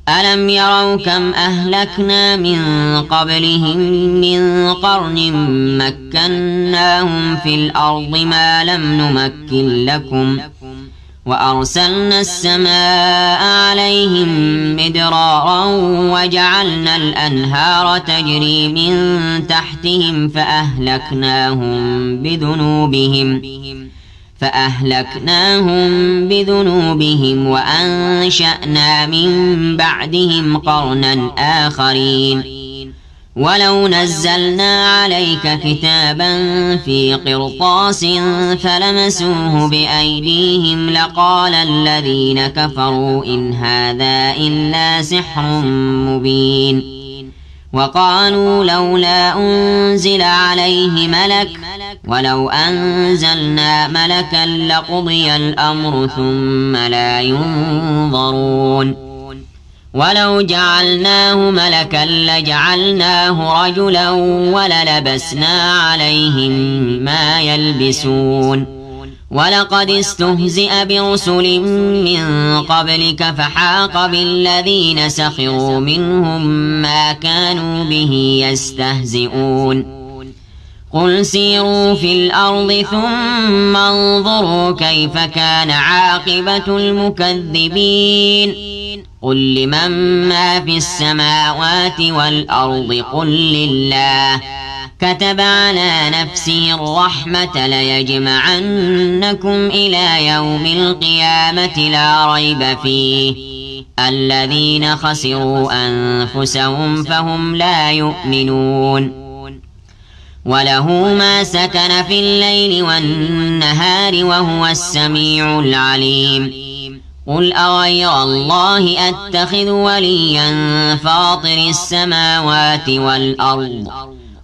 ألم يروا كم أهلكنا من قبلهم من قرن مكناهم في الأرض ما لم نمكن لكم وأرسلنا السماء عليهم مدرارا وجعلنا الأنهار تجري من تحتهم فأهلكناهم بذنوبهم وأنشأنا من بعدهم قرنا آخرين ولو نزلنا عليك كتابا في قرطاس فلمسوه بأيديهم لقال الذين كفروا إن هذا إلا سحر مبين وقالوا لولا أنزل عليه ملك ولو أنزلنا ملكا لقضي الأمر ثم لا ينظرون ولو جعلناه ملكا لجعلناه رجلا وللبسنا عليهم ما يلبسون ولقد استهزئ برسل من قبلك فحاق بالذين سخروا منهم ما كانوا به يستهزئون قل سيروا في الأرض ثم انظروا كيف كان عاقبة المكذبين قل لمن ما في السماوات والأرض قل لله كتب على نفسه الرحمة ليجمعنكم إلى يوم القيامة لا ريب فيه الذين خسروا أنفسهم فهم لا يؤمنون وله ما سكن في الليل والنهار وهو السميع العليم قل أغير الله أتخذ وليا فاطر السماوات والأرض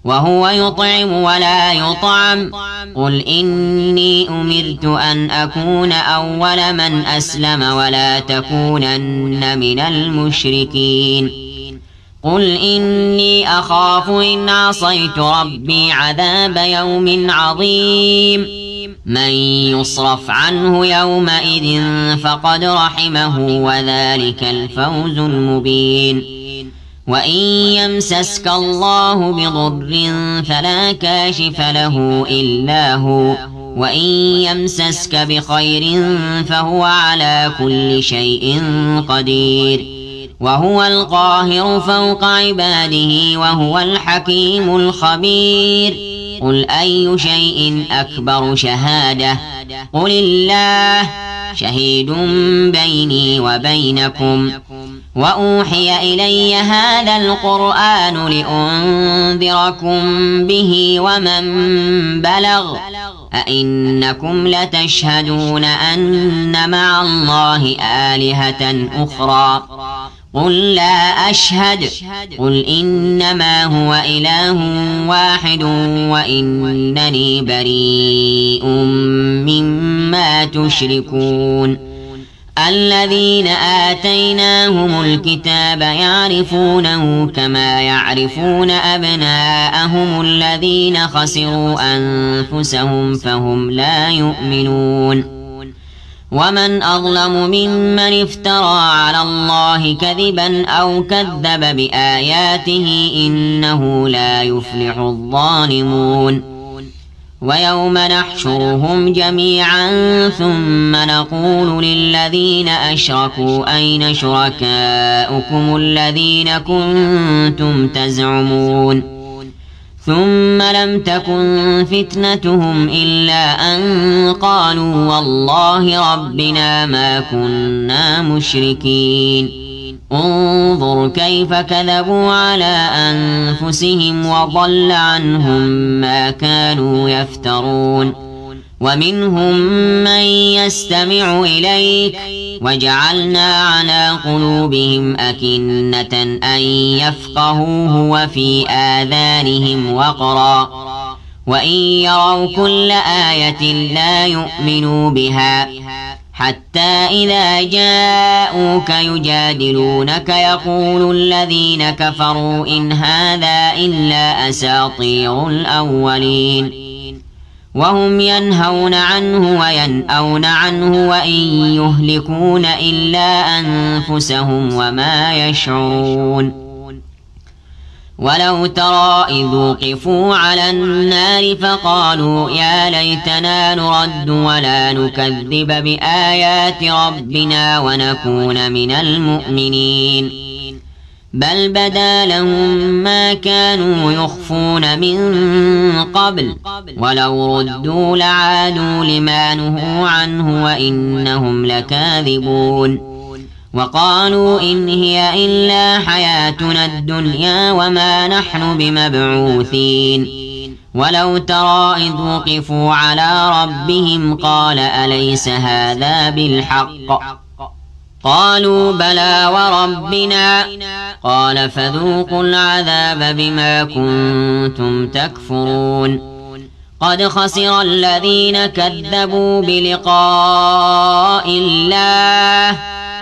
وهو يطعم ولا يطعم قل إني أمرت أن أكون أول من أسلم ولا تكونن من المشركين قل إني أخاف إن عصيت ربي عذاب يوم عظيم من يصرف عنه يومئذ فقد رحمه وذلك الفوز المبين وإن يمسسك الله بضر فلا كاشف له إلا هو وإن يمسسك بخير فهو على كل شيء قدير وهو القاهر فوق عباده وهو الحكيم الخبير قل أي شيء أكبر شهادة قل الله شهيد بيني وبينكم وأوحي إلي هذا القرآن لأنذركم به ومن بلغ أئنكم لتشهدون أن مع الله آلهة أخرى قل لا أشهد قل إنما هو إله واحد وإنني بريء مما تشركون الذين آتيناهم الكتاب يعرفونه كما يعرفون أبناءهم الذين خسروا أنفسهم فهم لا يؤمنون ومن أظلم ممن افترى على الله كذبا أو كذب بآياته إنه لا يفلح الظالمون ويوم نحشرهم جميعا ثم نقول للذين أشركوا أين شركاؤكم الذين كنتم تزعمون ثم لم تكن فتنتهم إلا أن قالوا والله ربنا ما كنا مشركين انظر كيف كذبوا على أنفسهم وضل عنهم ما كانوا يفترون ومنهم من يستمع إليك وجعلنا على قلوبهم أكنة أن يفقهوه وفي آذانهم وقرا وإن يروا كل آية لا يؤمنوا بها حتى إذا جاءوك يجادلونك يقول الذين كفروا إن هذا إلا أساطير الأولين وهم ينهون عنه وينأون عنه وإن يهلكون إلا أنفسهم وما يشعرون. ولو ترى إذ وقفوا على النار فقالوا يا ليتنا نرد ولا نكذب بآيات ربنا ونكون من المؤمنين بل بدا لهم ما كانوا يخفون من قبل ولو ردوا لعادوا لما نهوا عنه وإنهم لكاذبون. وقالوا إن هي إلا حياتنا الدنيا وما نحن بمبعوثين. ولو ترى إذ وقفوا على ربهم قال أليس هذا بالحق قالوا بلى وربنا قال فذوقوا العذاب بما كنتم تكفرون. قد خسر الذين كذبوا بلقاء الله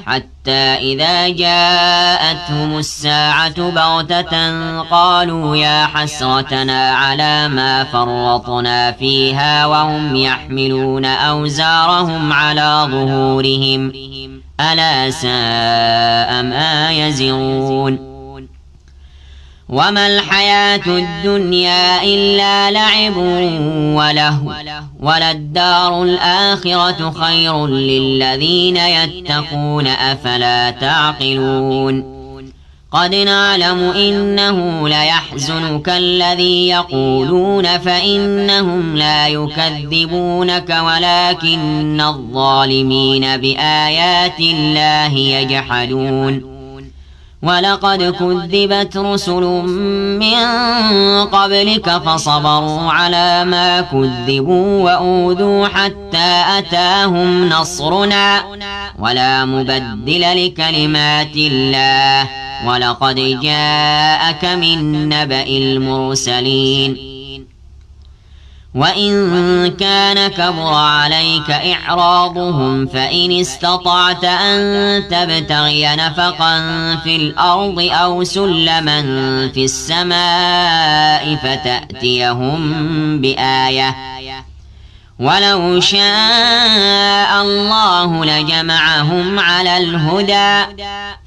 حتى إذا جاءتهم الساعة بغتة قالوا يا حسرتنا على ما فرطنا فيها وهم يحملون أوزارهم على ظهورهم ألا ساء ما يزرون. وما الحياة الدنيا إلا لعب ولهو وللدار الآخرة خير للذين يتقون أفلا تعقلون. قد نعلم إنه ليحزنك الذي يقولون فإنهم لا يكذبونك ولكن الظالمين بآيات الله يجحدون. ولقد كذبت رسل من قبلك فصبروا على ما كذبوا وأوذوا حتى أتاهم نصرنا ولا مبدل لكلمات الله ولقد جاءك من نبأ المرسلين. وإن كان كبر عليك إعراضهم فإن استطعت أن تبتغي نفقا في الأرض أو سلما في السماء فتأتيهم بآية ولو شاء الله لجمعهم على الهدى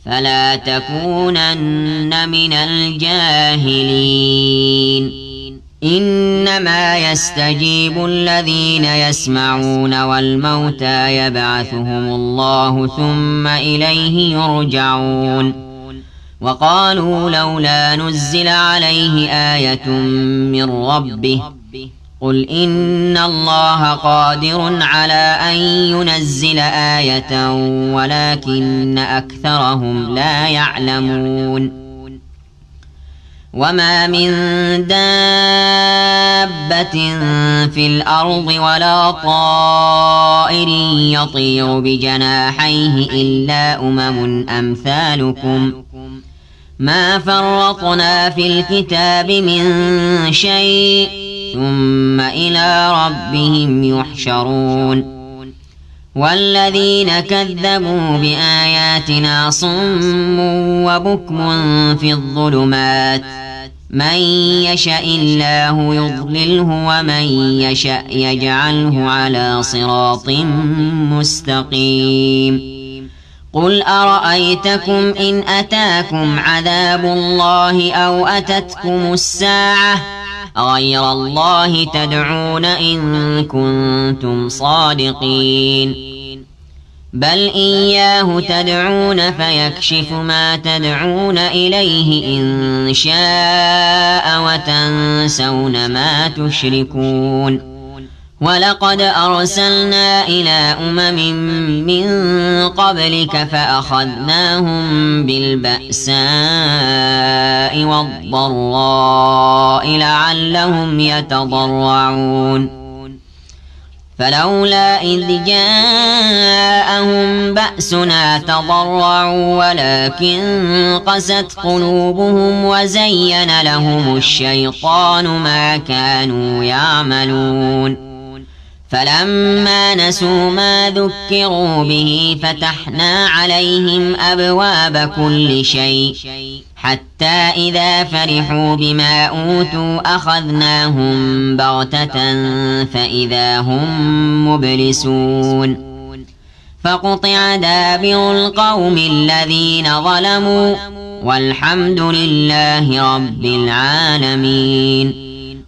فلا تكونن من الجاهلين. إنما يستجيب الذين يسمعون والموتى يبعثهم الله ثم إليه يرجعون. وقالوا لولا نزل عليه آية من ربه قل إن الله قادر على أن ينزل آية ولكن أكثرهم لا يعلمون. وما من دابة في الأرض ولا طائر يطير بجناحيه إلا أمم أمثالكم ما فرطنا في الكتاب من شيء ثم إلى ربهم يحشرون. والذين كذبوا بآياتنا صم وبكم في الظلمات من يشاء الله يضلله ومن يشاء يجعله على صراط مستقيم. قل أرأيتكم إن أتاكم عذاب الله أو أتتكم الساعة غير الله تدعون إن كنتم صادقين بل إياه تدعون فيكشف ما تدعون إليه إن شاء وتنسون ما تشركون. ولقد أرسلنا إلى من قبلك فأخذناهم بالبأساء والضراء لعلهم يتضرعون. فلولا إذ جاءهم بأسنا تضرعوا ولكن قست قلوبهم وزين لهم الشيطان ما كانوا يعملون فلما نسوا ما ذكروا به فتحنا عليهم أبواب كل شيء حتى إذا فرحوا بما أوتوا أخذناهم بغتة فإذا هم مبلسون فقطع دابر القوم الذين ظلموا والحمد لله رب العالمين.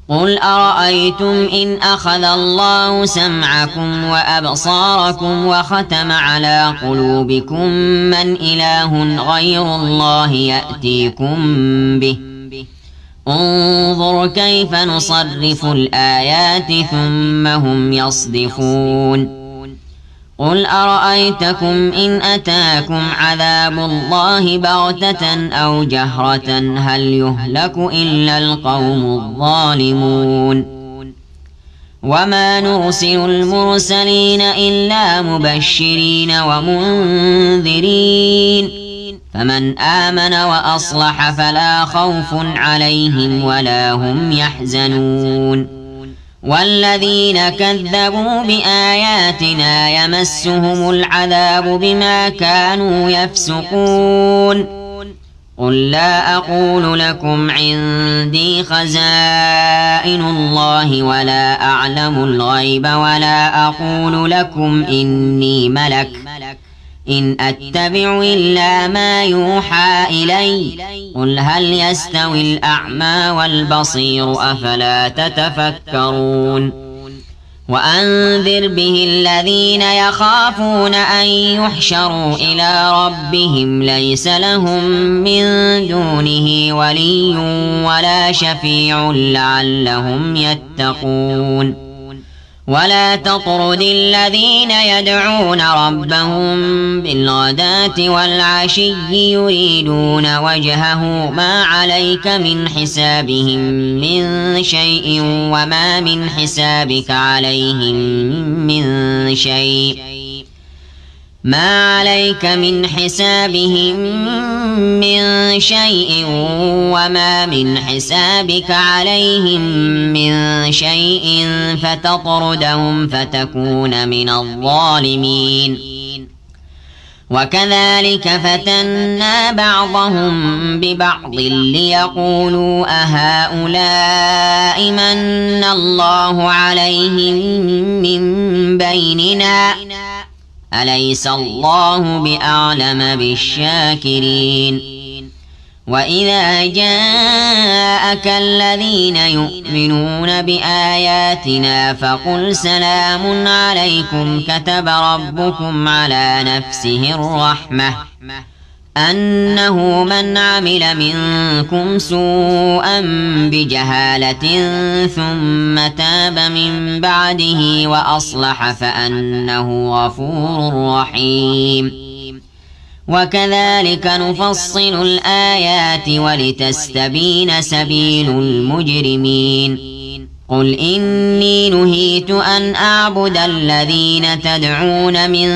قل أرأيتم إن أخذ الله سمعكم وأبصاركم وختم على قلوبكم من إله غير الله يأتيكم به انظر كيف نصرف الآيات ثم هم يصدفون. قل أرأيتكم إن أتاكم عذاب الله بغتة أو جهرة هل يهلك إلا القوم الظالمون. وما نرسل المرسلين إلا مبشرين ومنذرين فمن آمن وأصلح فلا خوف عليهم ولا هم يحزنون. والذين كذبوا بآياتنا يمسهم العذاب بما كانوا يفسقون. قل لا أقول لكم عندي خزائن الله ولا أعلم الغيب ولا أقول لكم إني ملك إن أتبع إلا ما يوحى إلي قل هل يستوي الأعمى والبصير أفلا تتفكرون. وأنذر به الذين يخافون أن يحشروا إلى ربهم ليس لهم من دونه ولي ولا شفيع لعلهم يتقون. ولا تطرد الذين يدعون ربهم بالغداة والعشي يريدون وجهه ما عليك من حسابهم من شيء وما من حسابك عليهم من شيء ما عليك من حسابهم من شيء وما من حسابك عليهم من شيء فتطردهم فتكون من الظالمين. وكذلك فتنا بعضهم ببعض ليقولوا أهؤلاء من الله عليهم من بيننا أليس الله بأعلم بالشاكرين. وإذا جاءك الذين يؤمنون بآياتنا فقل سلام عليكم كتب ربكم على نفسه الرحمة أنه من عمل منكم سوءا بجهالة ثم تاب من بعده وأصلح فأنه غفور رحيم. وكذلك نفصل الآيات ولتستبين سبيل المجرمين. قل إني نهيت أن أعبد الذين تدعون من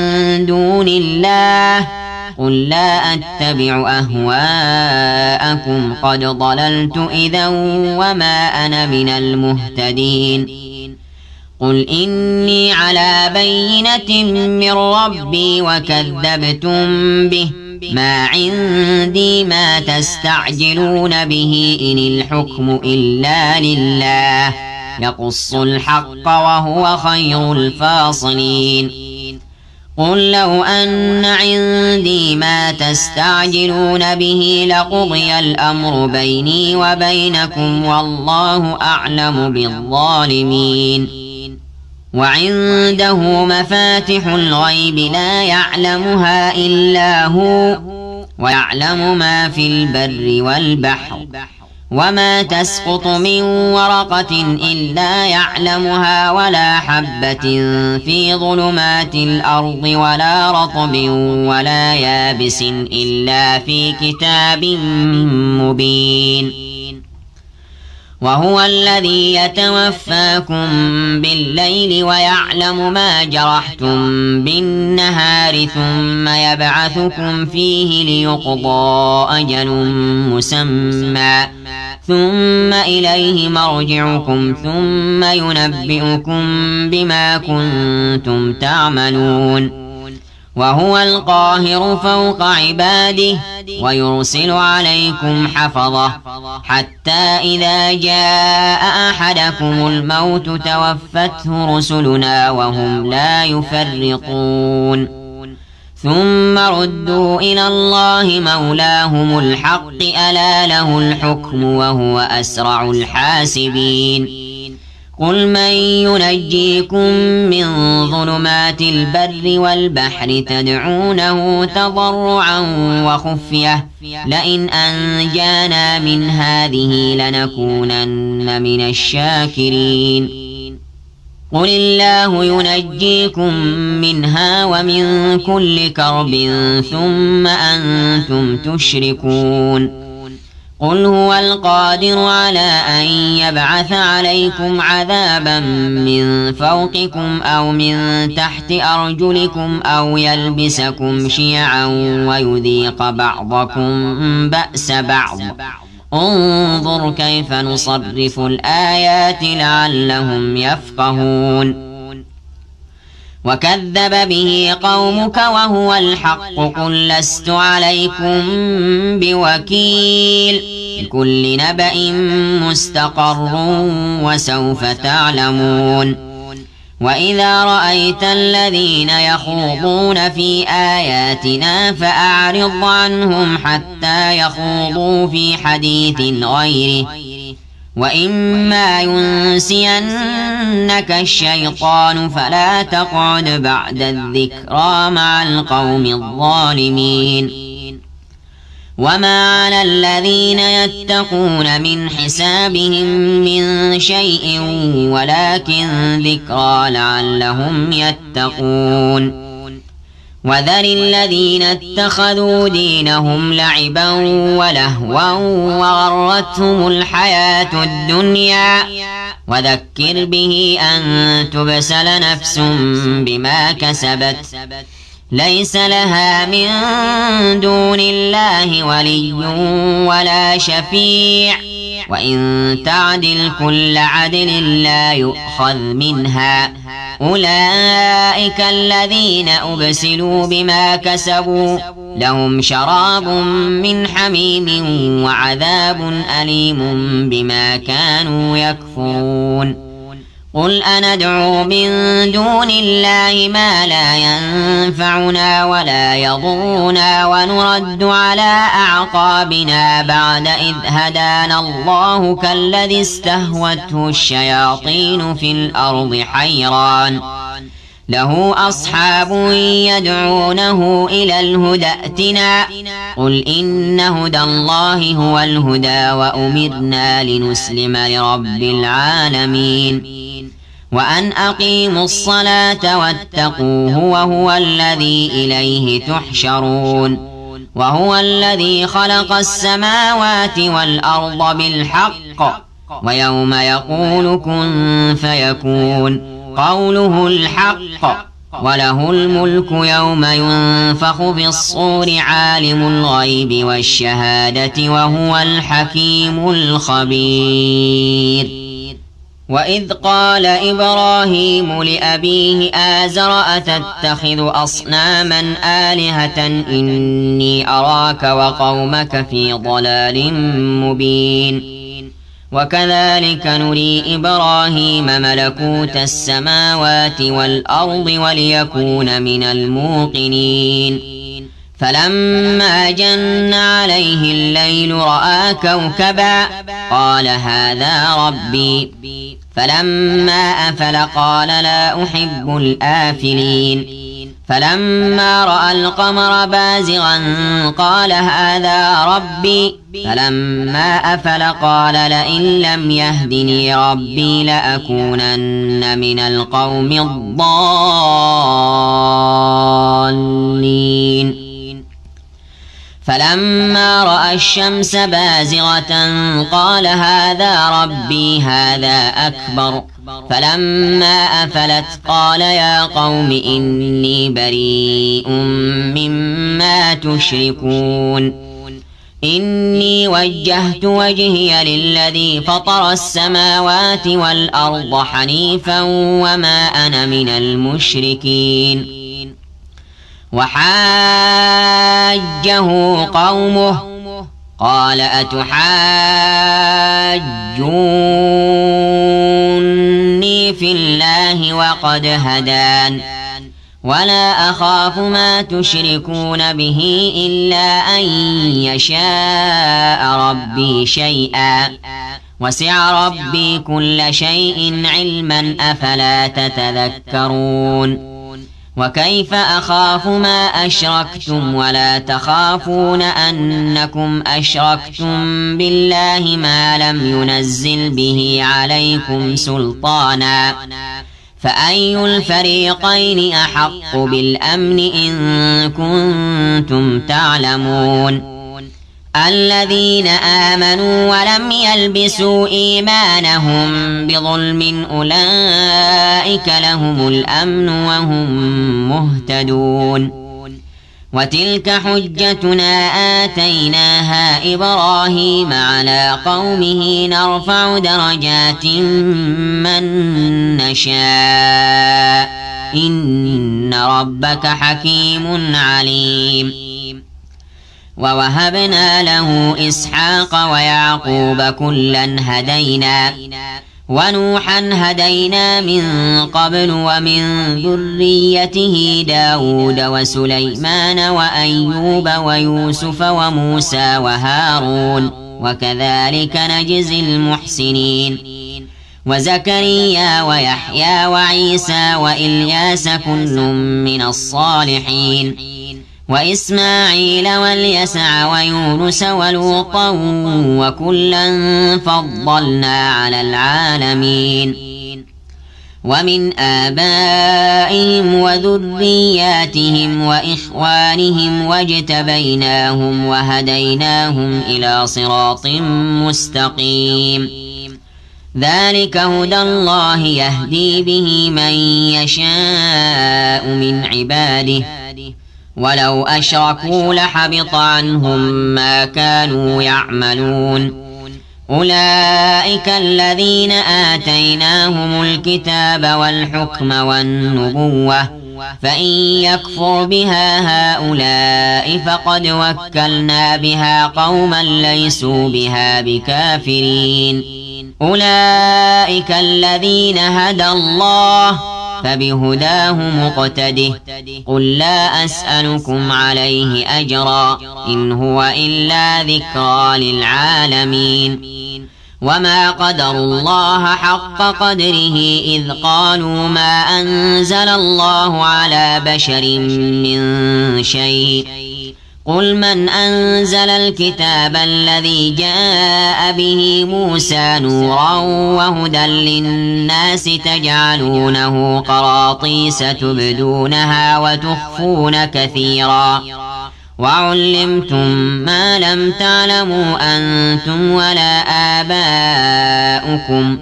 دون الله قل لا أتبع أهواءكم قد ضللت إذا وما أنا من المهتدين. قل إني على بينة من ربي وكذبتم به ما عندي ما تستعجلون به إن الحكم إلا لله يقص الحق وهو خير الفاصلين. قل لو أن عندي ما تستعجلون به لقضي الأمر بيني وبينكم والله أعلم بالظالمين. وعنده مفاتح الغيب لا يعلمها إلا هو ويعلم ما في البر والبحر وما تسقط من ورقة إلا يعلمها ولا حبة في ظلمات الأرض ولا رطب ولا يابس إلا في كتاب مبين. وهو الذي يتوفاكم بالليل ويعلم ما جرحتم بالنهار ثم يبعثكم فيه ليقضى أجل مسمى ثم إليه مرجعكم ثم ينبئكم بما كنتم تعملون وهو القاهر فوق عباده ويرسل عليكم حفظة حتى إذا جاء أحدكم الموت توفته رسلنا وهم لا يفرطون ثم ردوا إلى الله مولاهم الحق ألا له الحكم وهو أسرع الحاسبين قل من ينجيكم من ظلمات البر والبحر تدعونه تضرعا وخفية لئن أنجانا من هذه لنكونن من الشاكرين قل الله ينجيكم منها ومن كل كرب ثم أنتم تشركون قل هو القادر على أن يبعث عليكم عذابا من فوقكم أو من تحت أرجلكم أو يلبسكم شيعا ويذيق بعضكم بأس بعض انظر كيف نصرف الآيات لعلهم يفقهون وكذب به قومك وهو الحق قل لست عليكم بوكيل لكل نبأ مستقر وسوف تعلمون وإذا رأيت الذين يخوضون في آياتنا فأعرض عنهم حتى يخوضوا في حديث غيره وإما ينسينك الشيطان فلا تقعد بعد الذكرى مع القوم الظالمين وما على الذين يتقون من حسابهم من شيء ولكن ذكرى لعلهم يتقون وذر الذين اتخذوا دينهم لعبا ولهوا وغرتهم الحياة الدنيا وذكر به أن تبسل نفس بما كسبت ليس لها من دون الله ولي ولا شفيع وإن تعدل كل عدل لا يؤخذ منها أولئك الذين أبسلوا بما كسبوا لهم شراب من حميم وعذاب أليم بما كانوا يكفرون قل أندعو من دون الله ما لا ينفعنا ولا يضرنا ونرد على أعقابنا بعد إذ هدانا الله كالذي استهوته الشياطين في الأرض حيران له أصحاب يدعونه إلى الهدى ائتنا قل إن هدى الله هو الهدى وأمرنا لنسلم لرب العالمين وأن أقيموا الصلاة واتقوه وهو الذي إليه تحشرون وهو الذي خلق السماوات والأرض بالحق ويوم يقول كن فيكون قوله الحق وله الملك يوم ينفخ في الصور عالم الغيب والشهادة وهو الحكيم الخبير وإذ قال إبراهيم لأبيه آزر أتتخذ أصناما آلهة إني أراك وقومك في ضلال مبين وكذلك نري إبراهيم ملكوت السماوات والأرض وليكون من الموقنين فلما جن عليه الليل رأى كوكبا قال هذا ربي فلما أفل قال لا أحب الآفلين فلما رأى القمر بازغا قال هذا ربي فلما أفل قال لئن لم يهدني ربي لأكونن من القوم الضالين فلما رأى الشمس بازغة قال هذا ربي هذا أكبر فلما أفلت قال يا قوم إني بريء مما تشركون إني وجهت وجهي للذي فطر السماوات والأرض حنيفا وما أنا من المشركين وحاجه قومه قال أتحاجوني في الله وقد هدان ولا أخاف ما تشركون به إلا أن يشاء ربي شيئا وسع ربي كل شيء علما أفلا تتذكرون وكيف أخاف ما أشركتم ولا تخافون أنكم أشركتم بالله ما لم ينزل به عليكم سلطانا فأي الفريقين أحق بالأمن إن كنتم تعلمون الذين آمنوا ولم يلبسوا إيمانهم بظلم أولئك لهم الأمن وهم مهتدون وتلك حجتنا آتيناها إبراهيم على قومه نرفع درجات من نشاء إن ربك حكيم عليم ووهبنا له إسحاق ويعقوب كلا هدينا ونوحا هدينا من قبل ومن ذريته داود وسليمان وأيوب ويوسف وموسى وهارون وكذلك نجزي المحسنين وزكريا ويحيى وعيسى وإلياس كل من الصالحين وإسماعيل واليسع ويونس ولوطا وكلا فضلنا على العالمين ومن آبائهم وذرياتهم وإخوانهم واجتبيناهم وهديناهم إلى صراط مستقيم ذلك هدى الله يهدي به من يشاء من عباده ولو أشركوا لحبط عنهم ما كانوا يعملون أولئك الذين آتيناهم الكتاب والحكم والنبوة فإن يكفر بها هؤلاء فقد وكلنا بها قوما ليسوا بها بكافرين أولئك الذين هدى الله فبهداه مقتده قل لا أسألكم عليه أجرا إن هو إلا ذكرى للعالمين وما قدروا الله حق قدره إذ قالوا ما أنزل الله على بشر من شيء قل من أنزل الكتاب الذي جاء به موسى نورا وهدى للناس تجعلونه قراطيس تبدونها وتخفون كثيرا وعلمتم ما لم تعلموا أنتم ولا آباؤكم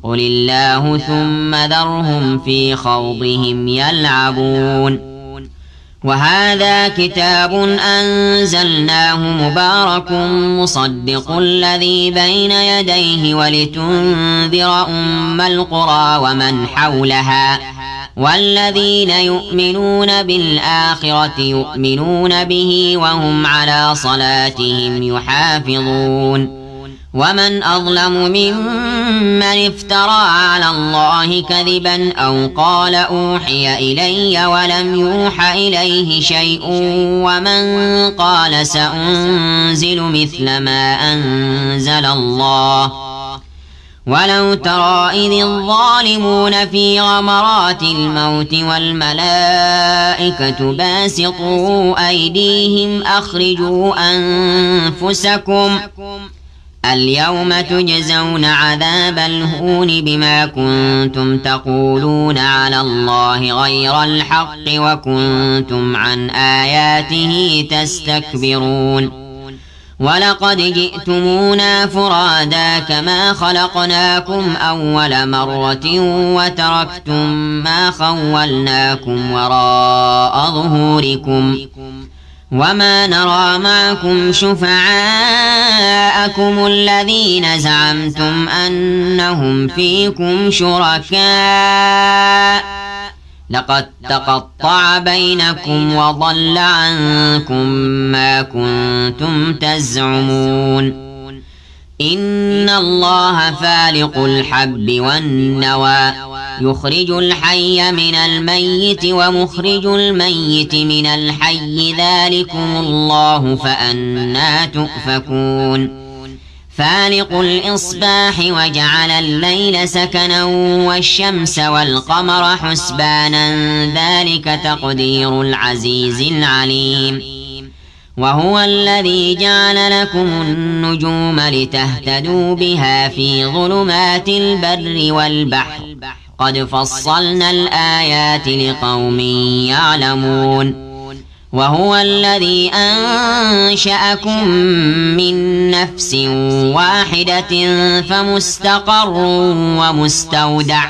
قل الله ثم ذرهم في خوضهم يلعبون وهذا كتاب أنزلناه مبارك مصدق الذي بين يديه ولتنذر أم القرى ومن حولها والذين يؤمنون بالآخرة يؤمنون به وهم على صلاتهم يحافظون ومن أظلم ممن افترى على الله كذبا أو قال أوحي إلي ولم يوح إليه شيء ومن قال سأنزل مثل ما أنزل الله ولو ترى إذ الظالمون في غمرات الموت والملائكة باسطوا أيديهم أخرجوا أنفسكم اليوم تجزون عذاب الهون بما كنتم تقولون على الله غير الحق وكنتم عن آياته تستكبرون ولقد جئتمونا فرادا كما خلقناكم أول مرة وتركتم ما خولناكم وراء ظهوركم وما نرى معكم شفعاءكم الذين زعمتم أنهم فيكم شركاء لقد تقطع بينكم وضل عنكم ما كنتم تزعمون إن الله فالق الحب والنوى يخرج الحي من الميت ومخرج الميت من الحي ذلكم الله فأنى تؤفكون فالق الإصباح وجعل الليل سكنا والشمس والقمر حسبانا ذلك تقدير العزيز العليم وهو الذي جعل لكم النجوم لتهتدوا بها في ظلمات البر والبحر قد فصلنا الآيات لقوم يعلمون وهو الذي أنشأكم من نفس واحدة فمستقر ومستودع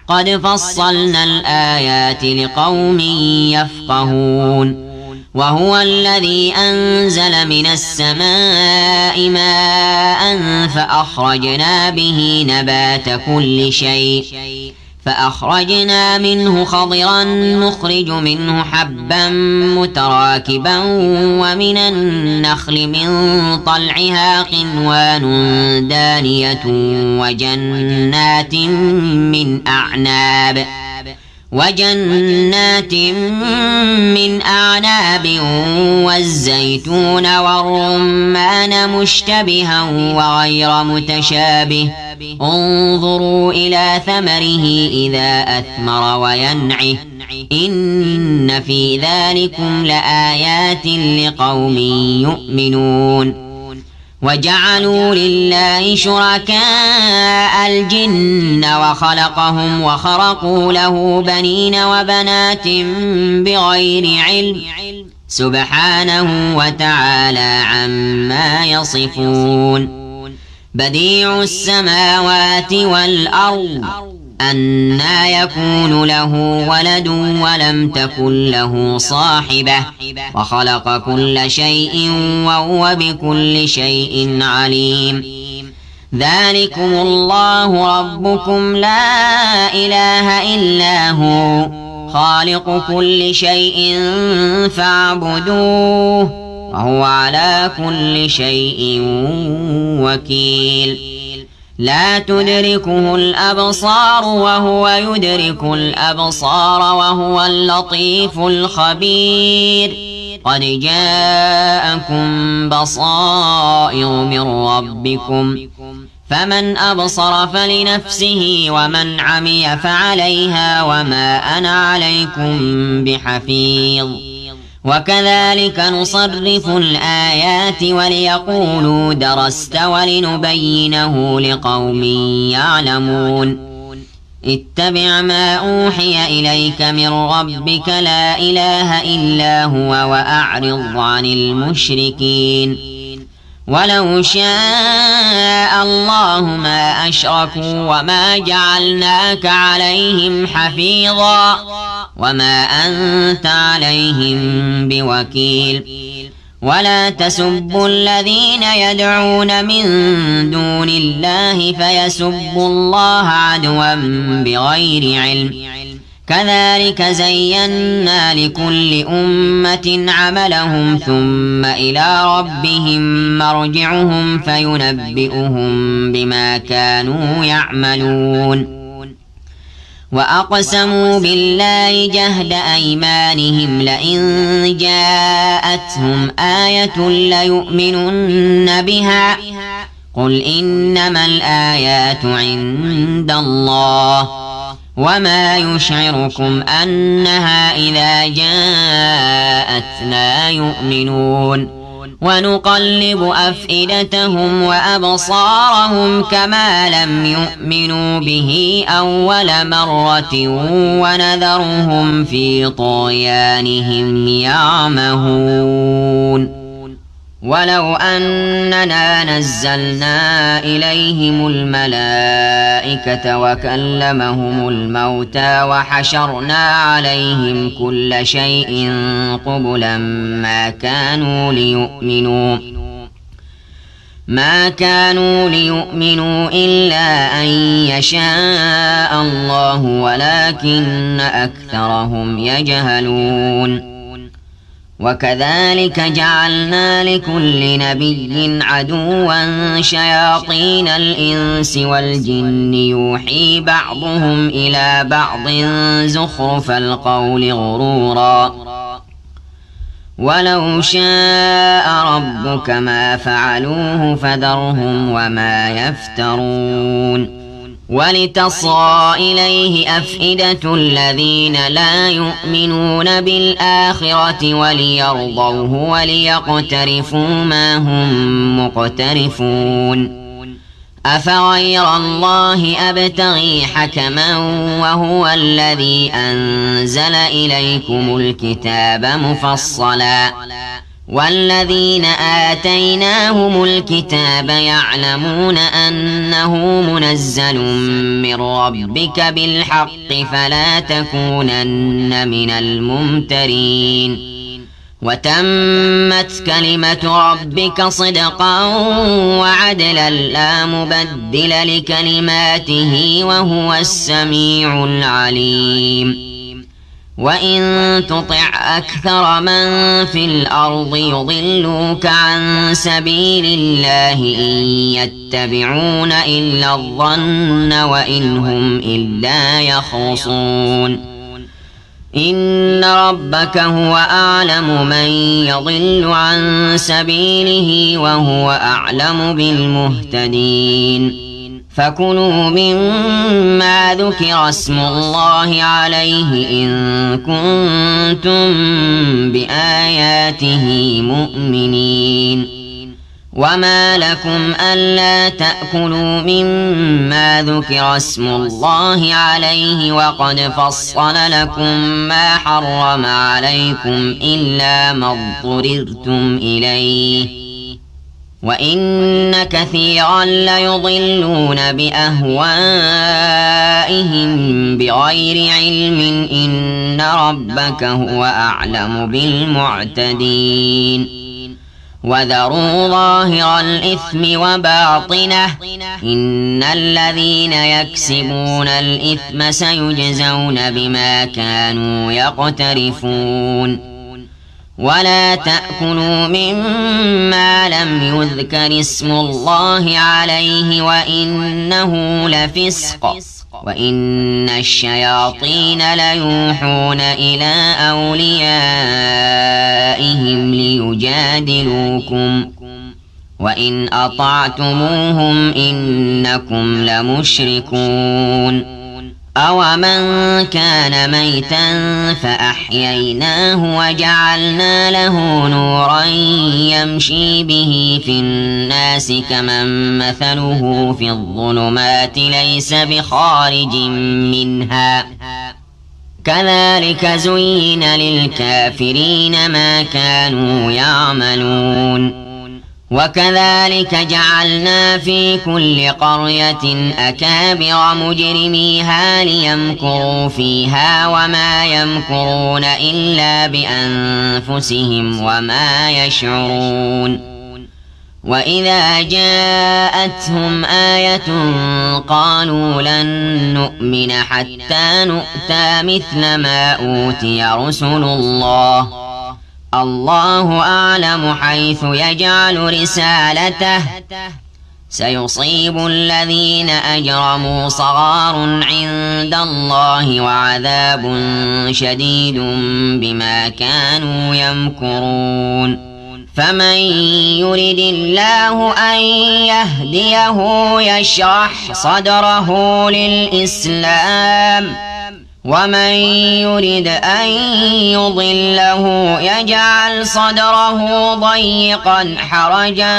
قد فصلنا الآيات لقوم يفقهون وهو الذي أنزل من السماء ماء فأخرجنا به نبات كل شيء فأخرجنا منه خضرا نخرج منه حبا متراكبا ومن النخل من طلعها قنوان دانية وجنات من أعناب والزيتون والرمان مشتبها وغير متشابه انظروا إلى ثمره إذا أثمر وينعه إن في ذلكم لآيات لقوم يؤمنون وجعلوا لله شركاء الجن وخلقهم وخرقوا له بنين وبنات بغير علم سبحانه وتعالى عما يصفون بديع السماوات والأرض أنى يكون له ولد ولم تكن له صاحبة وخلق كل شيء وهو بكل شيء عليم ذلكم الله ربكم لا إله إلا هو خالق كل شيء فاعبدوه وهو على كل شيء وكيل لا تدركه الأبصار وهو يدرك الأبصار وهو اللطيف الخبير قد جاءكم بصائر من ربكم فمن أبصر فلنفسه ومن عمي فعليها وما أنا عليكم بحفيظ وكذلك نصرف الآيات وليقولوا درست ولنبينه لقوم يعلمون اتبع ما أوحي إليك من ربك لا إله إلا هو وأعرض عن المشركين ولو شاء الله ما أشركوا وما جعلناك عليهم حفيظا وما أنت عليهم بوكيل ولا تسبوا الذين يدعون من دون الله فيسبوا الله عدوا بغير علم كذلك زينا لكل أمة عملهم ثم إلى ربهم مرجعهم فينبئهم بما كانوا يعملون وأقسموا بالله جهد أيمانهم لئن جاءتهم آية ليؤمنن بها قل إنما الآيات عند الله وما يشعركم أنها إذا جاءت لا يؤمنون ونقلب أفئدتهم وأبصارهم كما لم يؤمنوا به أول مرة ونذرهم في طغيانهم يعمهون ولو أننا نزلنا إليهم الملائكة وكلمهم الموتى وحشرنا عليهم كل شيء قبلا ما كانوا ليؤمنوا إلا أن يشاء الله ولكن أكثرهم يجهلون وكذلك جعلنا لكل نبي عدوا شياطين الإنس والجن يوحي بعضهم إلى بعض زخرف القول غرورا ولو شاء ربك ما فعلوه فذرهم وما يفترون ولتصغى إليه أفئدة الذين لا يؤمنون بالآخرة وليرضوه وليقترفوا ما هم مقترفون أفغير الله أبتغي حكما وهو الذي أنزل إليكم الكتاب مفصلا والذين آتيناهم الكتاب يعلمون أنه منزل من ربك بالحق فلا تكونن من الممترين وتمت كلمة ربك صدقا وعدلا لا مبدل لكلماته وهو السميع العليم وإن تطع أكثر من في الأرض يضلوك عن سبيل الله إن يتبعون إلا الظن وإن هم إلا يخرصون إن ربك هو أعلم من يضل عن سبيله وهو أعلم بالمهتدين فكلوا مما ذكر اسم الله عليه إن كنتم بآياته مؤمنين وما لكم ألا تأكلوا مما ذكر اسم الله عليه وقد فصل لكم ما حرم عليكم إلا ما اضطررتم إليه وإن كثيرا ليضلون بأهوائهم بغير علم إن ربك هو أعلم بالمعتدين وذروا ظاهر الإثم وباطنه إن الذين يكسبون الإثم سيجزون بما كانوا يقترفون ولا تأكلوا مما لم يذكر اسم الله عليه وإنه لفسق وإن الشياطين ليوحون إلى أوليائهم ليجادلوكم وإن أطعتموهم إنكم لمشركون أومن كان ميتا فأحييناه وجعلنا له نورا يمشي به في الناس كمن مثله في الظلمات ليس بخارج منها كذلك زين للكافرين ما كانوا يعملون وكذلك جعلنا في كل قرية أكابر مجرميها ليمكروا فيها وما يمكرون إلا بأنفسهم وما يشعرون وإذا جاءتهم آية قالوا لن نؤمن حتى نؤتى مثل ما أوتي رسل الله الله أعلم حيث يجعل رسالته سيصيب الذين أجرموا صغار عند الله وعذاب شديد بما كانوا يمكرون فمن يرد الله أن يهديه يشرح صدره للإسلام ومن يرد أن يضله يجعل صدره ضيقا حرجا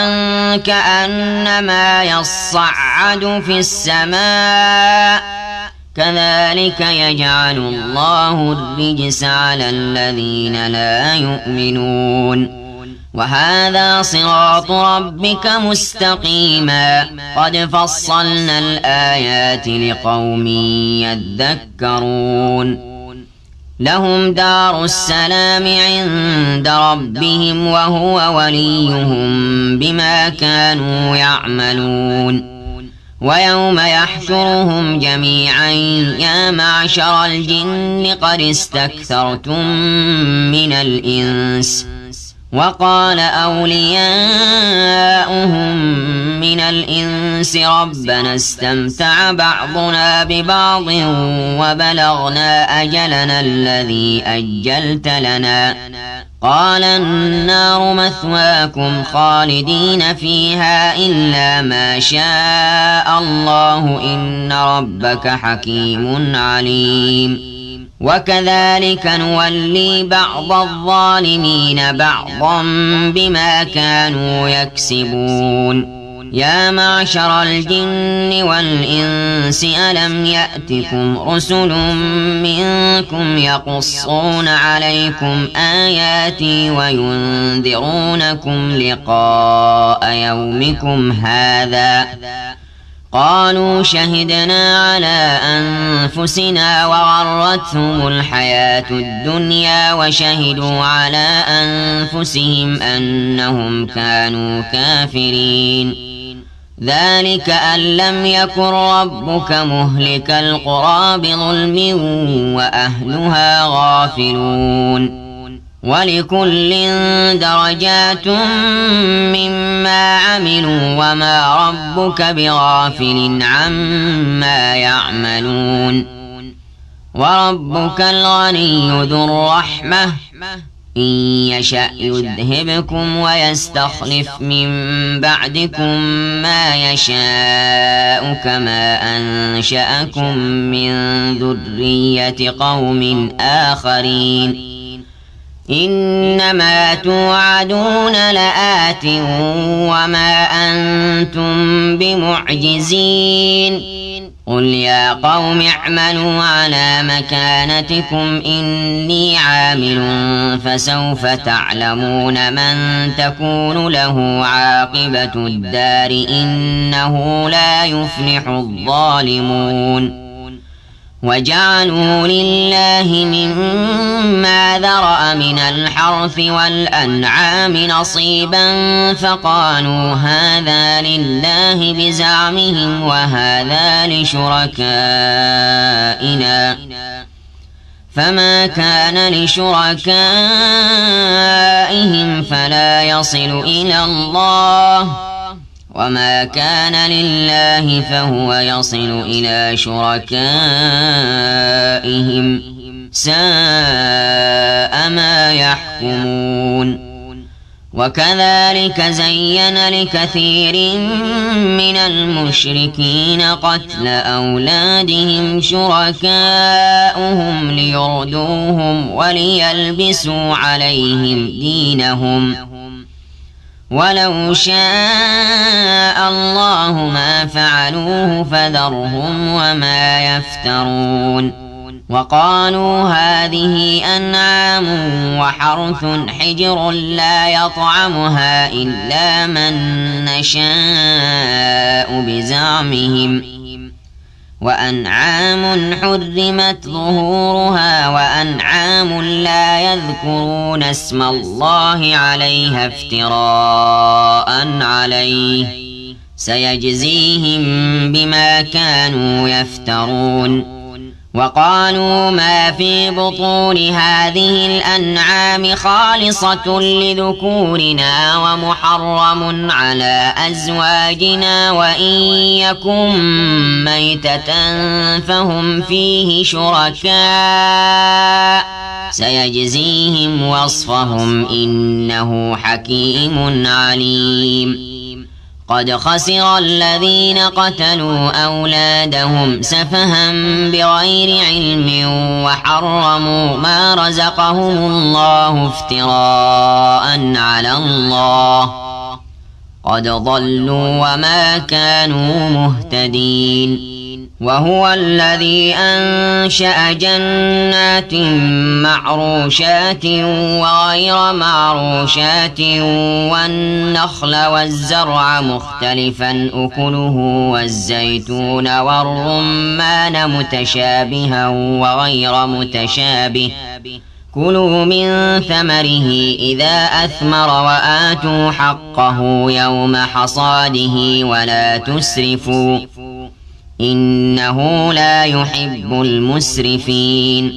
كأنما يصعد في السماء كذلك يجعل الله الرجس على الذين لا يؤمنون وهذا صراط ربك مستقيما قد فصلنا الآيات لقوم يذكرون لهم دار السلام عند ربهم وهو وليهم بما كانوا يعملون ويوم يحشرهم جميعا يا معشر الجن قد استكثرتم من الإنس وقال أولياؤهم من الإنس ربنا استمتع بعضنا ببعض وبلغنا أجلنا الذي أجلت لنا قال النار مثواكم خالدين فيها إلا ما شاء الله إن ربك حكيم عليم وكذلك نولي بعض الظالمين بعضا بما كانوا يكسبون يا معشر الجن والإنس ألم يأتكم رسل منكم يقصون عليكم آياتي وينذرونكم لقاء يومكم هذا قالوا شهدنا على أنفسنا وغرتهم الحياة الدنيا وشهدوا على أنفسهم أنهم كانوا كافرين ذلك أن لم يكن ربك مهلك القرى بظلم وأهلها غافلون ولكل درجات مما عملوا وما ربك بغافل عما يعملون وربك الغني ذو الرحمة إن يشأ يذهبكم ويستخلف من بعدكم ما يشاء كما أنشأكم من ذرية قوم آخرين إنما توعدون لآت وما أنتم بمعجزين قل يا قوم اعملوا على مكانتكم إني عامل فسوف تعلمون من تكون له عاقبة الدار إنه لا يفلح الظالمون وجعلوا لله مما ذرأ من الحرث والأنعام نصيبا فقالوا هذا لله بزعمهم وهذا لشركائنا فما كان لشركائهم فلا يصل إلى الله وما كان لله فهو يصل إلى شركائهم ساء ما يحكمون وكذلك زين لكثير من المشركين قتل أولادهم شركاؤهم ليردوهم وليلبسوا عليهم دينهم ولو شاء الله ما فعلوه فذرهم وما يفترون وقالوا هذه أنعام وحرث حجر لا يطعمها إلا من نشاء بزعمهم وأنعام حرمت ظهورها وأنعام لا يذكرون اسم الله عليها افتراء عليه سيجزيهم بما كانوا يفترون وقالوا ما في بطون هذه الأنعام خالصة لذكورنا ومحرم على أزواجنا وإن يكن ميتة فهم فيه شركاء سيجزيهم وصفهم إنه حكيم عليم قد خسر الذين قتلوا أولادهم سفها بغير علم وحرموا ما رزقهم الله افتراء على الله قد ضلوا وما كانوا مهتدين وهو الذي أنشأ جنات معروشات وغير معروشات والنخل والزرع مختلفا أكله والزيتون والرمان متشابها وغير متشابه كلوا من ثمره إذا أثمر وآتوا حقه يوم حصاده ولا تسرفوا إنه لا يحب المسرفين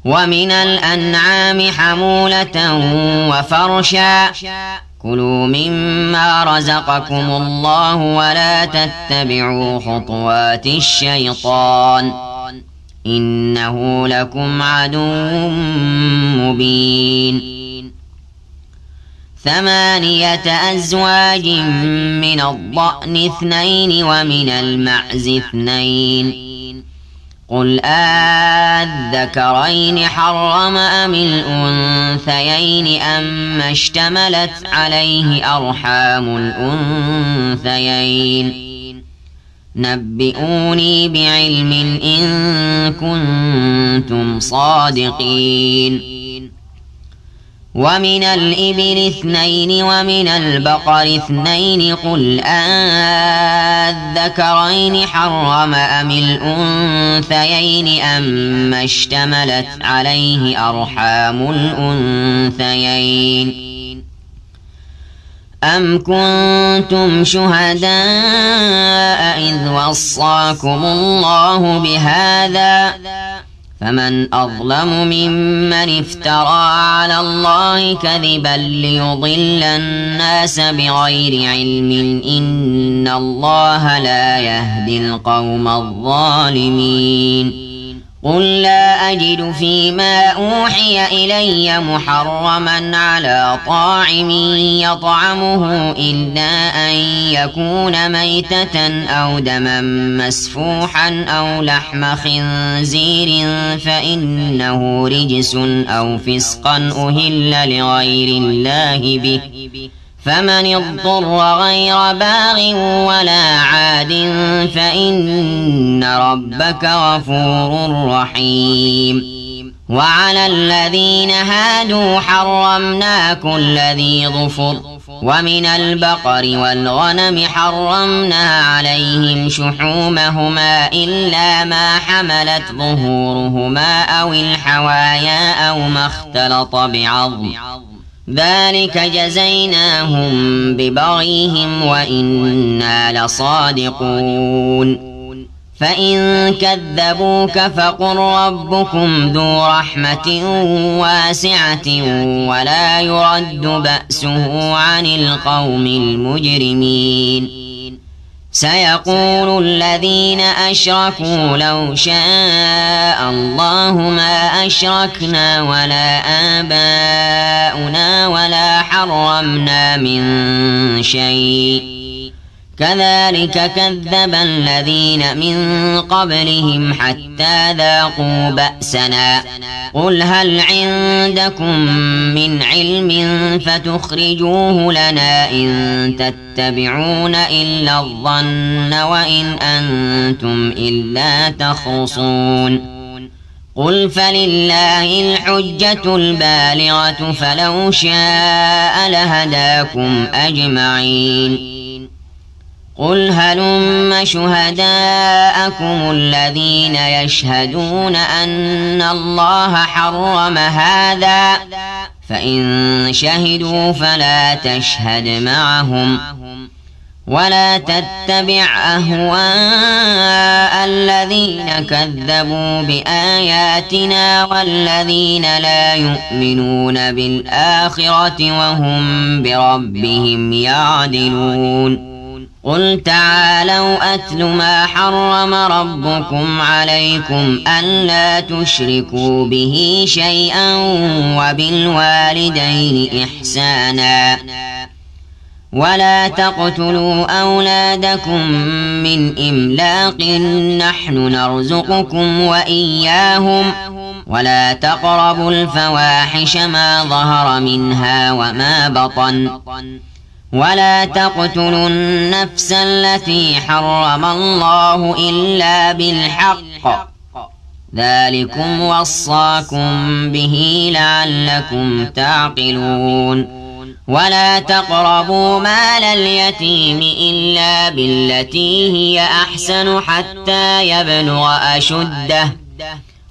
ومن الأنعام حمولة وفرشا كلوا مما رزقكم الله ولا تتبعوا خطوات الشيطان إنه لكم عدو مبين 8 أزواج من الضأن 2 ومن المعز 2 قل أذكرين حرم أم الأنثيين أما اشتملت عليه أرحام الأنثيين نبئوني بعلم إن كنتم صادقين ومن الإبل 2 ومن البقر 2 قل أذكرين حرم أم الأنثيين أما اشتملت عليه أرحام الأنثيين أم كنتم شهداء إذ وصاكم الله بهذا فمن أظلم ممن افترى على الله كذبا ليضل الناس بغير علم إن الله لا يهدي القوم الظالمين قل لا أجد فيما أوحي إلي محرما على طاعم يطعمه إلا أن يكون ميتة أو دما مسفوحا أو لحم خنزير فإنه رجس أو فسقا أهل لغير الله به فمن اضطر غير باغ ولا عاد فإن ربك غفور رحيم وعلى الذين هادوا حرمنا كل ذي ظفر ومن البقر والغنم حرمنا عليهم شحومهما إلا ما حملت ظهورهما أو الحوايا أو ما اختلط بعظم ذلك جزيناهم ببغيهم وإنا لصادقون فإن كذبوك فقل ربكم ذو رحمة واسعة ولا يرد بأسه عن القوم المجرمين سيقول الذين أشركوا لو شاء الله ما أشركنا ولا آباؤنا ولا حرمنا من شيء كذلك كذب الذين من قبلهم حتى ذاقوا بأسنا قل هل عندكم من علم فتخرجوه لنا إن تتبعون إلا الظن وإن أنتم إلا تخرصون قل فلله الحجة البالغة فلو شاء لهداكم أجمعين قل هلم شهداءكم الذين يشهدون أن الله حرم هذا فإن شهدوا فلا تشهد معهم ولا تتبع أهواء الذين كذبوا بآياتنا والذين لا يؤمنون بالآخرة وهم بربهم يعدلون قل تعالوا أتل ما حرم ربكم عليكم ألا تشركوا به شيئا وبالوالدين إحسانا ولا تقتلوا أولادكم من إملاق نحن نرزقكم وإياهم ولا تقربوا الفواحش ما ظهر منها وما بطن ولا تقتلوا النفس التي حرم الله إلا بالحق ذلكم وصاكم به لعلكم تعقلون ولا تقربوا مال اليتيم إلا بالتي هي أحسن حتى يبلغ أشده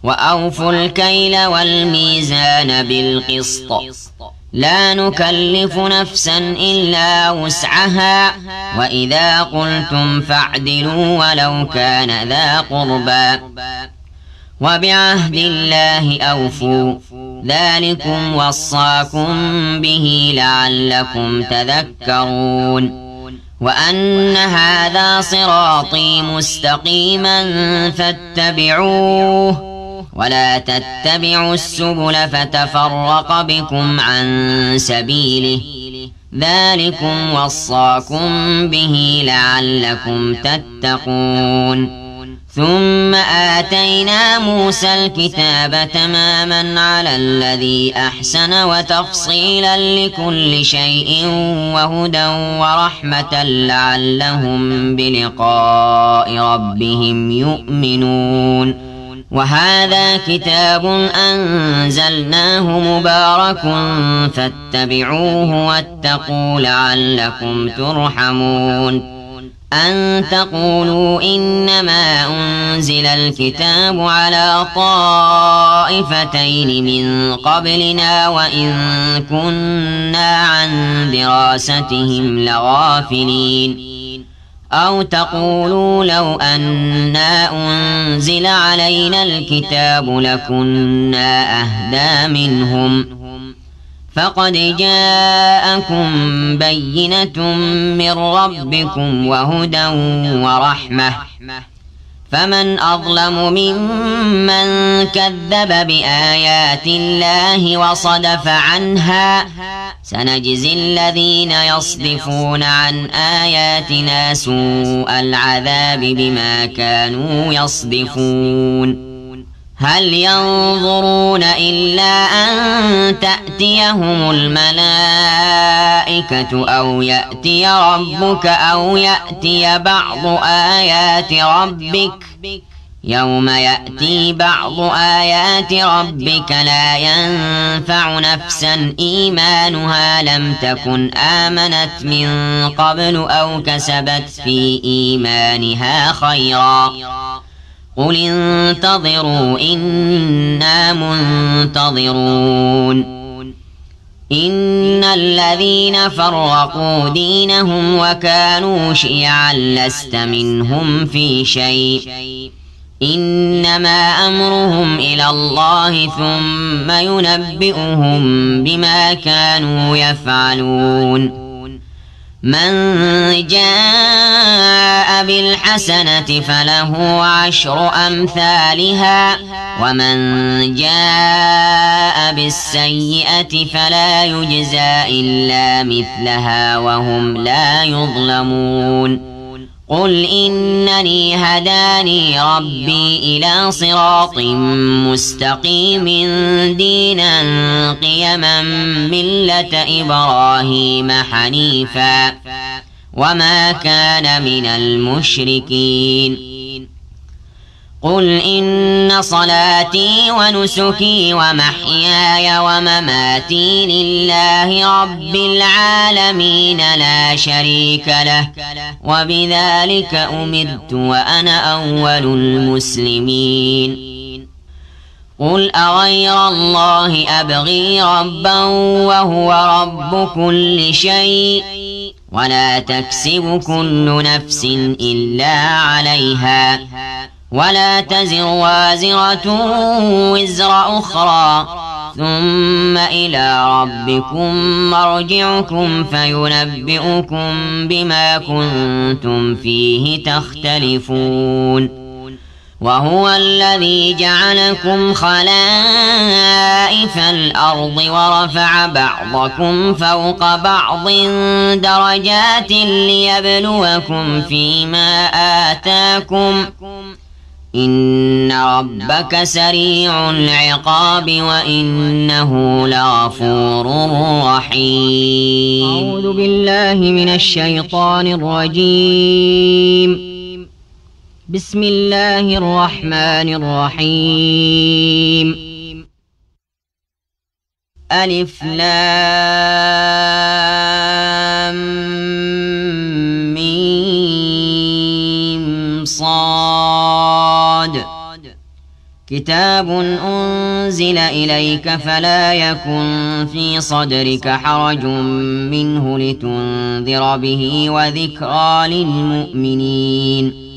وأوفوا الكيل والميزان بالقسط لا نكلف نفسا إلا وسعها وإذا قلتم فاعدلوا ولو كان ذا قربى وبعهد الله أوفوا ذلكم وصاكم به لعلكم تذكرون وأن هذا صراطي مستقيما فاتبعوه ولا تتبعوا السبل فتفرق بكم عن سبيله ذلكم وصاكم به لعلكم تتقون ثم آتينا موسى الكتاب تماما على الذي أحسن وتفصيلا لكل شيء وهدى ورحمة لعلهم بلقاء ربهم يؤمنون وهذا كتاب أنزلناه مبارك فاتبعوه واتقوا لعلكم ترحمون أن تقولوا إنما أنزل الكتاب على طائفتين من قبلنا وإن كنا عن دراستهم لغافلين أو تقولوا لو أنا أنزل علينا الكتاب لكنا أهدى منهم فقد جاءكم بينة من ربكم وهدى ورحمة فمن أظلم ممن كذب بآيات الله وصدف عنها سنجزي الذين يصدفون عن آياتنا سوء العذاب بما كانوا يصدفون هل ينظرون إلا أن تأتيهم الملائكة أو يأتي ربك أو يأتي بعض آيات ربك يوم يأتي بعض آيات ربك لا ينفع نفسا إيمانها لم تكن آمنت من قبل أو كسبت في إيمانها خيرا قل انتظروا إنا منتظرون إن الذين فرقوا دينهم وكانوا شيعا لست منهم في شيء إنما أمرهم إلى الله ثم ينبئهم بما كانوا يفعلون من جاء بالحسنة فله 10 أمثالها ومن جاء بالسيئة فلا يجزى إلا مثلها وهم لا يظلمون قل إنني هداني ربي إلى صراط مستقيم دينا قيما ملة إبراهيم حنيفا وما كان من المشركين قل إن صلاتي ونسكي ومحياي ومماتي لله رب العالمين لا شريك له وبذلك أمرت وأنا أول المسلمين قل أغير الله أبغي ربا وهو رب كل شيء ولا تكسب كل نفس إلا عليها ولا تزر وازرة وزر أخرى ثم إلى ربكم مرجعكم فينبئكم بما كنتم فيه تختلفون وهو الذي جعلكم خلائف الأرض ورفع بعضكم فوق بعض درجات ليبلوكم فيما آتاكم إن ربك سريع العقاب وإنه لغفور رحيم. أعوذ بالله من الشيطان الرجيم. بسم الله الرحمن الرحيم. ألف لام ميم صاد كتاب أنزل إليك فلا يكن في صدرك حرج منه لتنذر به وذكرى للمؤمنين.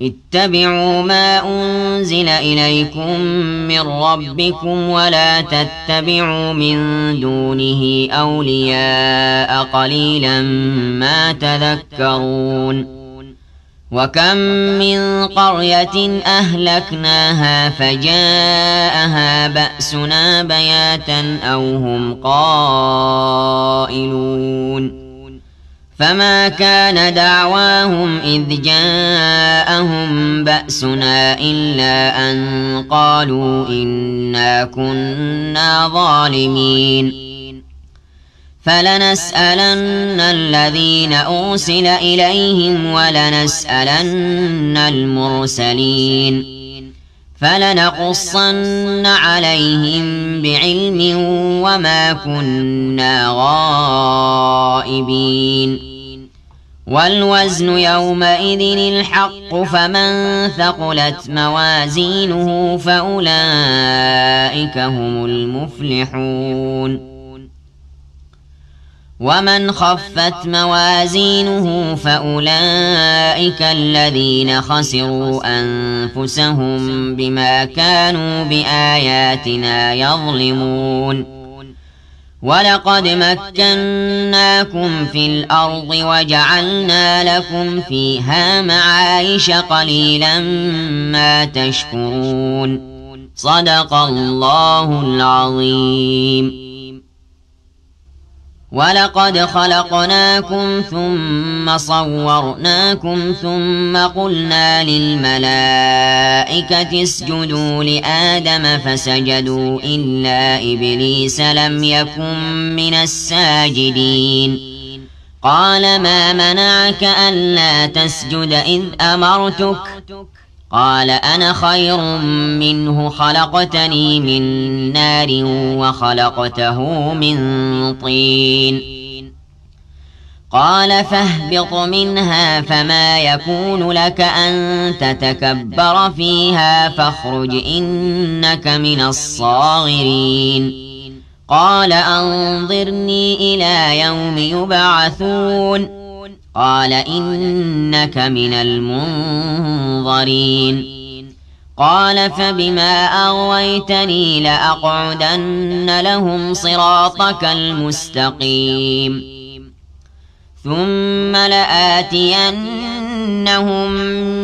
اتبعوا ما أنزل إليكم من ربكم ولا تتبعوا من دونه أولياء قليلا ما تذكرون. وكم من قرية أهلكناها فجاءها بأسنا بياتا أو هم قائلون فما كان دعواهم إذ جاءهم بأسنا إلا أن قالوا إنا كنا ظالمين. فلنسألن الذين أرسل إليهم ولنسألن المرسلين فلنقصن عليهم بعلم وما كنا غائبين. والوزن يومئذ الحق فمن ثقلت موازينه فأولئك هم المفلحون. ومن خفت موازينه فأولئك الذين خسروا أنفسهم بما كانوا بآياتنا يظلمون. ولقد مكناكم في الأرض وجعلنا لكم فيها معايش قليلا ما تشكرون. صدق الله العظيم. ولقد خلقناكم ثم صورناكم ثم قلنا للملائكة اسجدوا لآدم فسجدوا إلا إبليس لم يكن من الساجدين. قال ما منعك ألا تسجد إذ أمرتك؟ قال أنا خير منه خلقتني من نار وخلقته من طين. قال فاهبط منها فما يكون لك أن تتكبر فيها فاخرج إنك من الصاغرين. قال أنظرني إلى يوم يبعثون. قال إنك من المنظرين. قال فبما أغويتني لأقعدن لهم صراطك المستقيم ثم لآتينهم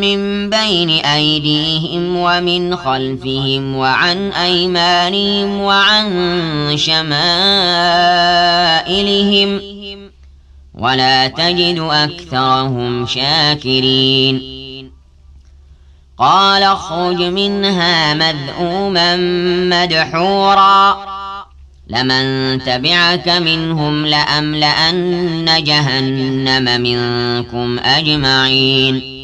من بين أيديهم ومن خلفهم وعن أيمانهم وعن شمائلهم ولا تجد أكثرهم شاكرين. قال اخرج منها مذءوما مدحورا لمن تبعك منهم لأملأن جهنم منكم أجمعين.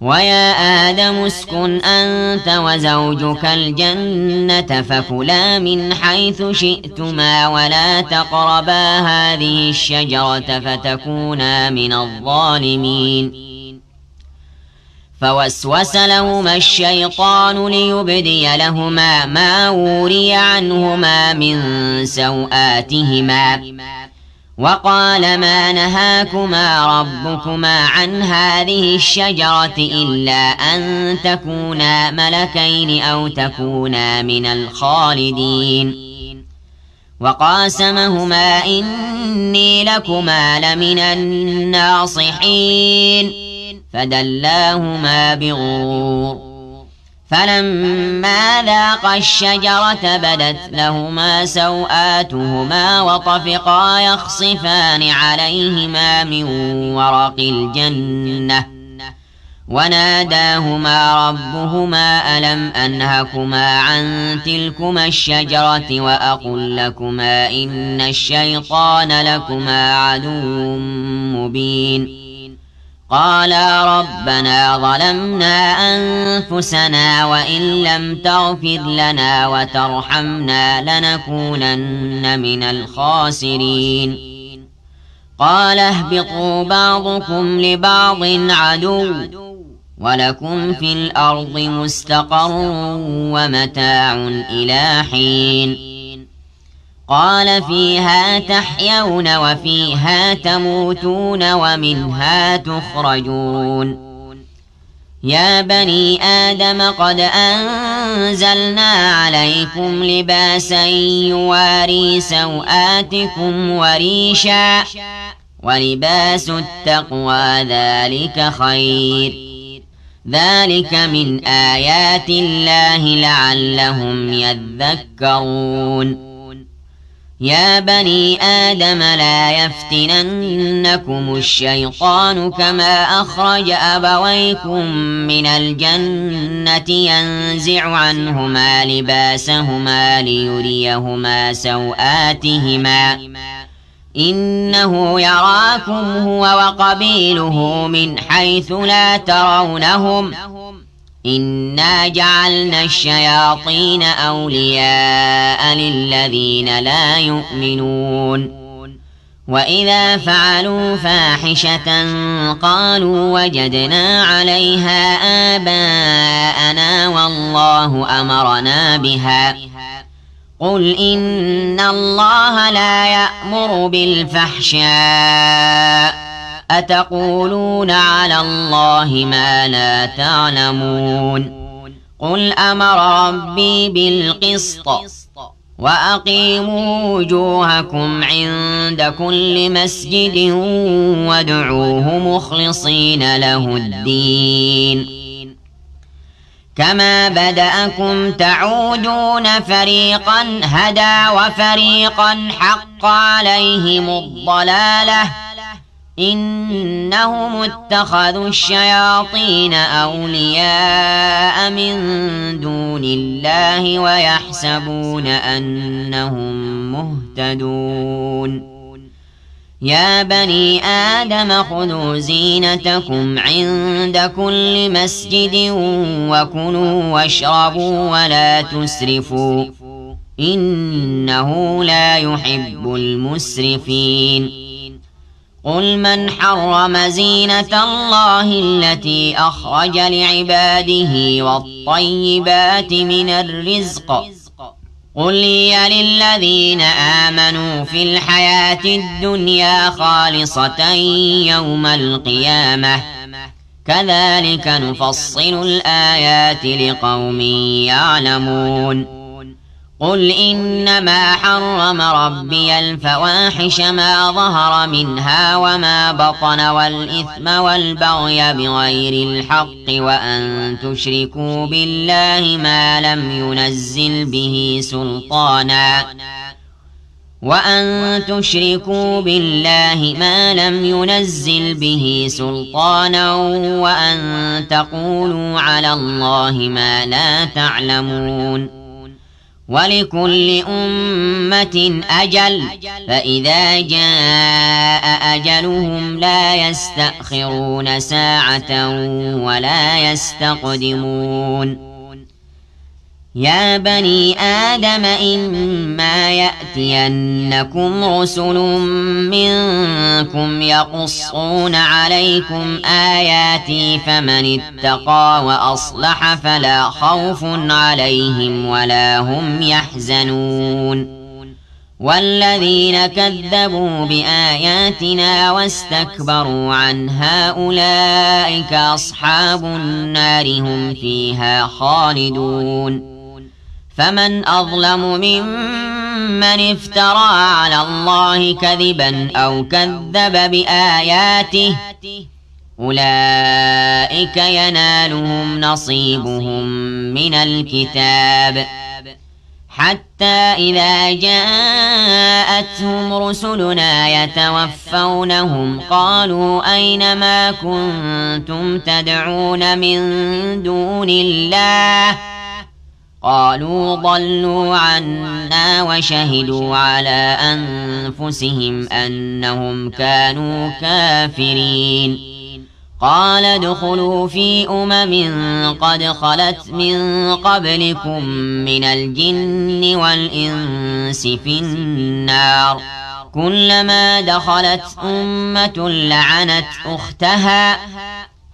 ويا آدم اسكن أنت وزوجك الجنة فكلا من حيث شئتما ولا تقربا هذه الشجرة فتكونا من الظالمين. فوسوس لهما الشيطان ليبدي لهما ما وري عنهما من سوآتهما وقال ما نهاكما ربكما عن هذه الشجرة إلا أن تكونا ملكين أو تكونا من الخالدين. وقاسمهما إني لكما لمن الناصحين فدلاهما بغرور فلما ذاقا الشجرة بدت لهما سوآتهما وطفقا يخصفان عليهما من ورق الجنة وناداهما ربهما ألم أنهكما عن تلكما الشجرة وأقل لكما إن الشيطان لكما عدو مبين قالا ربنا ظلمنا أنفسنا وإن لم تغفر لنا وترحمنا لنكونن من الخاسرين قال اهبطوا بعضكم لبعض عدو ولكم في الأرض مستقر ومتاع إلى حين قال فيها تحيون وفيها تموتون ومنها تخرجون يا بني آدم قد أنزلنا عليكم لباسا يواري سوآتكم وريشا ولباس التقوى ذلك خير ذلك من آيات الله لعلهم يذكرون يا بني آدم لا يفتننكم الشيطان كما أخرج أبويكم من الجنة ينزع عنهما لباسهما ليريهما سوآتهما إنه يراكم هو وقبيله من حيث لا ترونهم إنا جعلنا الشياطين أولياء للذين لا يؤمنون وإذا فعلوا فاحشة قالوا وجدنا عليها آباءنا والله أمرنا بها قل إن الله لا يأمر بالفحشاء أتقولون على الله ما لا تعلمون قل أمر ربي بالقسط وأقيموا وجوهكم عند كل مسجد وادعوه مخلصين له الدين كما بدأكم تعودون فريقا هدى وفريقا حق عليهم الضلالة إنهم اتخذوا الشياطين أولياء من دون الله ويحسبون أنهم مهتدون يا بني آدم خذوا زينتكم عند كل مسجد وكلوا واشربوا ولا تسرفوا إنه لا يحب المسرفين قل من حرم زينة الله التي أخرج لعباده والطيبات من الرزق قل هي للذين آمنوا في الحياة الدنيا خالصة يوم القيامة كذلك نفصل الآيات لقوم يعلمون قل إنما حرم ربي الفواحش ما ظهر منها وما بطن والإثم والبغي بغير الحق وأن تشركوا بالله ما لم ينزل به سلطانا وأن تقولوا على الله ما لا تعلمون ولكل أمة أجل فإذا جاء أجلهم لا يستأخرون ساعة ولا يستقدمون يا بني آدم إما يأتينكم رسل منكم يقصون عليكم آياتي فمن اتقى وأصلح فلا خوف عليهم ولا هم يحزنون والذين كذبوا بآياتنا واستكبروا عنها أولئك أصحاب النار هم فيها خالدون فمن أظلم ممن افترى على الله كذبا أو كذب بآياته أولئك ينالهم نصيبهم من الكتاب حتى إذا جاءتهم رسلنا يتوفونهم قالوا أين ما كنتم تدعون من دون الله قالوا ضلوا عنا وشهدوا على أنفسهم أنهم كانوا كافرين قال ادخلوا في قد خلت من قبلكم من الجن والإنس في النار كلما دخلت أمة لعنت أختها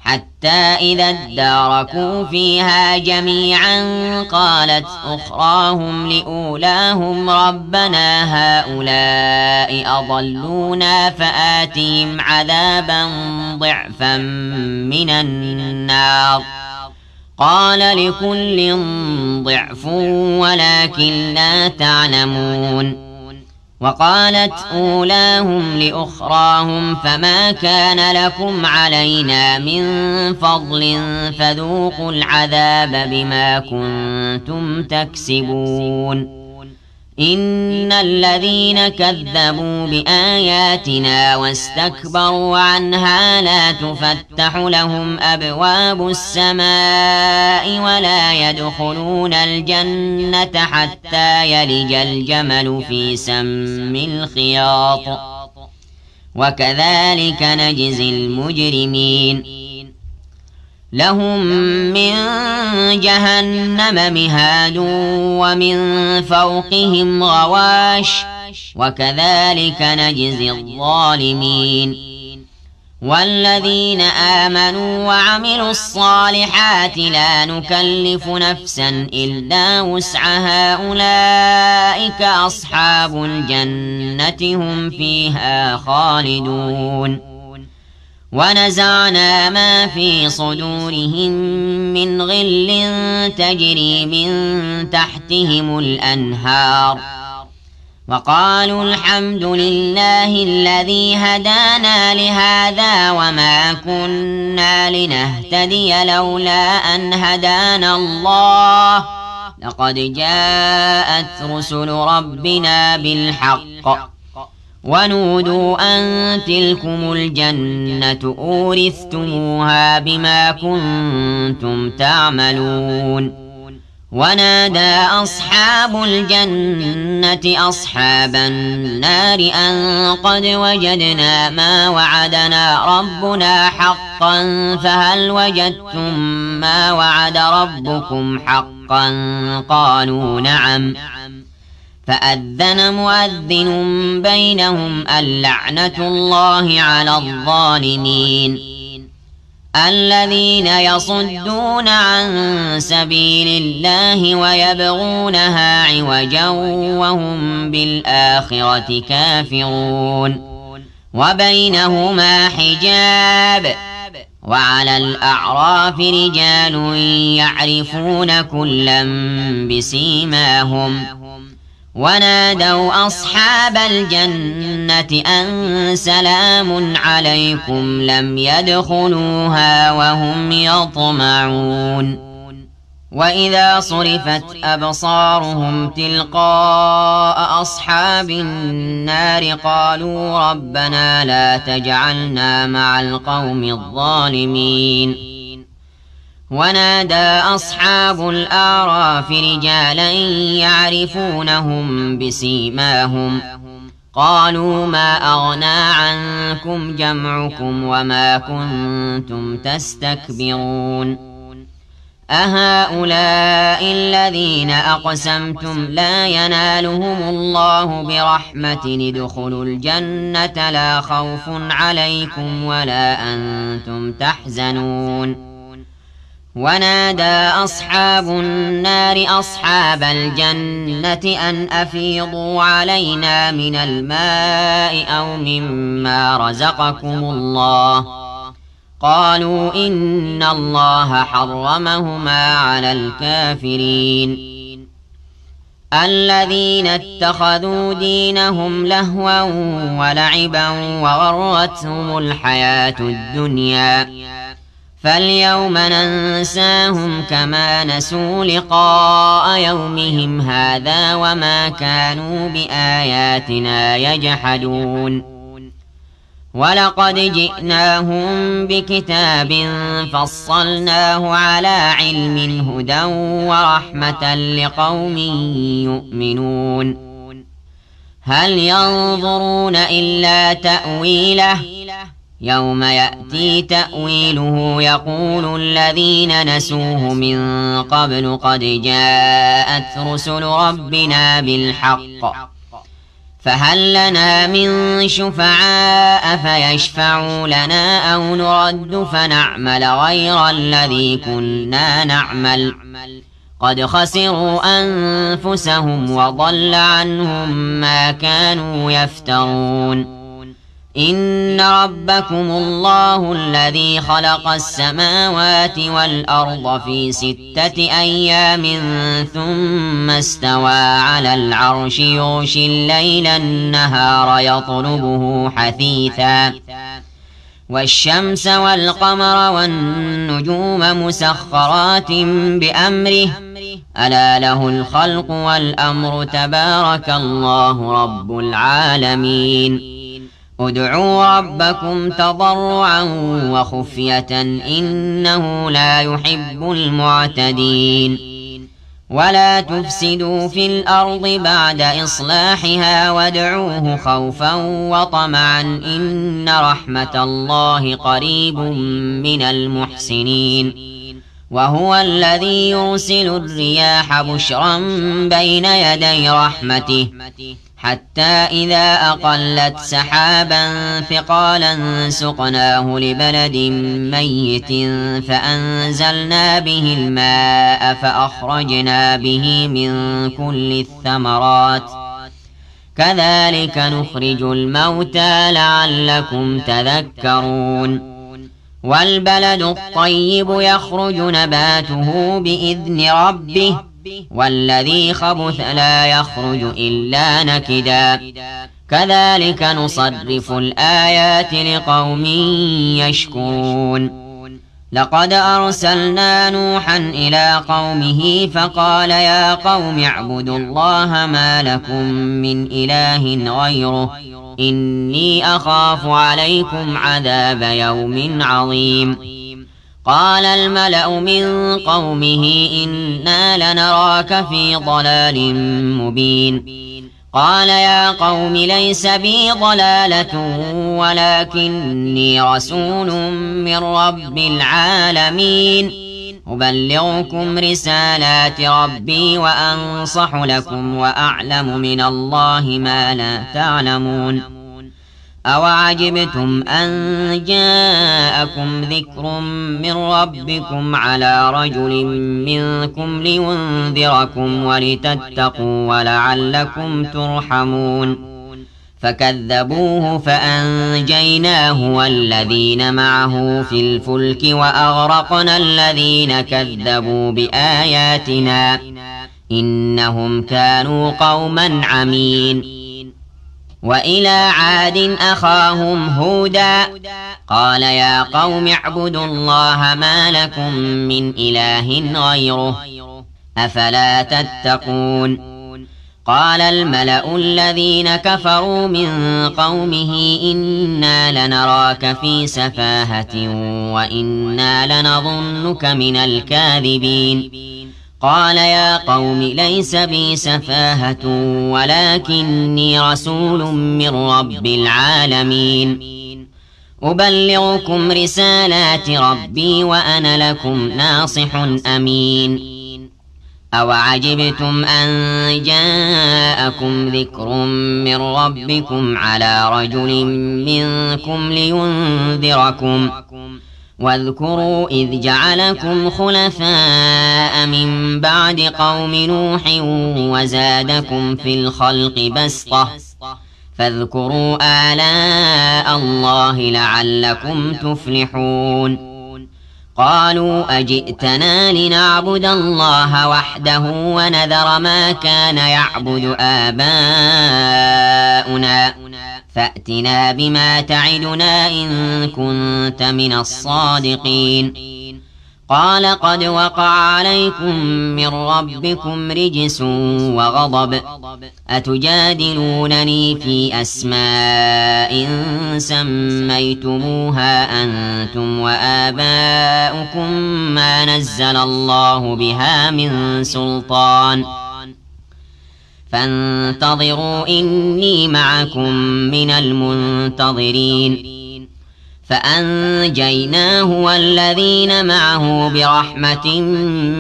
حتى إذا اداركوا فيها جميعا قالت أخراهم لأولاهم ربنا هؤلاء أضلونا فآتهم عذابا ضعفا من النار قال لكل ضعف ولكن لا تعلمون وقالت أولاهم لأخراهم فما كان لكم علينا من فضل فذوقوا العذاب بما كنتم تكسبون إن الذين كذبوا بآياتنا واستكبروا عنها لا تفتح لهم أبواب السماء ولا يدخلون الجنة حتى يلج الجمل في سم الخياط وكذلك نجزي المجرمين لهم من جهنم مهاد ومن فوقهم غواش وكذلك نجزي الظالمين والذين آمنوا وعملوا الصالحات لا نكلف نفسا إلا وسعها أولئك أصحاب الجنة هم فيها خالدون ونزعنا ما في صدورهم من غل تجري من تحتهم الأنهار وقالوا الحمد لله الذي هدانا لهذا وما كنا لنهتدي لولا أن هدانا الله لقد جاءت رسل ربنا بالحق ونودوا أن تلكم الجنة أورثتموها بما كنتم تعملون ونادى أصحاب الجنة أصحاب النار أن قد وجدنا ما وعدنا ربنا حقا فهل وجدتم ما وعد ربكم حقا قالوا نعم فأذن مؤذن بينهم اللعنة الله على الظالمين الذين يصدون عن سبيل الله ويبغونها عوجا وهم بالآخرة كافرون وبينهما حجاب وعلى الأعراف رجال يعرفون كلا بسيماهم ونادوا أصحاب الجنة أن سلام عليكم لم يدخلوها وهم يطمعون وإذا صرفت أبصارهم تلقاء أصحاب النار قالوا ربنا لا تجعلنا مع القوم الظالمين ونادى أصحاب الأعراف رجالا يعرفونهم بسيماهم قالوا ما أغنى عنكم جمعكم وما كنتم تستكبرون أهؤلاء الذين أقسمتم لا ينالهم الله برحمة ادخلوا الجنة لا خوف عليكم ولا أنتم تحزنون ونادى أصحاب النار أصحاب الجنة أن أفيضوا علينا من الماء أو مما رزقكم الله قالوا إن الله حرمهما على الكافرين الذين اتخذوا دينهم لهوا ولعبا وغرتهم الحياة الدنيا فاليوم ننساهم كما نسوا لقاء يومهم هذا وما كانوا بآياتنا يجحدون ولقد جئناهم بكتاب فصلناه على علم هدى ورحمة لقوم يؤمنون هل ينظرون إلا تأويله يوم يأتي تأويله يقول الذين نسوه من قبل قد جاءت رسل ربنا بالحق فهل لنا من شفعاء فيشفعوا لنا أو نرد فنعمل غير الذي كنا نعمل قد خسروا أنفسهم وضل عنهم ما كانوا يفترون إن ربكم الله الذي خلق السماوات والأرض في 6 أيام ثم استوى على العرش يغشي الليل النهار يطلبه حثيثا والشمس والقمر والنجوم مسخرات بأمره ألا له الخلق والأمر تبارك الله رب العالمين ادعوا ربكم تضرعا وخفية إنه لا يحب المعتدين ولا تفسدوا في الأرض بعد إصلاحها وادعوه خوفا وطمعا إن رحمة الله قريب من المحسنين وهو الذي يرسل الرياح بشرا بين يدي رحمته حتى إذا أقلت سحابا ثقالا سقناه لبلد ميت فأنزلنا به الماء فأخرجنا به من كل الثمرات كذلك نخرج الموتى لعلكم تذكرون والبلد الطيب يخرج نباته بإذن ربه والذي خبث لا يخرج إلا نكدا كذلك نصرف الآيات لقوم يشكرون لقد أرسلنا نوحا إلى قومه فقال يا قوم اعبدوا الله ما لكم من إله غيره إني أخاف عليكم عذاب يوم عظيم قال الملأ من قومه إنا لنراك في ضلال مبين قال يا قوم ليس بي ضلالة ولكني رسول من رب العالمين أبلغكم رسالات ربي وأنصح لكم وأعلم من الله ما لا تعلمون أوعجبتم أن جاءكم ذكر من ربكم على رجل منكم لينذركم ولتتقوا ولعلكم ترحمون فكذبوه فأنجيناه والذين معه في الفلك وأغرقنا الذين كذبوا بآياتنا إنهم كانوا قوما عمين وإلى عاد أخاهم هودا قال يا قوم اعبدوا الله ما لكم من إله غيره أفلا تتقون قال الملأ الذين كفروا من قومه إنا لنراك في سفاهة وإنا لنظنك من الكاذبين قال يا قوم ليس بي سفاهة ولكني رسول من رب العالمين أبلغكم رسالات ربي وأنا لكم ناصح أمين أوعجبتم أن جاءكم ذكر من ربكم على رجل منكم لينذركم واذكروا إذ جعلكم خلفاء من بعد قوم نوح وزادكم في الخلق بسطة فاذكروا آلاء الله لعلكم تفلحون قالوا أجئتنا لنعبد الله وحده ونذر ما كان يعبد آباؤنا فأتنا بما تعدنا إن كنت من الصادقين قال قد وقع عليكم من ربكم رجس وغضب أتجادلونني في أسماء سميتموها أنتم وآباؤكم ما نزل الله بها من سلطان فانتظروا إني معكم من المنتظرين فأنجيناه والذين معه برحمة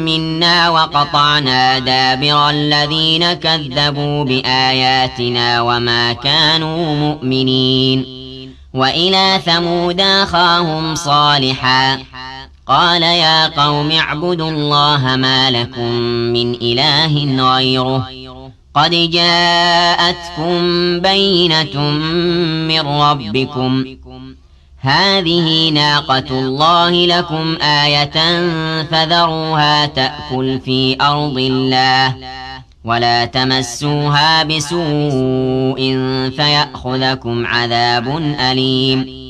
منا وقطعنا دابر الذين كذبوا بآياتنا وما كانوا مؤمنين وإلى ثمود أخاهم صالحا قال يا قوم اعبدوا الله ما لكم من إله غيره قد جاءتكم بينة من ربكم هذه ناقة الله لكم آية فذروها تأكل في أرض الله ولا تمسوها بسوء فيأخذكم عذاب أليم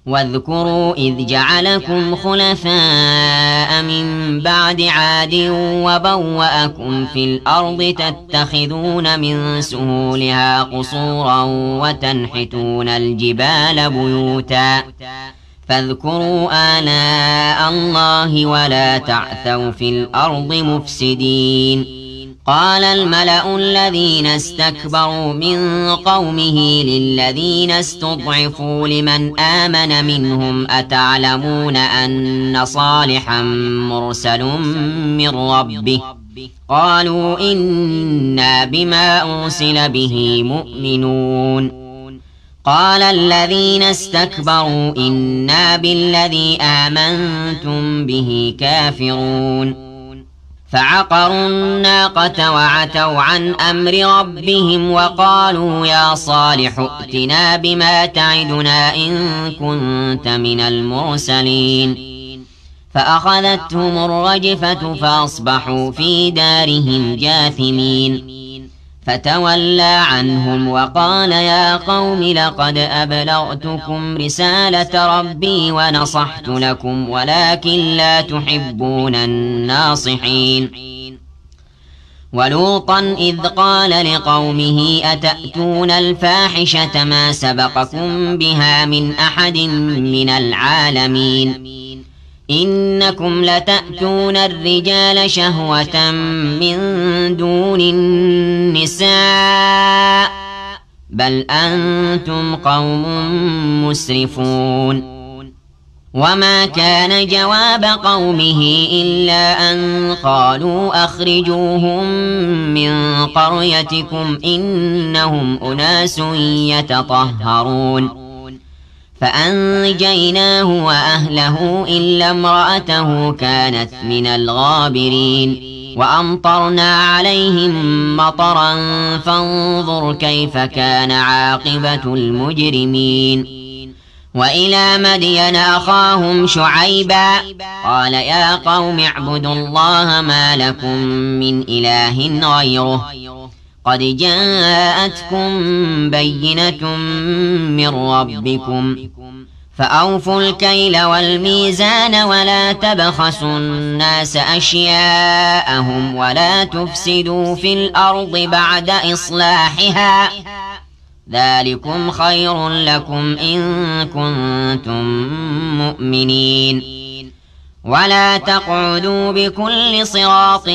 واذكروا إذ جعلكم خلفاء من بعد عاد وبوأكم في الأرض تتخذون من سهولها قصورا وتنحتون الجبال بيوتا فاذكروا آلاء الله ولا تعثوا في الأرض مفسدين قال الملأ الذين استكبروا من قومه للذين استضعفوا لمن آمن منهم أتعلمون أن صالحا مرسل من ربه قالوا إنا بما أرسل به مؤمنون قال الذين استكبروا إنا بالذي آمنتم به كافرون فعقروا الناقة وعتوا عن أمر ربهم وقالوا يا صالح ائتنا بما تعدنا إن كنت من المرسلين فأخذتهم الرجفة فأصبحوا في دارهم جاثمين فتولى عنهم وقال يا قوم لقد أبلغتكم رسالة ربي ونصحت لكم ولكن لا تحبون الناصحين ولوطا إذ قال لقومه أتأتون الفاحشة ما سبقكم بها من أحد من العالمين إنكم لتأتون الرجال شهوة من دون النساء بل أنتم قوم مسرفون وما كان جواب قومه إلا أن قالوا أخرجوهم من قريتكم إنهم أناس يتطهرون فأنجيناه وأهله إلا امرأته كانت من الغابرين وأمطرنا عليهم مطرا فانظر كيف كان عاقبة المجرمين وإلى مدين أخاهم شعيبا قال يا قوم اعبدوا الله ما لكم من إله غيره قد جاءتكم بينة من ربكم فأوفوا الكيل والميزان ولا تبخسوا الناس أشياءهم ولا تفسدوا في الأرض بعد إصلاحها ذلكم خير لكم إن كنتم مؤمنين ولا تقعدوا بكل صراط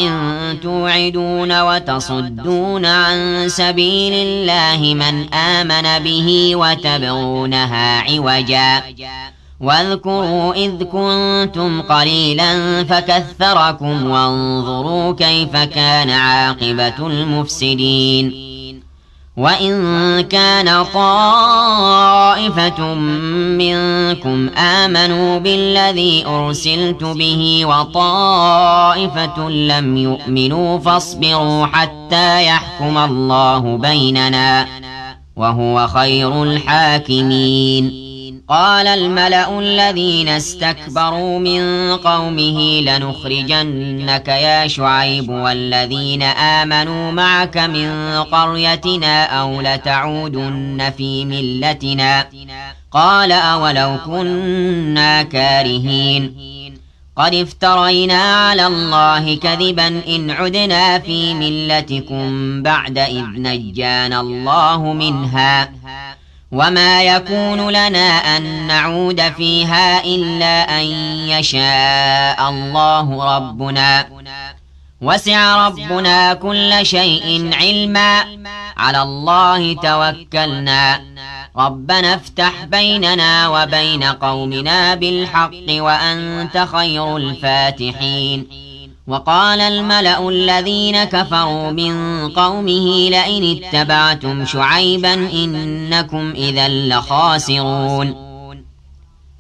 توعدون وتصدون عن سبيل الله من آمن به وتبغونها عوجا واذكروا إذ كنتم قليلا فكثركم وانظروا كيف كان عاقبة المفسدين وإن كان طائفة منكم آمنوا بالذي أرسلت به وطائفة لم يؤمنوا فاصبروا حتى يحكم الله بيننا وهو خير الحاكمين قال الملأ الذين استكبروا من قومه لنخرجنك يا شعيب والذين آمنوا معك من قريتنا أو لتعودن في ملتنا قال أولو كنا كارهين قد افترينا على الله كذبا إن عدنا في ملتكم بعد إذ نجانا الله منها وما يكون لنا أن نعود فيها إلا أن يشاء الله ربنا وسع ربنا كل شيء علما على الله توكلنا ربنا افتح بيننا وبين قومنا بالحق وأنت خير الفاتحين وقال الملأ الذين كفروا من قومه لئن اتبعتم شعيبا إنكم إذا لخاسرون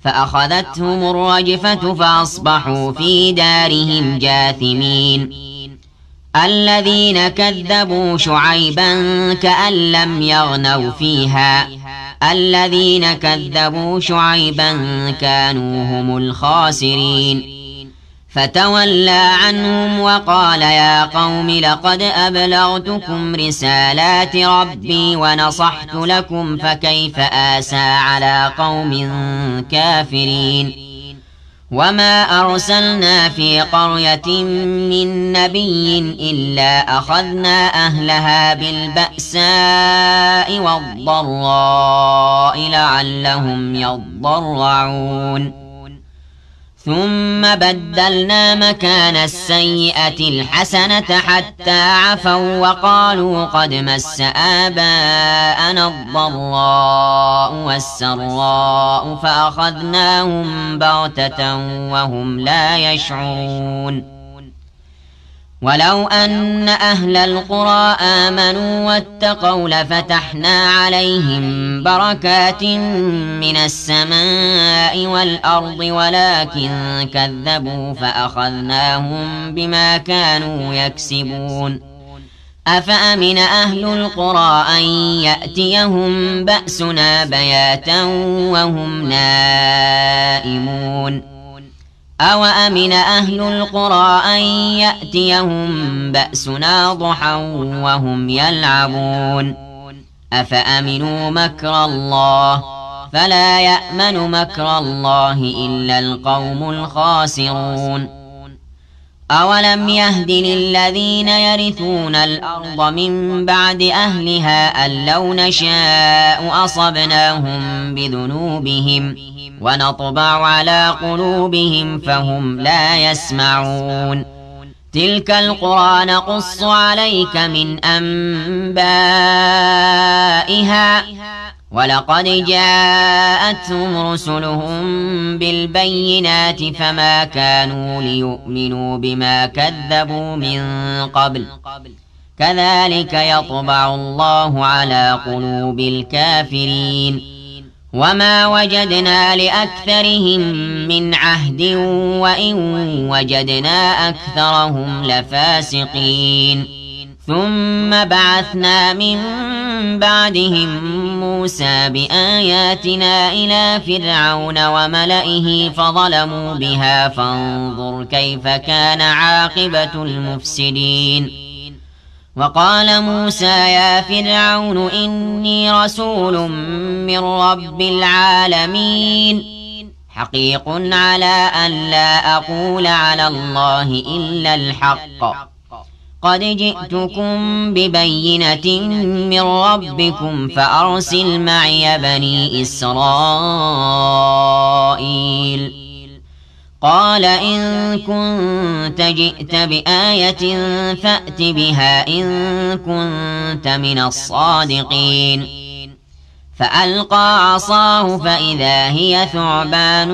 فأخذتهم الرجفة فأصبحوا في دارهم جاثمين الذين كذبوا شعيبا كأن لم يغنوا فيها الذين كذبوا شعيبا كانوا هم الخاسرين فتولى عنهم وقال يا قوم لقد أبلغتكم رسالات ربي ونصحت لكم فكيف آسى على قوم كافرين وما أرسلنا في قرية من نبي إلا أخذنا أهلها بالبأساء والضراء لعلهم يضرعون ثم بدلنا مكان السيئة الحسنة حتى عفوا وقالوا قد مس آباءنا الضراء والسراء فأخذناهم بغتة وهم لا يشعرون ولو أن أهل القرى آمنوا واتقوا لفتحنا عليهم بركات من السماء والأرض ولكن كذبوا فأخذناهم بما كانوا يكسبون أفأمن أهل القرى أن يأتيهم بأسنا بياتا وهم نائمون أوأمن أهل القرى أن يأتيهم بأسنا ضحى وهم يلعبون أفأمنوا مكر الله فلا يأمن مكر الله إلا القوم الخاسرون أولم يهد للذين يرثون الأرض من بعد أهلها أن لو نشاء أصبناهم بذنوبهم ونطبع على قلوبهم فهم لا يسمعون تلك القرى نقص عليك من أنبائها ولقد جاءتهم رسلهم بالبينات فما كانوا ليؤمنوا بما كذبوا من قبل كذلك يطبع الله على قلوب الكافرين وما وجدنا لأكثرهم من عهد وإن وجدنا أكثرهم لفاسقين ثم بعثنا من بعدهم موسى بآياتنا إلى فرعون وملئه فظلموا بها فانظر كيف كان عاقبة المفسدين وقال موسى يا فرعون إني رسول من رب العالمين حقيق على أن لا أقول على الله إلا الحق قد جئتكم ببينة من ربكم فأرسل معي بني إسرائيل قال إن كنت جئت بآية فأت بها إن كنت من الصادقين فألقى عصاه فإذا هي ثعبان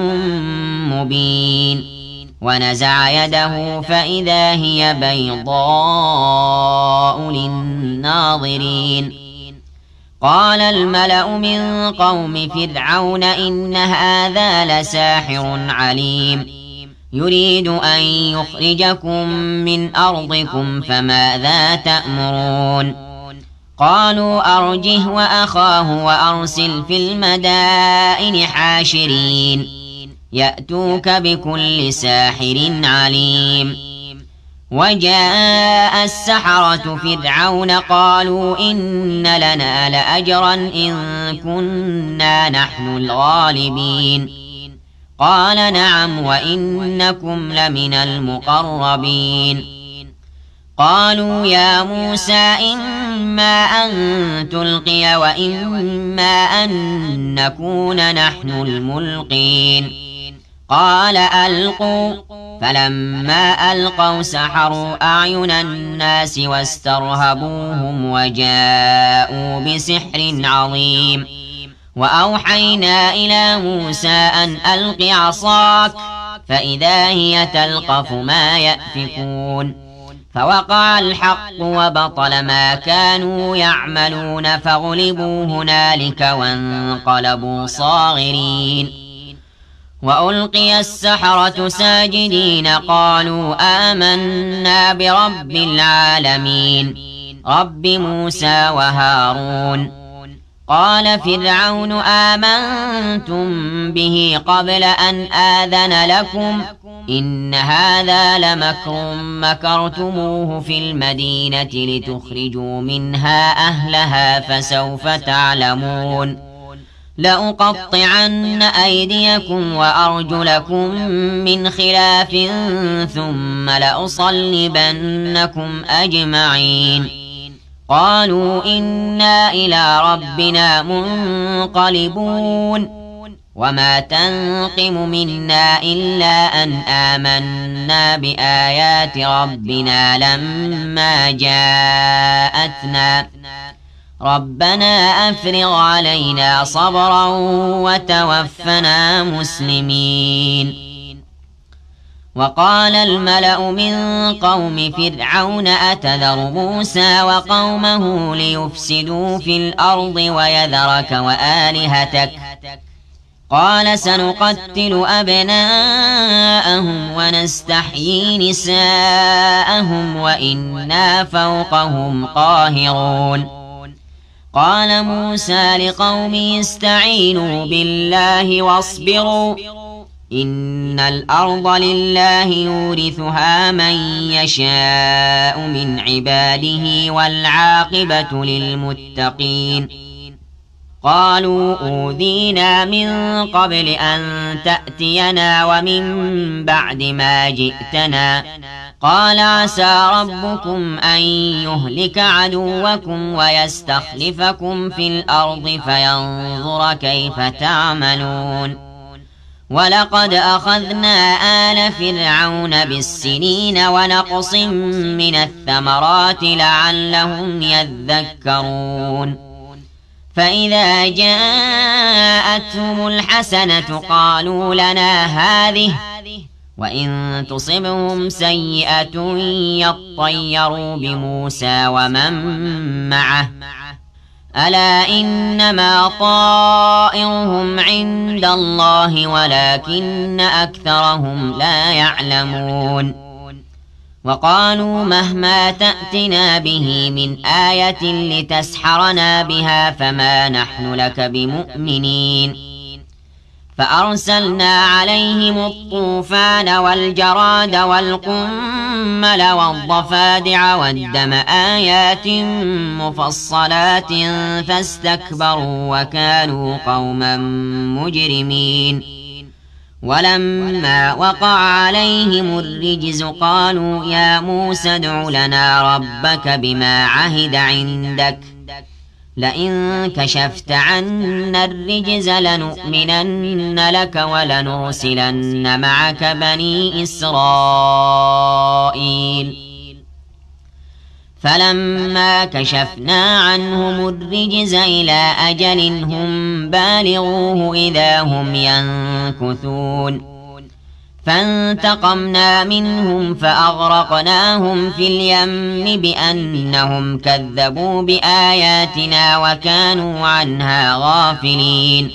مبين ونزع يده فإذا هي بيضاء للناظرين قال الملأ من قوم فرعون إن هذا لساحر عليم يريد أن يخرجكم من أرضكم فماذا تأمرون قالوا أرجه وأخاه وأرسل في المدائن حاشرين يأتوك بكل ساحر عليم. وجاء السحرة فرعون قالوا إن لنا لأجرا إن كنا نحن الغالبين. قال نعم وإنكم لمن المقربين. قالوا يا موسى إما أن تلقي وإما أن نكون نحن الملقين. قال ألقوا. فلما ألقوا سحروا أعين الناس واسترهبوهم وجاءوا بسحر عظيم. وأوحينا إلى موسى أن ألق عصاك فإذا هي تلقف ما يأفكون. فوقع الحق وبطل ما كانوا يعملون فغلبوا هنالك وانقلبوا صاغرين. وألقي السحرة ساجدين قالوا آمنا برب العالمين رب موسى وهارون. قال فرعون آمنتم به قبل أن آذن لكم إن هذا لمكر مكرتموه في المدينة لتخرجوا منها أهلها فسوف تعلمون. لأقطعن أيديكم وأرجلكم من خلاف ثم لأصلبنكم أجمعين. قالوا إنا إلى ربنا منقلبون. وما تنقم منا إلا أن آمنا بآيات ربنا لما جاءتنا ربنا أفرغ علينا صبرا وتوفنا مسلمين. وقال الملأ من قوم فرعون أتذر موسى وقومه ليفسدوا في الأرض ويذرك وآلهتك قال سنقتل أبناءهم ونستحيي نساءهم وإنا فوقهم قاهرون. قال موسى لقومه استعينوا بالله واصبروا إن الأرض لله يورثها من يشاء من عباده والعاقبة للمتقين. قالوا أوذينا من قبل أن تأتينا ومن بعد ما جئتنا قال عسى ربكم أن يهلك عدوكم ويستخلفكم في الأرض فينظر كيف تعملون. ولقد أخذنا آل فرعون بالسنين ونقص من الثمرات لعلهم يذكرون. فإذا جاءتهم الحسنة قالوا لنا هذه وإن تصبهم سيئة يطيروا بموسى ومن معه ألا إنما طائرهم عند الله ولكن أكثرهم لا يعلمون. وقالوا مهما تأتنا به من آية لتسحرنا بها فما نحن لك بمؤمنين. فأرسلنا عليهم الطوفان والجراد والقمل والضفادع والدم آيات مفصلات فاستكبروا وكانوا قوما مجرمين. ولما وقع عليهم الرجز قالوا يا موسى ادع لنا ربك بما عهد عندك لئن كشفت عنا الرجز لنؤمنن لك ولنرسلن معك بني إسرائيل. فلما كشفنا عنهم الرجز إلى أجل هم بالغوه إذا هم ينكثون. فانتقمنا منهم فأغرقناهم في اليم بأنهم كذبوا بآياتنا وكانوا عنها غافلين.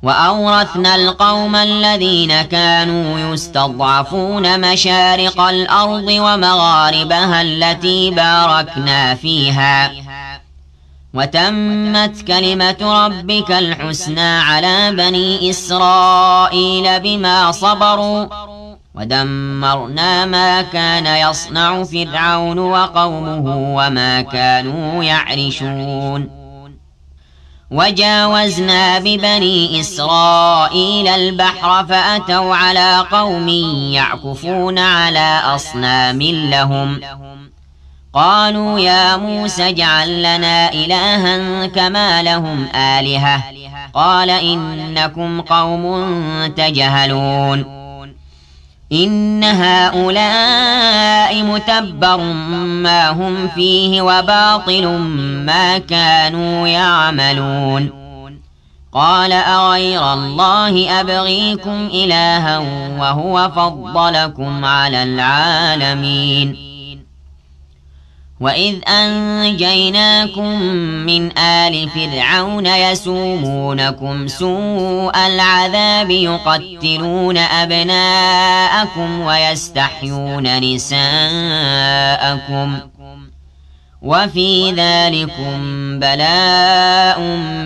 وأورثنا القوم الذين كانوا يستضعفون مشارق الأرض ومغاربها التي باركنا فيها وتمت كلمة ربك الحسنى على بني إسرائيل بما صبروا ودمرنا ما كان يصنع فرعون وقومه وما كانوا يعرشون وجاوزنا ببني إسرائيل البحر فأتوا على قوم يعكفون على أصنام لهم قالوا يا موسى اجعل لنا إلها كما لهم آلهة قال إنكم قوم تجهلون إن هؤلاء متبر ما هم فيه وباطل ما كانوا يعملون قال أغير الله أبغيكم إلها وهو فضلكم على العالمين وإذ أنجيناكم من آل فرعون يسومونكم سوء العذاب يقتلون أبناءكم ويستحيون نساءكم وفي ذلكم بلاء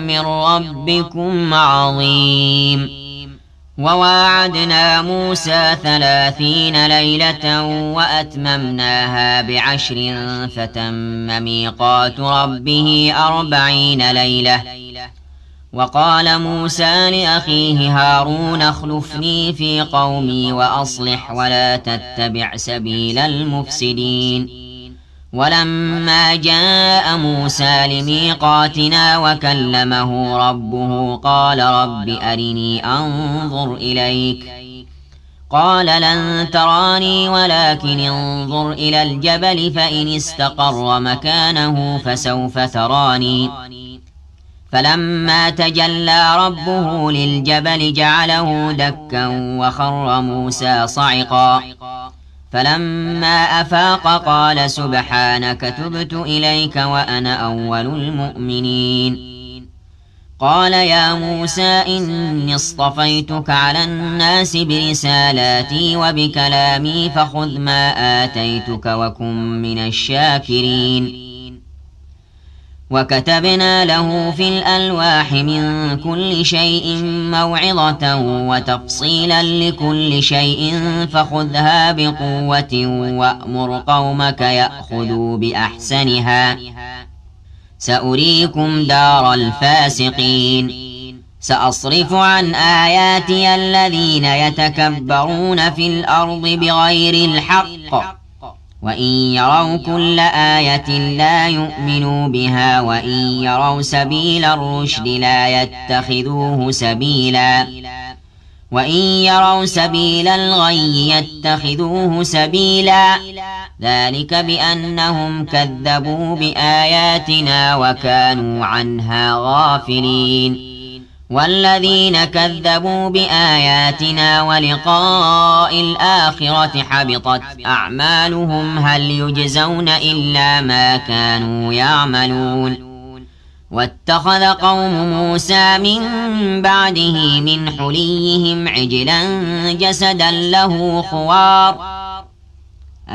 من ربكم عظيم وواعدنا موسى 30 ليلة وأتممناها ب10 فتم ميقات ربه 40 ليلة وقال موسى لأخيه هارون اخلفني في قومي وأصلح ولا تتبع سبيل المفسدين ولما جاء موسى لميقاتنا وكلمه ربه قال رب أرني أنظر إليك قال لن تراني ولكن انظر إلى الجبل فإن استقر مكانه فسوف تراني فلما تجلى ربه للجبل جعله دكا وخر موسى صعقا فلما أفاق قال سبحانك تبت إليك وأنا أول المؤمنين قال يا موسى إني اصطفيتك على الناس برسالاتي وبكلامي فخذ ما آتيتك وكن من الشاكرين وكتبنا له في الألواح من كل شيء موعظة وتفصيلا لكل شيء فخذها بقوة وأمر قومك يأخذوا بأحسنها سأريكم دار الفاسقين سأصرف عن آياتي الذين يتكبرون في الأرض بغير الحق وإن يروا كل آية لا يؤمنوا بها وإن يروا سبيل الرشد لا يتخذوه سبيلا وإن يروا سبيل الغي يتخذوه سبيلا ذلك بأنهم كذبوا بآياتنا وكانوا عنها غافلين والذين كذبوا بآياتنا ولقاء الآخرة حبطت أعمالهم هل يجزون إلا ما كانوا يعملون واتخذ قوم موسى من بعده من حليهم عجلا جسدا له خوار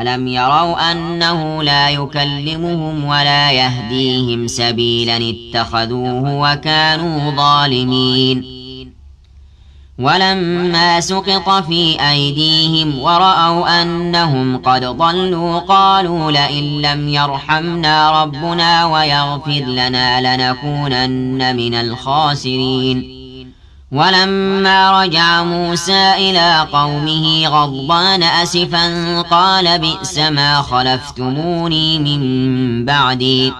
ألم يروا أنه لا يكلمهم ولا يهديهم سبيلا اتخذوه وكانوا ظالمين ولما سقط في أيديهم ورأوا أنهم قد ضلوا قالوا لئن لم يرحمنا ربنا ويغفر لنا لنكونن من الخاسرين ولما رجع موسى إلى قومه غضبان أسفا قال بئس ما خلفتموني من بعدي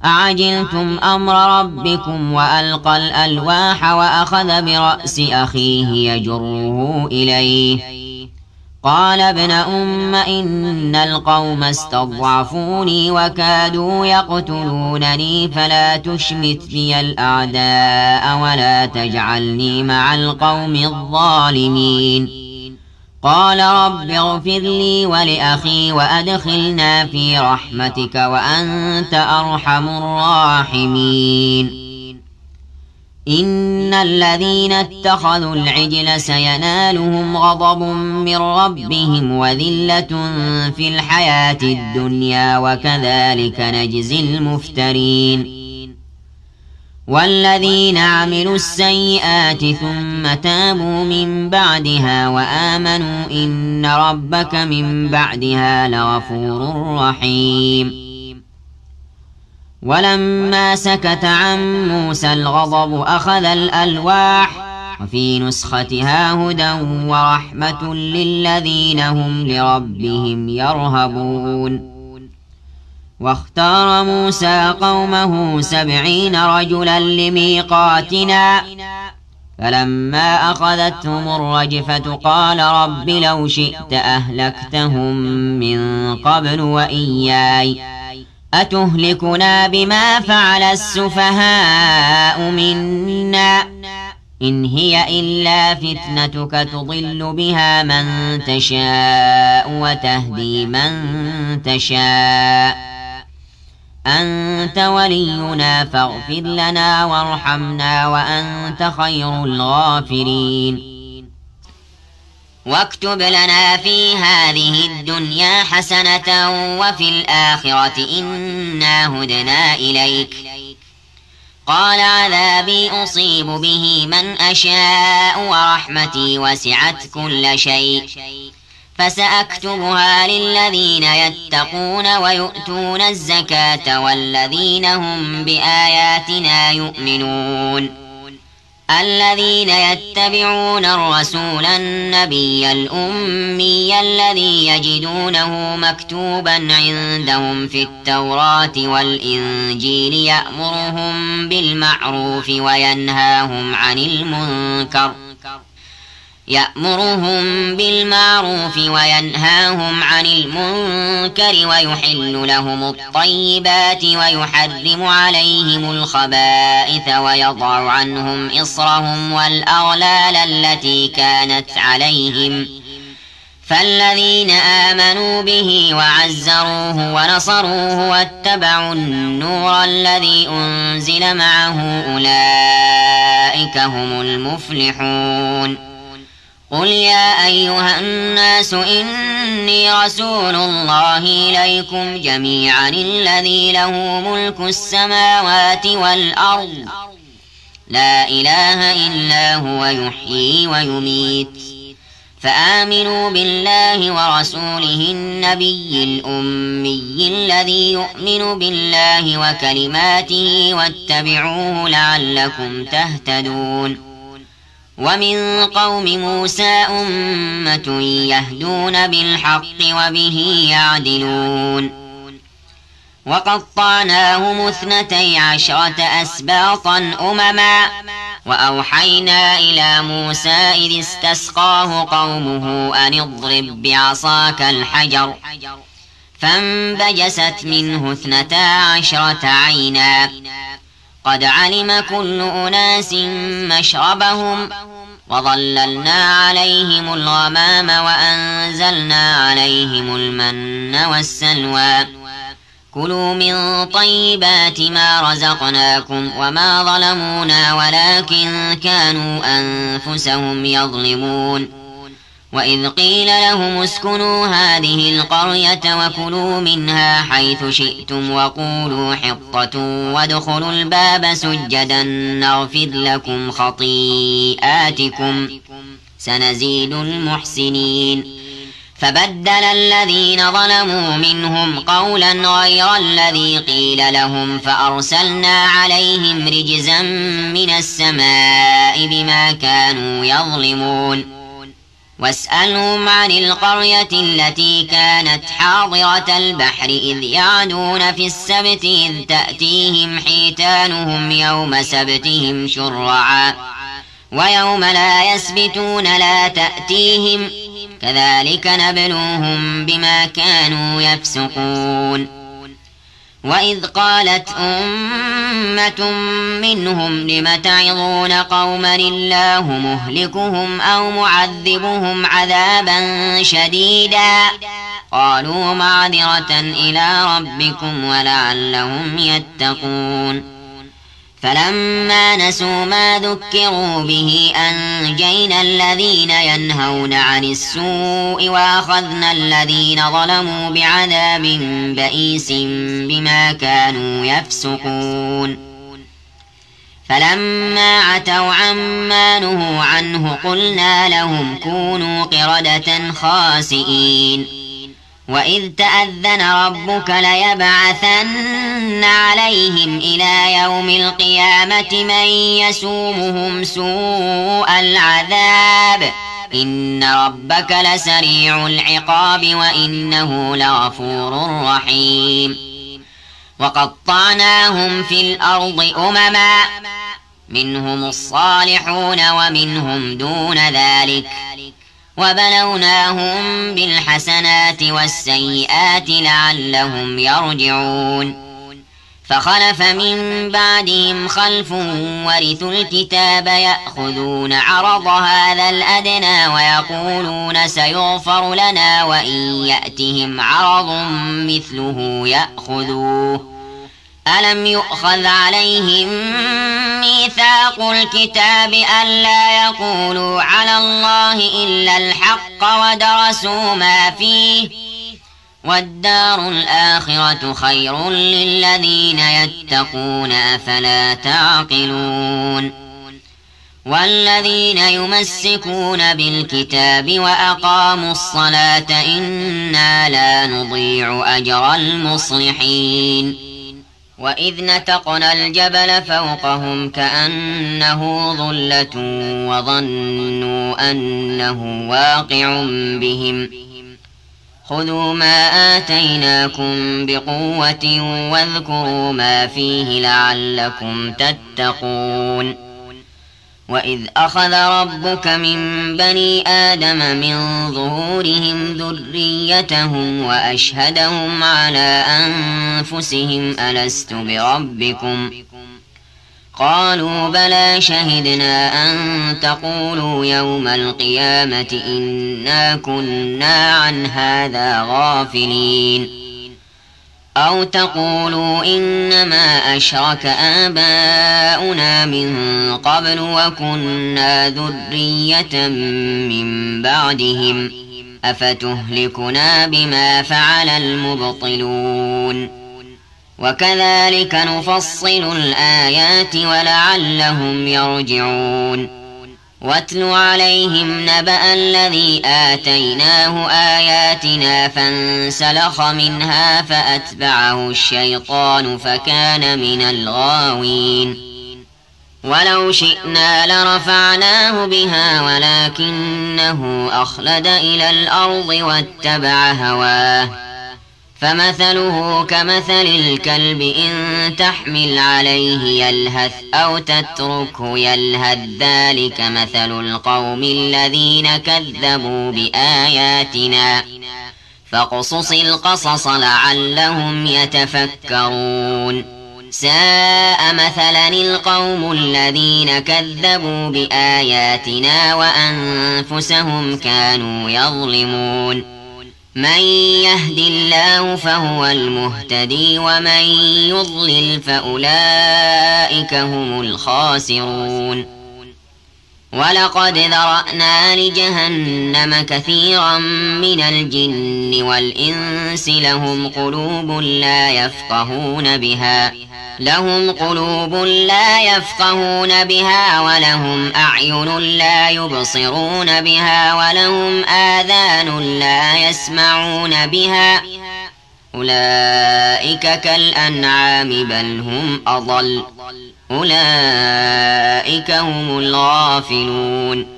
أعجلتم أمر ربكم وألقى الألواح وأخذ برأس أخيه يجره إليه قال ابن أم إن القوم استضعفوني وكادوا يقتلونني فلا تشمت بي الأعداء ولا تجعلني مع القوم الظالمين قال رب اغفر لي ولأخي وأدخلنا في رحمتك وأنت أرحم الراحمين إن الذين اتخذوا العجل سينالهم غضب من ربهم وذلة في الحياة الدنيا وكذلك نجزي المفترين والذين عملوا السيئات ثم تابوا من بعدها وآمنوا إن ربك من بعدها لغفور رحيم ولما سكت عن موسى الغضب أخذ الألواح وفي نسختها هدى ورحمة للذين هم لربهم يرهبون واختار موسى قومه 70 رجلا لميقاتنا فلما أخذتهم الرجفة قال رب لو شئت أهلكتهم من قبل وإياي أتهلكنا بما فعل السفهاء منا إن هي إلا فتنتك تضل بها من تشاء وتهدي من تشاء أنت ولينا فاغفر لنا وارحمنا وأنت خير الغافرين واكتب لنا في هذه الدنيا حسنة وفي الآخرة إنا هدنا إليك قال عذابي أصيب به من أشاء ورحمتي وسعت كل شيء فسأكتبها للذين يتقون ويؤتون الزكاة والذين هم بآياتنا يؤمنون الذين يتبعون الرسول النبي الأمي الذي يجدونه مكتوبا عندهم في التوراة والإنجيل يأمرهم بالمعروف وينهاهم عن المنكر ويحل لهم الطيبات ويحرم عليهم الخبائث ويضع عنهم إصرهم والأغلال التي كانت عليهم فالذين آمنوا به وعزروه ونصروه واتبعوا النور الذي أنزل معه أولئك هم المفلحون قل يا أيها الناس إني رسول الله إليكم جميعا الذي له ملك السماوات والأرض لا إله إلا هو يحيي ويميت فآمنوا بالله ورسوله النبي الأمي الذي يؤمن بالله وكلماته واتبعوه لعلكم تهتدون ومن قوم موسى أمة يهدون بالحق وبه يعدلون وقطعناهم 12 أسباطا أمما وأوحينا إلى موسى إذ استسقاه قومه أن اضرب بعصاك الحجر فانبجست منه 12 عينا قد علم كل أناس مشربهم وظللنا عليهم الغمام وأنزلنا عليهم المن والسلوى كلوا من طيبات ما رزقناكم وما ظلمونا ولكن كانوا أنفسهم يظلمون وإذ قيل لهم اسكنوا هذه القرية وكلوا منها حيث شئتم وقولوا حطة وادخلوا الباب سجدا نغفر لكم خطيئاتكم سنزيد المحسنين فبدل الذين ظلموا منهم قولا غير الذي قيل لهم فأرسلنا عليهم رجزا من السماء بما كانوا يظلمون واسألهم عن القرية التي كانت حاضرة البحر إذ يعدون في السبت إذ تأتيهم حيتانهم يوم سبتهم شرعا ويوم لا يسبتون لا تأتيهم كذلك نبلوهم بما كانوا يفسقون وإذ قالت أمة منهم لم تعظون قوما الله مهلكهم أو معذبهم عذابا شديدا قالوا معذرة إلى ربكم ولعلهم يتقون فلما نسوا ما ذكروا به أنجينا الذين ينهون عن السوء وأخذنا الذين ظلموا بعذاب بئيس بما كانوا يفسقون فلما عتوا عما نهوا عنه قلنا لهم كونوا قردة خاسئين وإذ تأذن ربك ليبعثن عليهم إلى يوم القيامة من يسومهم سوء العذاب إن ربك لسريع العقاب وإنه لغفور رحيم وقطعناهم في الأرض أمما منهم الصالحون ومنهم دون ذلك وبلوناهم بالحسنات والسيئات لعلهم يرجعون فخلف من بعدهم خلف ورثوا الكتاب يأخذون عرض هذا الأدنى ويقولون سيغفر لنا وإن يأتهم عرض مثله يأخذوه ألم يؤخذ عليهم ميثاق الكتاب ألا يقولوا على الله إلا الحق ودرسوا ما فيه والدار الآخرة خير للذين يتقون أفلا تعقلون والذين يمسكون بالكتاب وأقاموا الصلاة إنا لا نضيع أجر المصلحين وإذ نتقنا الجبل فوقهم كأنه ظلة وظنوا أنه واقع بهم خذوا ما آتيناكم بقوة واذكروا ما فيه لعلكم تتقون وإذ أخذ ربك من بني آدم من ظهورهم ذريتهم وأشهدهم على أنفسهم ألست بربكم قالوا بلى شهدنا أن تقولوا يوم القيامة إنا كنا عن هذا غافلين أو تقولوا إنما أشرك آباؤنا من قبل وكنا ذرية من بعدهم أفتهلكنا بما فعل المبطلون وكذلك نفصل الآيات ولعلهم يرجعون واتل عليهم نبأ الذي آتيناه آياتنا فانسلخ منها فأتبعه الشيطان فكان من الغاوين ولو شئنا لرفعناه بها ولكنه أخلد إلى الأرض واتبع هواه فمثله كمثل الكلب إن تحمل عليه يلهث أو تتركه يلهث ذلك مثل القوم الذين كذبوا بآياتنا فاقصص القصص لعلهم يتفكرون ساء مثلا القوم الذين كذبوا بآياتنا وأنفسهم كانوا يظلمون من يهد الله فهو المهتدي ومن يضلل فأولئك هم الخاسرون ولقد ذرأنا لجهنم كثيرا من الجن والإنس لهم قلوب لا يفقهون بها ولهم أعين لا يبصرون بها ولهم آذان لا يسمعون بها أولئك كالأنعام بل هم أضل أولئك هم الغافلون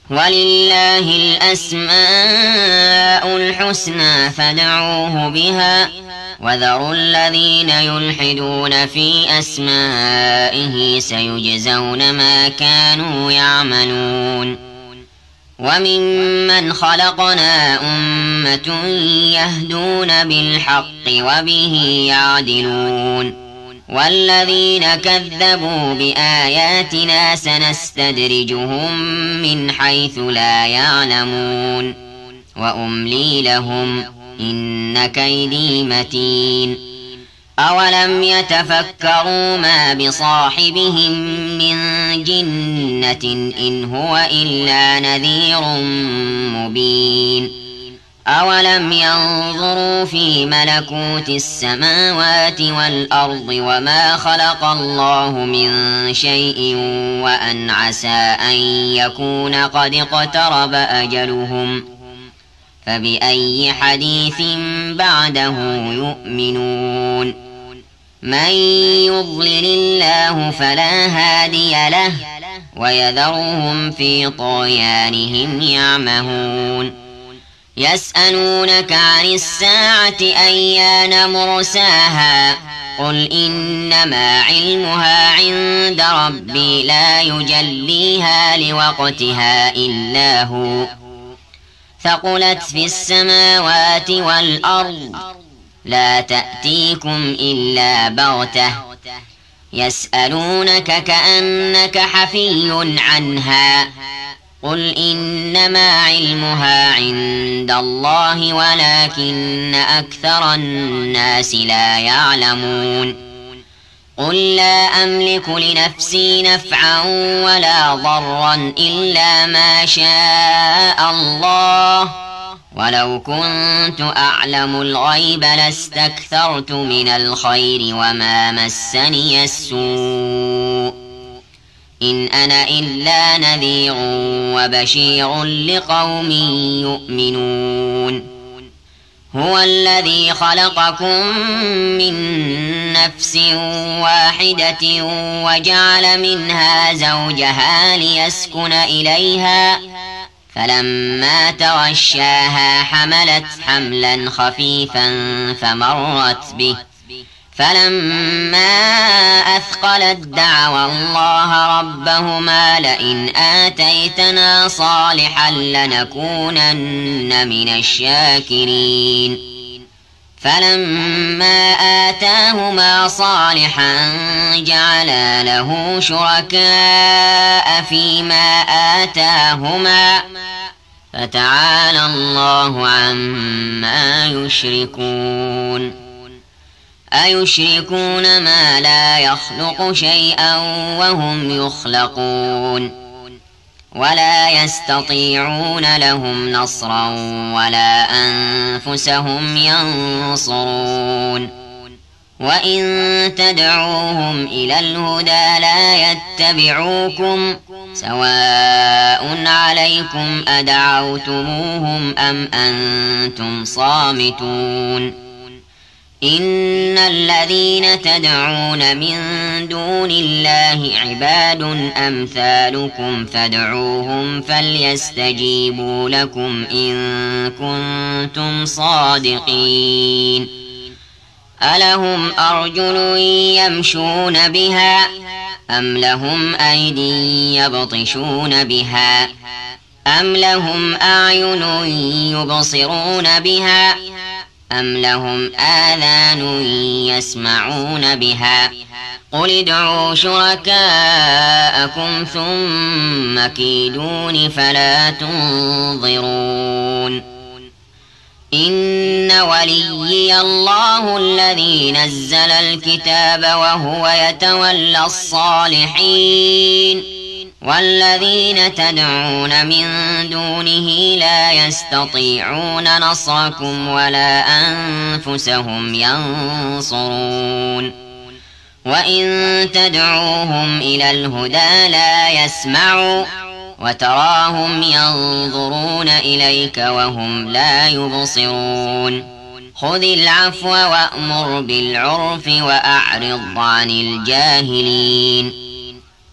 ولله الأسماء الحسنى فادعوه بها وذروا الذين يلحدون في أسمائه سيجزون ما كانوا يعملون وممن خلقنا أمة يهدون بالحق وبه يعدلون والذين كذبوا بآياتنا سنستدرجهم من حيث لا يعلمون وأملي لهم إن كيدي متين أولم يتفكروا ما بصاحبهم من جنة إن هو إلا نذير مبين أولم ينظروا في ملكوت السماوات والأرض وما خلق الله من شيء وأن عسى أن يكون قد اقترب أجلهم فبأي حديث بعده يؤمنون من يضلل الله فلا هادي له ويذرهم في طغيانهم يعمهون يسألونك عن الساعة أيان مرساها قل إنما علمها عند ربي لا يجليها لوقتها إلا هو ثقلت في السماوات والأرض لا تأتيكم إلا بغتة يسألونك كأنك حفي عنها قل إنما علمها عند الله ولكن أكثر الناس لا يعلمون قل لا أملك لنفسي نفعا ولا ضرا إلا ما شاء الله ولو كنت أعلم الغيب لاستكثرت من الخير وما مسني السوء إن أنا إلا نذير وبشير لقوم يؤمنون هو الذي خلقكم من نفس واحدة وجعل منها زوجها ليسكن إليها فلما تغشاها حملت حملا خفيفا فمرت به فلما أثقلت دعوى الله ربهما لئن آتيتنا صالحا لنكونن من الشاكرين فلما آتاهما صالحا جعلا له شركاء فيما آتاهما فتعالى الله عما يشركون أيشركون ما لا يخلق شيئا وهم يخلقون ولا يستطيعون لهم نصرا ولا أنفسهم ينصرون وإن تدعوهم إلى الهدى لا يتبعوكم سواء عليكم أدعوتموهم أم أنتم صامتون إن الذين تدعون من دون الله عباد أمثالكم فادعوهم فليستجيبوا لكم إن كنتم صادقين ألهم أرجل يمشون بها أم لهم أيدي يبطشون بها أم لهم أعين يبصرون بها أم لهم آذان يسمعون بها قل ادعوا شركاءكم ثم كيدون فلا تنظرون إن وليي الله الذي نزل الكتاب وهو يتولى الصالحين والذين تدعون من دونه لا يستطيعون نصركم ولا أنفسهم ينصرون وإن تدعوهم إلى الهدى لا يسمعوا وتراهم ينظرون إليك وهم لا يبصرون خذ العفو وأمر بالعرف وأعرض عن الجاهلين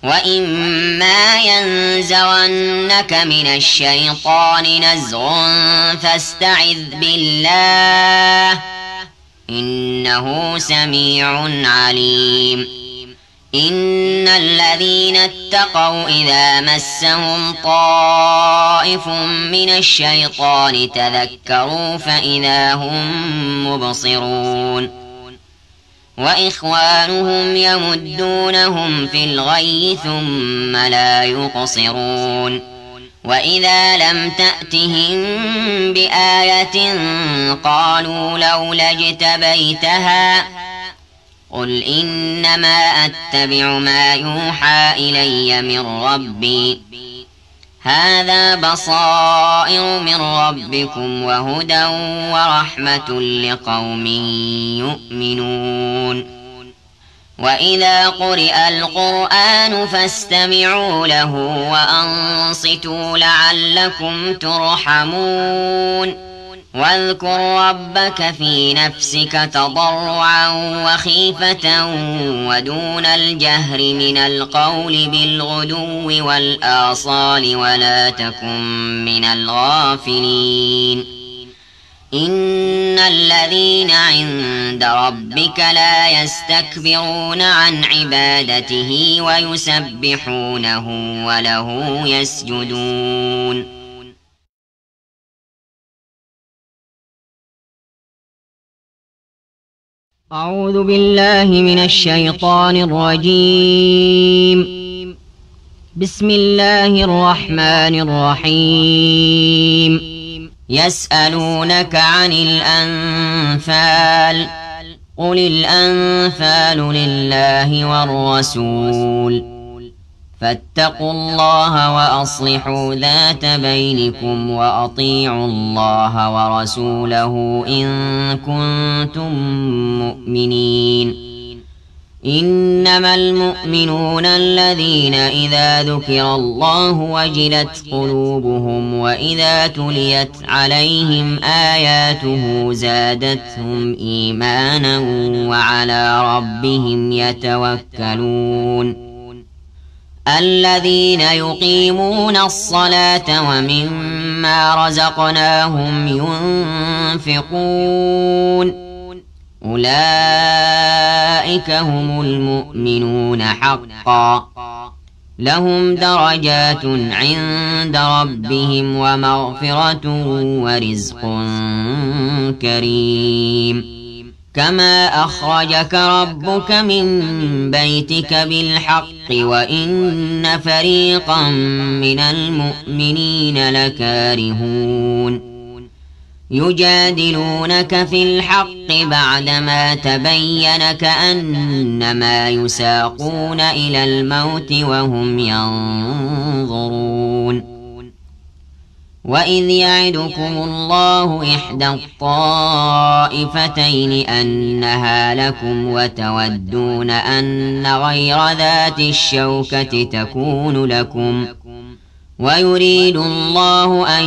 وإما ينزغنك من الشيطان نزغ فاستعذ بالله إنه سميع عليم إن الذين اتقوا إذا مسهم طائف من الشيطان تذكروا فإذا هم مبصرون وإخوانهم يمدونهم في الغي ثم لا يقصرون وإذا لم تأتهم بآية قالوا لولا اجتبيتها قل إنما أتبع ما يوحى إلي من ربي هذا بصائر من ربكم وهدى ورحمة لقوم يؤمنون وإذا قرئ القرآن فاستمعوا له وأنصتوا لعلكم ترحمون واذكر ربك في نفسك تضرعا وخيفة ودون الجهر من القول بالغدو والآصال ولا تكن من الغافلين إن الذين عند ربك لا يستكبرون عن عبادته ويسبحونه وله يسجدون أعوذ بالله من الشيطان الرجيم بسم الله الرحمن الرحيم يسألونك عن الأنفال قل الأنفال لله والرسول فاتقوا الله وأصلحوا ذات بينكم وأطيعوا الله ورسوله إن كنتم مؤمنين إنما المؤمنون الذين إذا ذكر الله وجلت قلوبهم وإذا تليت عليهم آياته زادتهم إيمانا وعلى ربهم يتوكلون الذين يقيمون الصلاة ومما رزقناهم ينفقون أولئك هم المؤمنون حقا لهم درجات عند ربهم ومغفرة ورزق كريم كما أخرجك ربك من بيتك بالحق وإن فريقا من المؤمنين لكارهون يجادلونك في الحق بعدما تبين كأنما يساقون إلى الموت وهم ينظرون وإذ يعدكم الله إحدى الطائفتين أنها لكم وتودون أن غير ذات الشوكة تكون لكم ويريد الله أن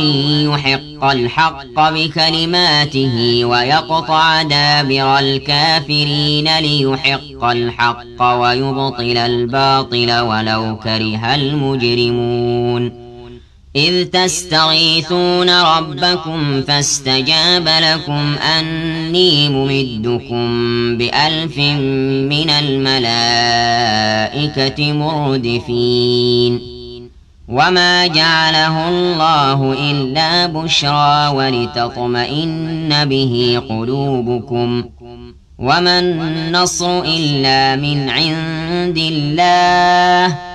يحق الحق بكلماته ويقطع دابر الكافرين ليحق الحق ويبطل الباطل ولو كره المجرمون إذ تستغيثون ربكم فاستجاب لكم أني ممدكم ب1000 من الملائكة مردفين وما جعله الله إلا بشرى ولتطمئن به قلوبكم وما النصر إلا من عند الله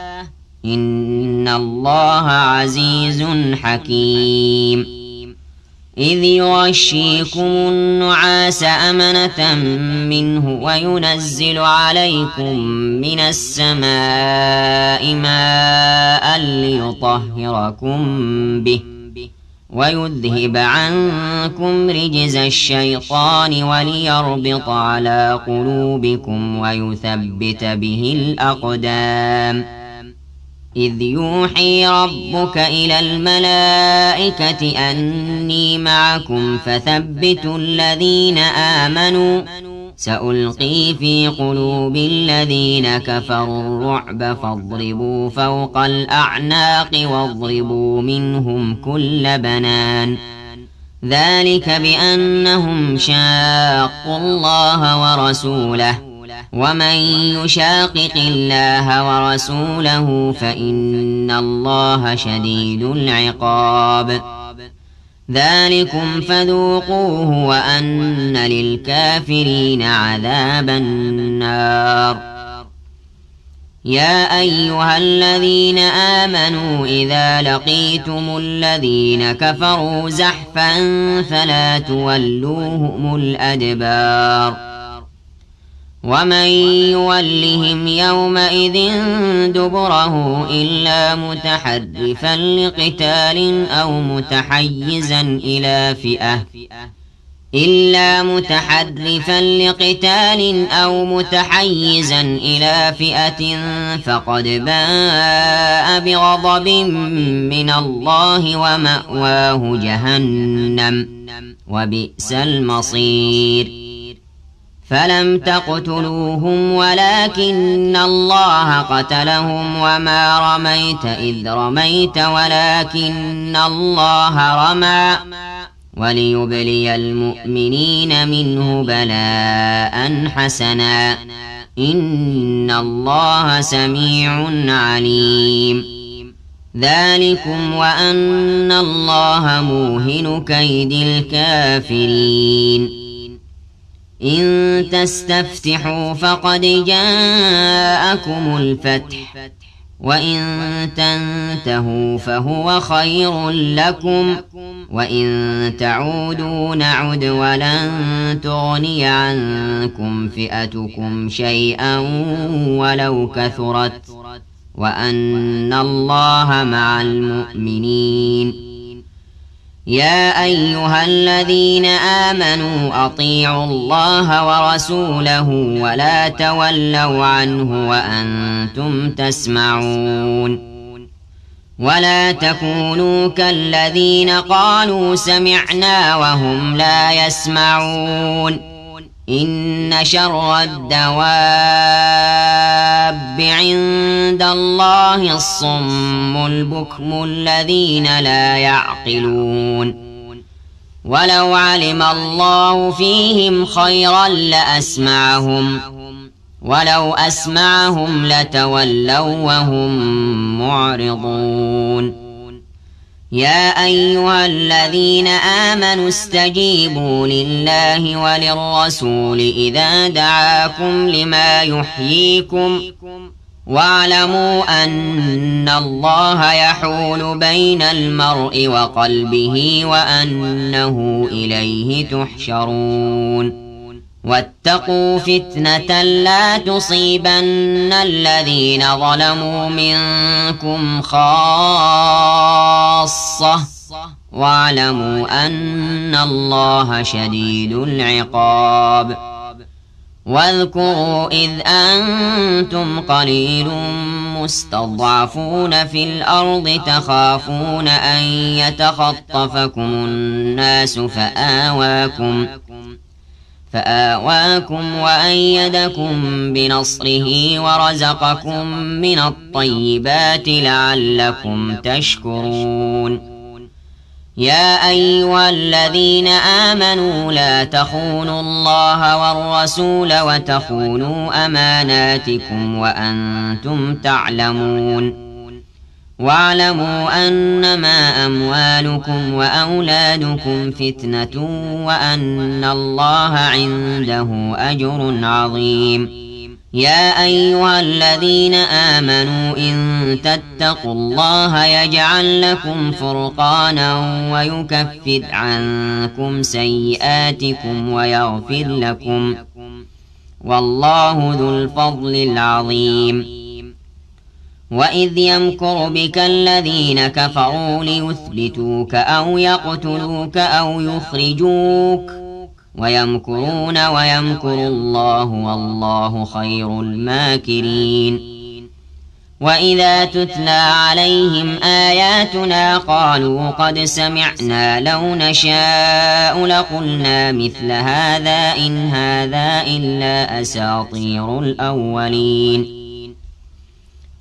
إن الله عزيز حكيم إذ يغشيكم النعاس أمنة منه وينزل عليكم من السماء ماء ليطهركم به ويذهب عنكم رجز الشيطان وليربط على قلوبكم ويثبت به الأقدام إذ يوحي ربك إلى الملائكة أني معكم فثبتوا الذين آمنوا سألقي في قلوب الذين كفروا الرعب فاضربوا فوق الأعناق واضربوا منهم كل بنان ذلك بأنهم شاقوا الله ورسوله ومن يشاقق الله ورسوله فإن الله شديد العقاب ذلكم فذوقوه وأن للكافرين عذاب النار يا أيها الذين آمنوا إذا لقيتم الذين كفروا زحفا فلا تولوهم الأدبار ومن يولهم يومئذ دبره إلا متحرفا لقتال أو متحيزا إلى فئة فقد باء بغضب من الله ومأواه جهنم وبئس المصير فلم تقتلوهم ولكن الله قتلهم وما رميت إذ رميت ولكن الله رمى وليبلي المؤمنين منه بلاء حسنا إن الله سميع عليم ذلكم وأن الله موهن كيد الكافرين إن تستفتحوا فقد جاءكم الفتح وإن تنتهوا فهو خير لكم وإن تعودوا نعد ولن تغني عنكم فئتكم شيئا ولو كثرت وأن الله مع المؤمنين يا أيها الذين آمنوا أطيعوا الله ورسوله ولا تولوا عنه وأنتم تسمعون ولا تكونوا كالذين قالوا سمعنا وهم لا يسمعون إن شر الدواب عند الله الصم البكم الذين لا يعقلون ولو علم الله فيهم خيرا لأسمعهم ولو أسمعهم لتولوا وهم معرضون يا أيها الذين آمنوا استجيبوا لله وللرسول إذا دعاكم لما يحييكم واعلموا أن الله يحول بين المرء وقلبه وأنه إليه تحشرون واتقوا فتنة لا تصيبن الذين ظلموا منكم خاصة واعلموا أن الله شديد العقاب واذكروا إذ أنتم قليل مستضعفون في الأرض تخافون أن يتخطفكم الناس فآواكم وأيدكم بنصره ورزقكم من الطيبات لعلكم تشكرون يا أيها الذين آمنوا لا تخونوا الله والرسول وتخونوا أماناتكم وأنتم تعلمون واعلموا أنما أموالكم وأولادكم فتنة وأن الله عنده أجر عظيم يا أيها الذين آمنوا إن تتقوا الله يجعل لكم فرقانا ويكفر عنكم سيئاتكم ويغفر لكم والله ذو الفضل العظيم وإذ يمكر بك الذين كفروا ليثبتوك أو يقتلوك أو يخرجوك ويمكرون ويمكر الله والله خير الماكرين وإذا تتلى عليهم آياتنا قالوا قد سمعنا لو نشاء لقلنا مثل هذا إن هذا إلا أساطير الأولين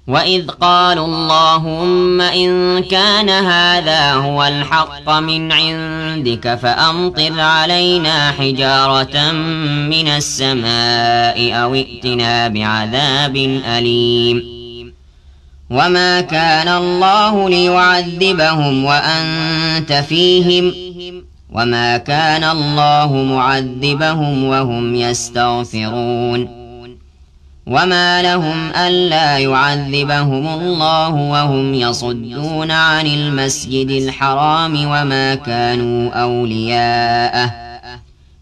وإذ قالوا اللهم إن كان هذا هو الحق من عندك فأمطر علينا حجارة من السماء أو ائتنا بعذاب أليم وما كان الله ليعذبهم وأنت فيهم وما كان الله معذبهم وهم يستغفرون وما لهم ألا يعذبهم الله وهم يصدون عن المسجد الحرام وما كانوا أولياءه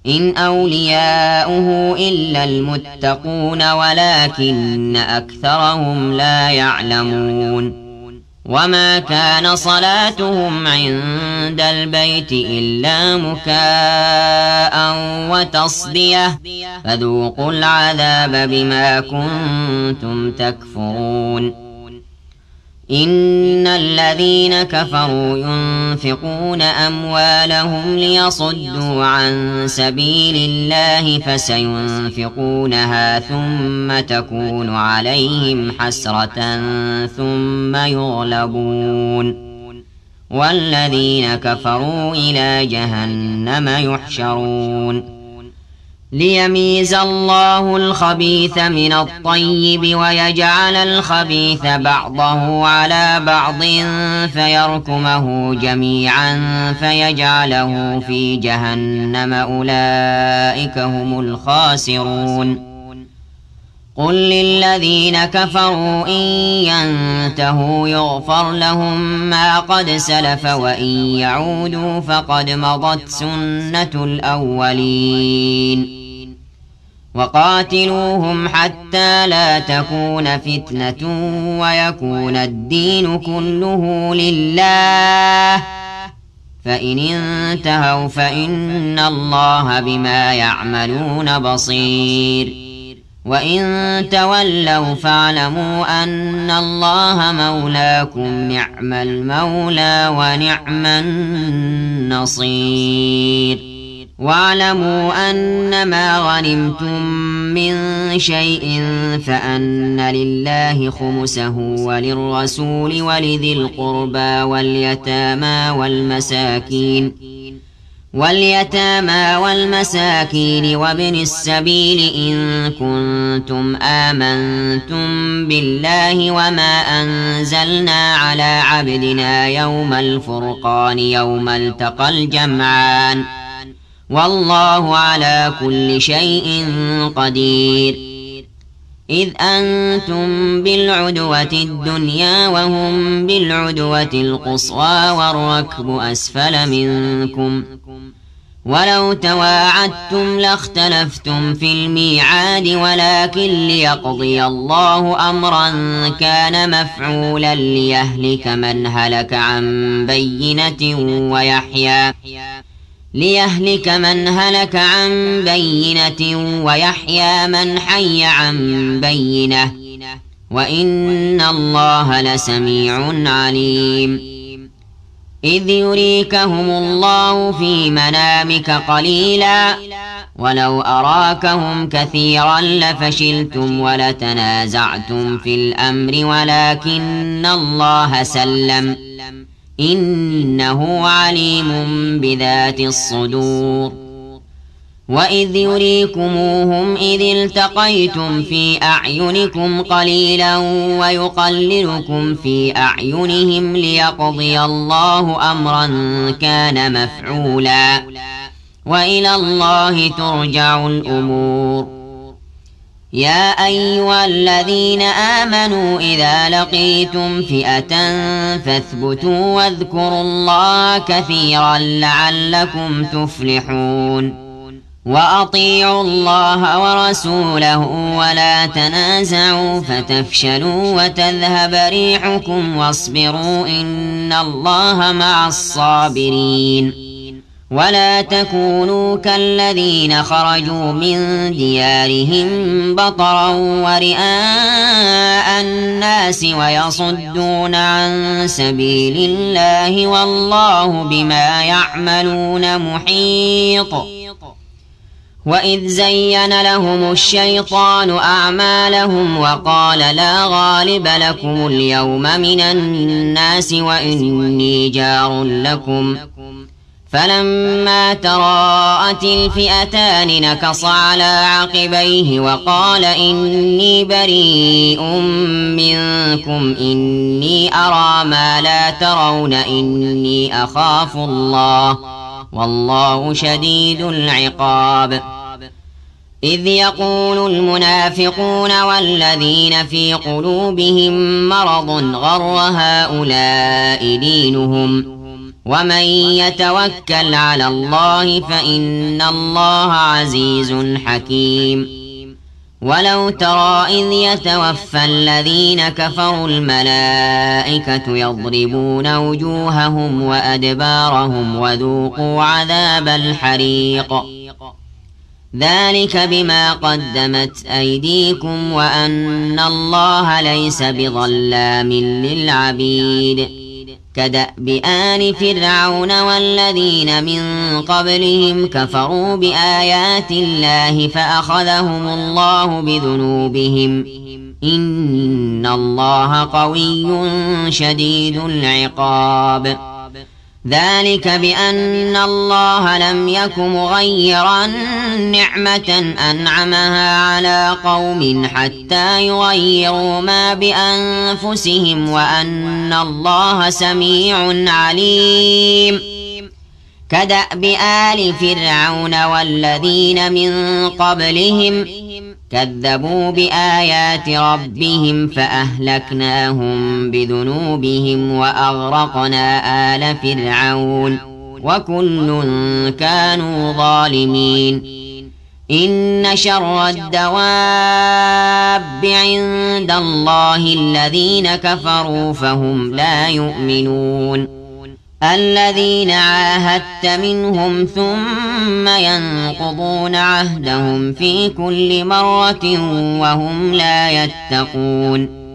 إن أولياؤه إلا المتقون ولكن أكثرهم لا يعلمون وما كان صلاتهم عند البيت إلا مكاء وتصدية فذوقوا العذاب بما كنتم تكفرون إن الذين كفروا ينفقون أموالهم ليصدوا عن سبيل الله فسينفقونها ثم تكون عليهم حسرة ثم يغلبون والذين كفروا إلى جهنم يحشرون ليميز الله الخبيث من الطيب ويجعل الخبيث بعضه على بعض فيركمه جميعا فيجعله في جهنم أولئك هم الخاسرون قل للذين كفروا إن ينتهوا يغفر لهم ما قد سلف وإن يعودوا فقد مضت سنة الأولين وقاتلوهم حتى لا تكون فتنة ويكون الدين كله لله فإن انتهوا فإن الله بما يعملون بصير وإن تولوا فاعلموا أن الله مولاكم نعم المولى ونعم النصير واعلموا أنما غنمتم من شيء فأن لله خمسه وللرسول ولذي القربى واليتامى والمساكين وابن السبيل إن كنتم آمنتم بالله وما أنزلنا على عبدنا يوم الفرقان يوم التقى الجمعان والله على كل شيء قدير إذ أنتم بالعدوة الدنيا وهم بالعدوة القصوى والركب أسفل منكم ولو تواعدتم لاختلفتم في الميعاد ولكن ليقضي الله أمرا كان مفعولا ليهلك من هلك عن بينة ويحيى من حي عن بينة وإن الله لسميع عليم إذ يريكهم الله في منامك قليلا ولو أراكهم كثيرا لفشلتم ولتنازعتم في الأمر ولكن الله سلم إنه عليم بذات الصدور وإذ يريكموهم إذ التقيتم في أعينكم قليلا ويقللكم في أعينهم ليقضي الله أمرا كان مفعولا وإلى الله ترجع الأمور يا أيها الذين آمنوا إذا لقيتم فئة فاثبتوا واذكروا الله كثيرا لعلكم تفلحون وأطيعوا الله ورسوله ولا تنازعوا فتفشلوا وتذهب ريحكم واصبروا إن الله مع الصابرين ولا تكونوا كالذين خرجوا من ديارهم بطرا ورئاء الناس ويصدون عن سبيل الله والله بما يعملون محيط وإذ زين لهم الشيطان أعمالهم وقال لا غالب لكم اليوم من الناس وإني جار لكم فلما تراءت الفئتان نكص على عقبيه وقال إني بريء منكم إني أرى ما لا ترون إني أخاف الله والله شديد العقاب إذ يقول المنافقون والذين في قلوبهم مرض غر هؤلاء دينهم ومن يتوكل على الله فإن الله عزيز حكيم. ولو ترى إذ يتوفى الذين كفروا الملائكة يضربون وجوههم وأدبارهم وذوقوا عذاب الحريق ذلك بما قدمت أيديكم وأن الله ليس بظلام للعبيد. كدأب آل فرعون والذين من قبلهم كفروا بآيات الله فأخذهم الله بذنوبهم إن الله قوي شديد العقاب. ذلك بأن الله لم يك مغيرا نعمة أنعمها على قوم حتى يغيروا ما بأنفسهم وأن الله سميع عليم. كدأب آل فرعون والذين من قبلهم كذبوا بآيات ربهم فأهلكناهم بذنوبهم وأغرقنا آل فرعون وكل كانوا ظالمين. إن شر الدواب عند الله الذين كفروا فهم لا يؤمنون. الذين عاهدت منهم ثم ينقضون عهدهم في كل مرة وهم لا يتقون.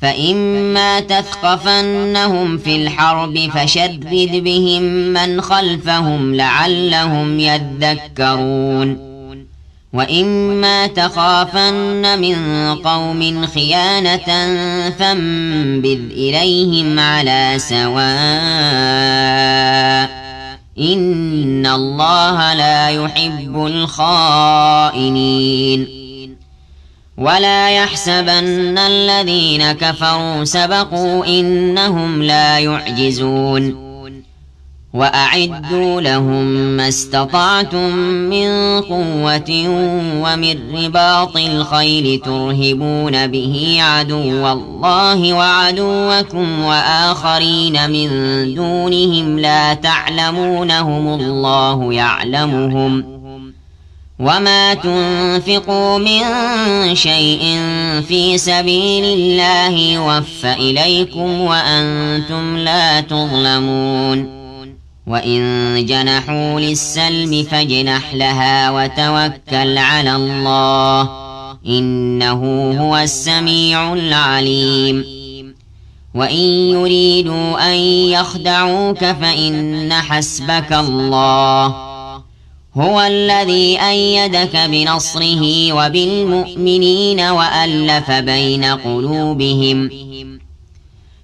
فإما تثقفنهم في الحرب فشرد بهم من خلفهم لعلهم يذكرون. وإما تخافن من قوم خيانة فانبذ إليهم على سواء إن الله لا يحب الخائنين. ولا يحسبن الذين كفروا سبقوا إنهم لا يعجزون. وأعدوا لهم ما استطعتم من قوة ومن رباط الخيل ترهبون به عدو الله وعدوكم وآخرين من دونهم لا تعلمونهم الله يعلمهم. وما تنفقوا من شيء في سبيل الله يوفى إليكم وأنتم لا تظلمون. وإن جنحوا للسلم فاجنح لها وتوكل على الله إنه هو السميع العليم. وإن يريدوا أن يخدعوك فإن حسبك الله هو الذي أيدك بنصره وبالمؤمنين وألف بين قلوبهم.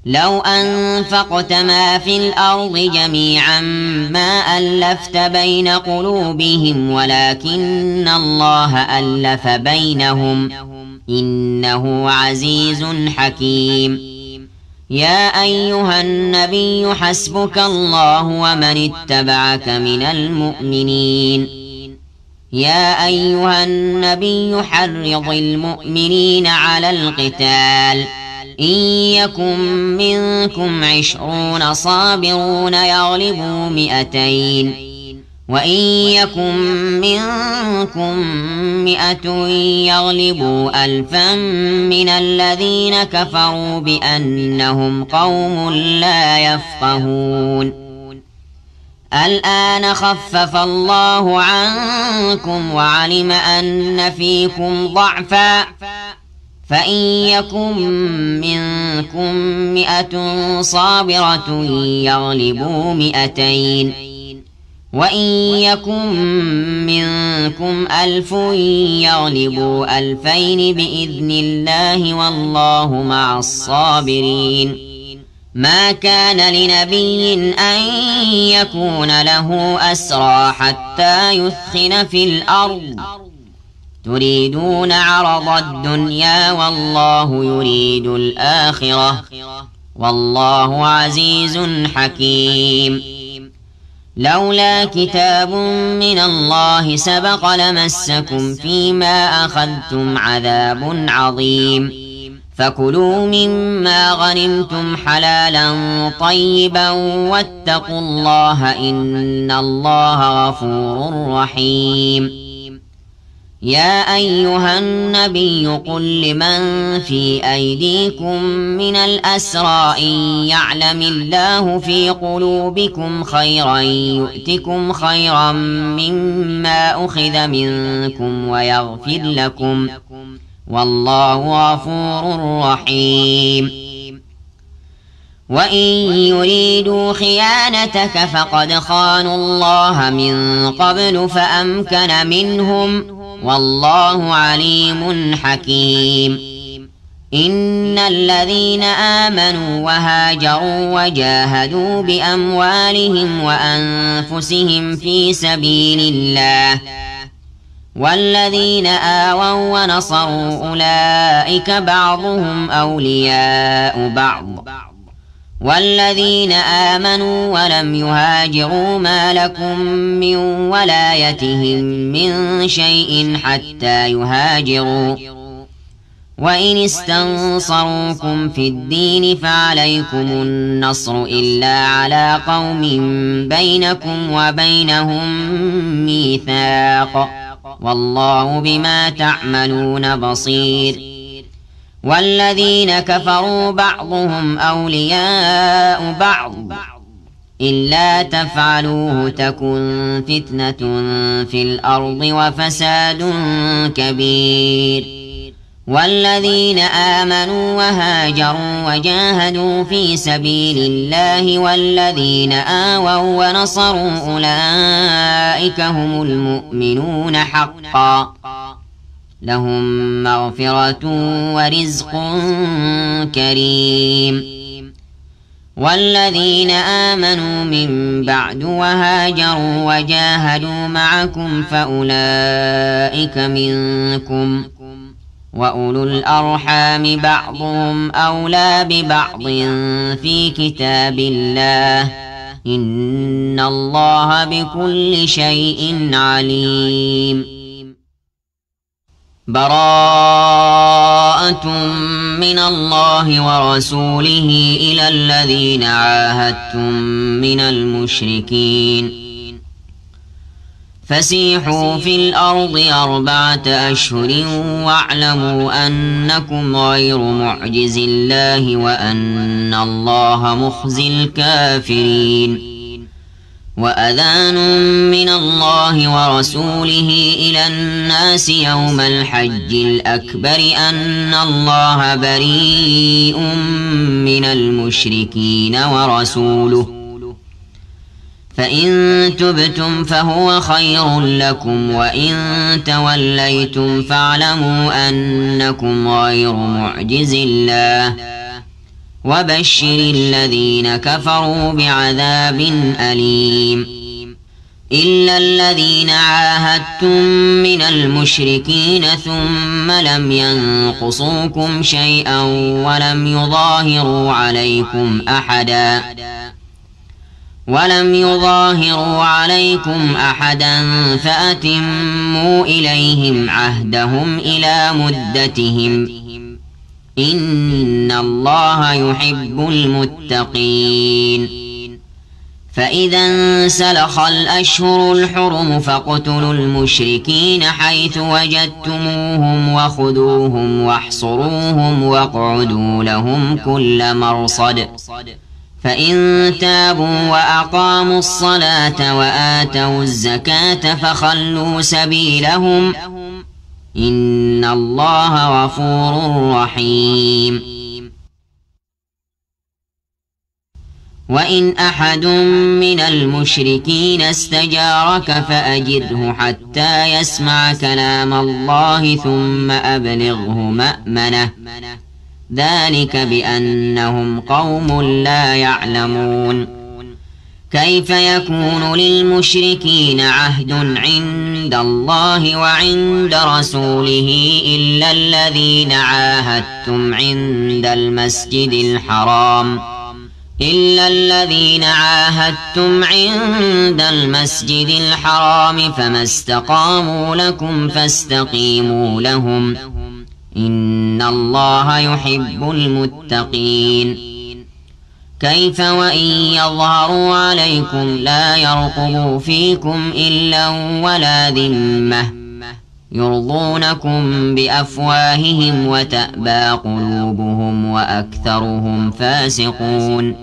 لو أنفقت ما في الأرض جميعا ما ألفت بين قلوبهم ولكن الله ألف بينهم إنه عزيز حكيم. يا أيها النبي حسبك الله ومن اتبعك من المؤمنين. يا أيها النبي حرض المؤمنين على القتال إن يكن منكم 20 صابرون يغلبوا 200 وإن يكن منكم 100 يغلبوا 1000 من الذين كفروا بأنهم قوم لا يفقهون. الآن خفف الله عنكم وعلم أن فيكم ضعفا فإن يكن منكم 100 صابرة يغلبوا 200 وإن يكن منكم 1000 يغلبوا 2000 بإذن الله والله مع الصابرين. ما كان لنبي أن يكون له أسرى حتى يثخن في الأرض تريدون عرض الدنيا والله يريد الآخرة والله عزيز حكيم. لولا كتاب من الله سبق لمسكم فيما أخذتم عذاب عظيم فكلوا مما غنمتم حلالا طيبا واتقوا الله إن الله غفور رحيم. يا أيها النبي قل لمن في أيديكم من الأسرى إن يعلم الله في قلوبكم خيرا يؤتكم خيرا مما أخذ منكم ويغفر لكم والله غفور رحيم. وإن يريدوا خيانتك فقد خانوا الله من قبل فأمكن منهم والله عليم حكيم. إن الذين آمنوا وهاجروا وجاهدوا بأموالهم وأنفسهم في سبيل الله والذين آووا ونصروا أولئك بعضهم أولياء بعض والذين آمنوا ولم يهاجروا ما لكم من ولايتهم من شيء حتى يهاجروا وإن استنصروكم في الدين فعليكم النصر إلا على قوم بينكم وبينهم ميثاق والله بما تعملون بصير. والذين كفروا بعضهم أولياء بعض إلا تفعلوه تكن فتنة في الأرض وفساد كبير. والذين آمنوا وهاجروا وجاهدوا في سبيل الله والذين آووا ونصروا أولئك هم المؤمنون حقا لهم مغفرة ورزق كريم. والذين آمنوا من بعد وهاجروا وجاهدوا معكم فأولئك منكم وأولو الأرحام بعضهم أولى ببعض في كتاب الله إن الله بكل شيء عليم. براءة من الله ورسوله إلى الذين عاهدتم من المشركين فسيحوا في الأرض 4 أشهر واعلموا أنكم غير معجز الله وأن الله مخزي الكافرين. وأذان من الله ورسوله إلى الناس يوم الحج الأكبر أن الله بريء من المشركين ورسوله فإن تبتم فهو خير لكم وإن توليتم فاعلموا أنكم غير معجز الله وبشر الذين كفروا بعذاب أليم. إلا الذين عاهدتم من المشركين ثم لم ينقصوكم شيئا ولم يظاهروا عليكم أحدا فأتموا إليهم عهدهم إلى مدتهم إن الله يحب المتقين. فإذا انسلخ الأشهر الحرم فاقتلوا المشركين حيث وجدتموهم وخذوهم واحصروهم واقعدوا لهم كل مرصد فإن تابوا وأقاموا الصلاة وآتوا الزكاة فخلوا سبيلهم إن الله غفور رحيم. وإن أحد من المشركين استجارك فأجره حتى يسمع كلام الله ثم أبلغه مأمنه ذلك بأنهم قوم لا يعلمون. كيف يكون للمشركين عهد عند الله وعند رسوله إلا الذين عاهدتم عند المسجد الحرام فما استقاموا لكم فاستقيموا لهم إن الله يحب المتقين. كيف وإن يظهروا عليكم لا يرقبوا فيكم إلا ولا ذمة يرضونكم بأفواههم وتأبى قلوبهم وأكثرهم فاسقون.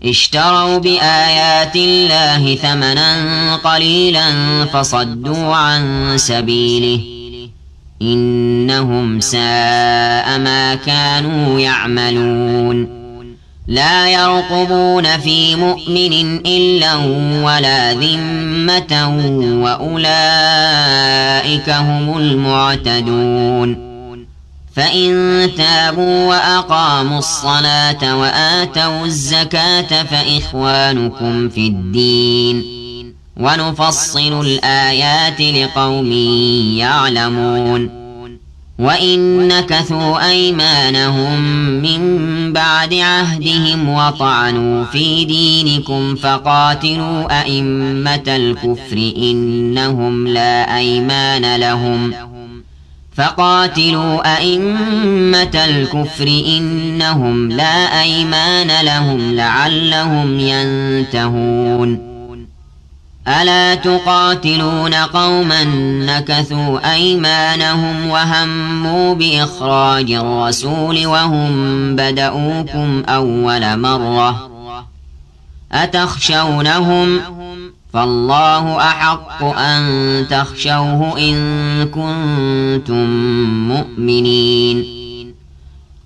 اشتروا بآيات الله ثمنا قليلا فصدوا عن سبيله إنهم ساء ما كانوا يعملون. لا يرقبون في مؤمن إلا ولا ذمة وأولئك هم المعتدون. فإن تابوا وأقاموا الصلاة وآتوا الزكاة فإخوانكم في الدين ونفصل الآيات لقوم يعلمون. وإن نكثوا أيمانهم من بعد عهدهم وطعنوا في دينكم فقاتلوا أئمة الكفر إنهم لا أيمان لهم لعلهم ينتهون. ألا تقاتلون قوما نكثوا أيمانهم وهموا بإخراج الرسول وهم بدؤوكم أول مرة أتخشونهم فالله أحق أن تخشوه إن كنتم مؤمنين.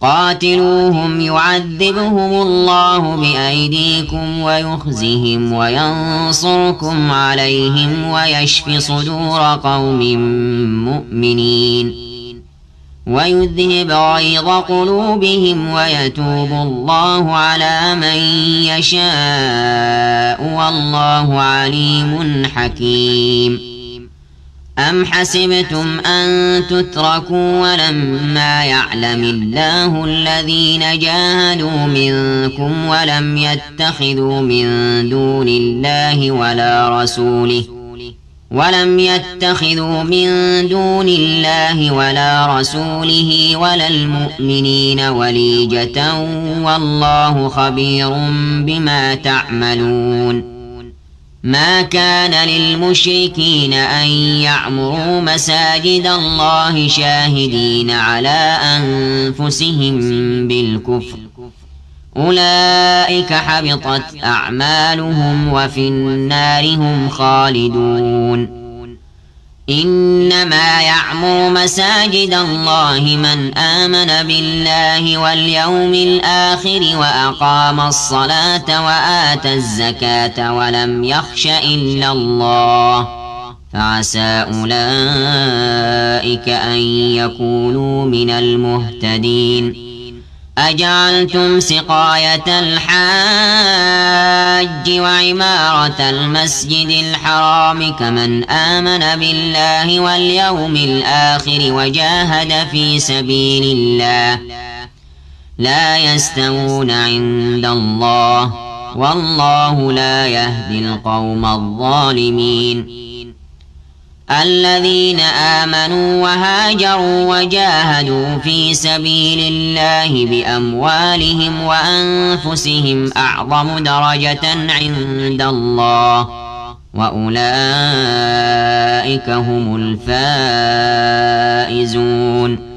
قاتلوهم يعذبهم الله بأيديكم ويخزهم وينصركم عليهم ويشف صدور قوم مؤمنين ويذهب غيظ قلوبهم ويتوب الله على من يشاء والله عليم حكيم. أم حسبتم أن تتركوا ولما يعلم الله الذين جاهدوا منكم ولم يتخذوا من دون الله ولا رسوله ولا المؤمنين وليجة والله خبير بما تعملون. ما كان للمشركين أن يعمروا مساجد الله شاهدين على أنفسهم بالكفر أولئك حبطت أعمالهم وفي النار هم خالدون. إنما يعمر مساجد الله من آمن بالله واليوم الآخر وأقام الصلاة وآتى الزكاة ولم يخش إلا الله فعسى أولئك أن يكونوا من المهتدين. أجعلتم سقاية الحاج وعمارة المسجد الحرام كمن آمن بالله واليوم الآخر وجاهد في سبيل الله لا يستوون عند الله والله لا يهدي القوم الظالمين. الذين آمنوا وهاجروا وجاهدوا في سبيل الله بأموالهم وأنفسهم أعظم درجة عند الله وأولئك هم الفائزون.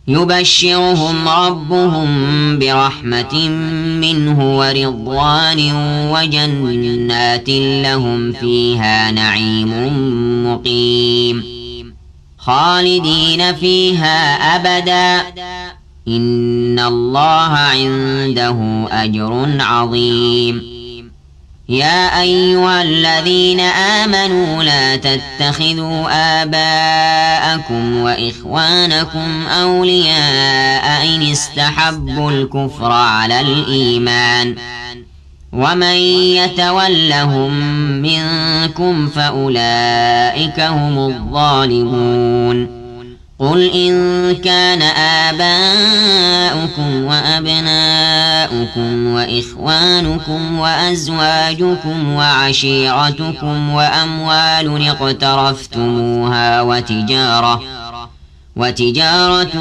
يبشرهم ربهم برحمة منه ورضوان وجنات لهم فيها نعيم مقيم خالدين فيها أبدا إن الله عنده أجر عظيم. يا أيها الذين آمنوا لا تتخذوا آباءكم وإخوانكم أولياء إن استحبوا الكفر على الإيمان ومن يتولهم منكم فأولئك هم الظالمون. قل إن كان آباؤكم وأبناؤكم وإخوانكم وأزواجكم وعشيرتكم وأموال اقترفتموها وتجارة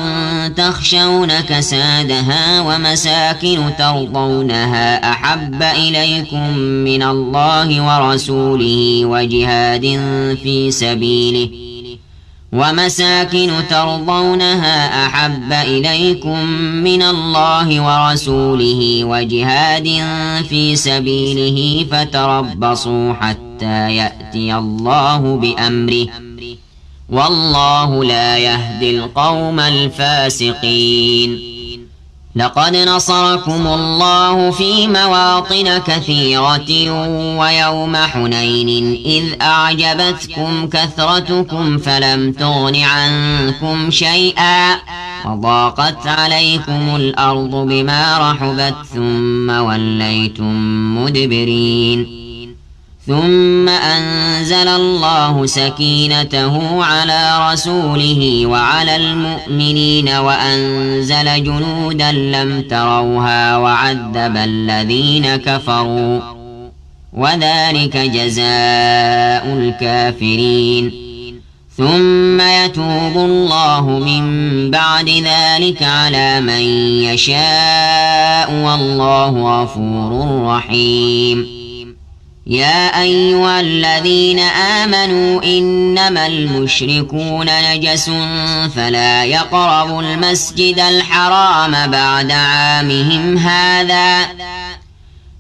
تخشون كسادها ومساكن ترضونها أحب إليكم من الله ورسوله وجهاد في سبيله فتربصوا حتى يأتي الله بأمره والله لا يهدي القوم الفاسقين. لقد نصركم الله في مواطن كثيرة ويوم حنين إذ أعجبتكم كثرتكم فلم تغن عنكم شيئا وضاقت عليكم الأرض بما رحبت ثم وليتم مدبرين. ثم أنزل الله سكينته على رسوله وعلى المؤمنين وأنزل جنودا لم تروها وعذب الذين كفروا وذلك جزاء الكافرين. ثم يتوب الله من بعد ذلك على من يشاء والله غفور رحيم. يا أيها الذين آمنوا إنما المشركون نجس فلا يقربوا المسجد الحرام بعد عامهم هذا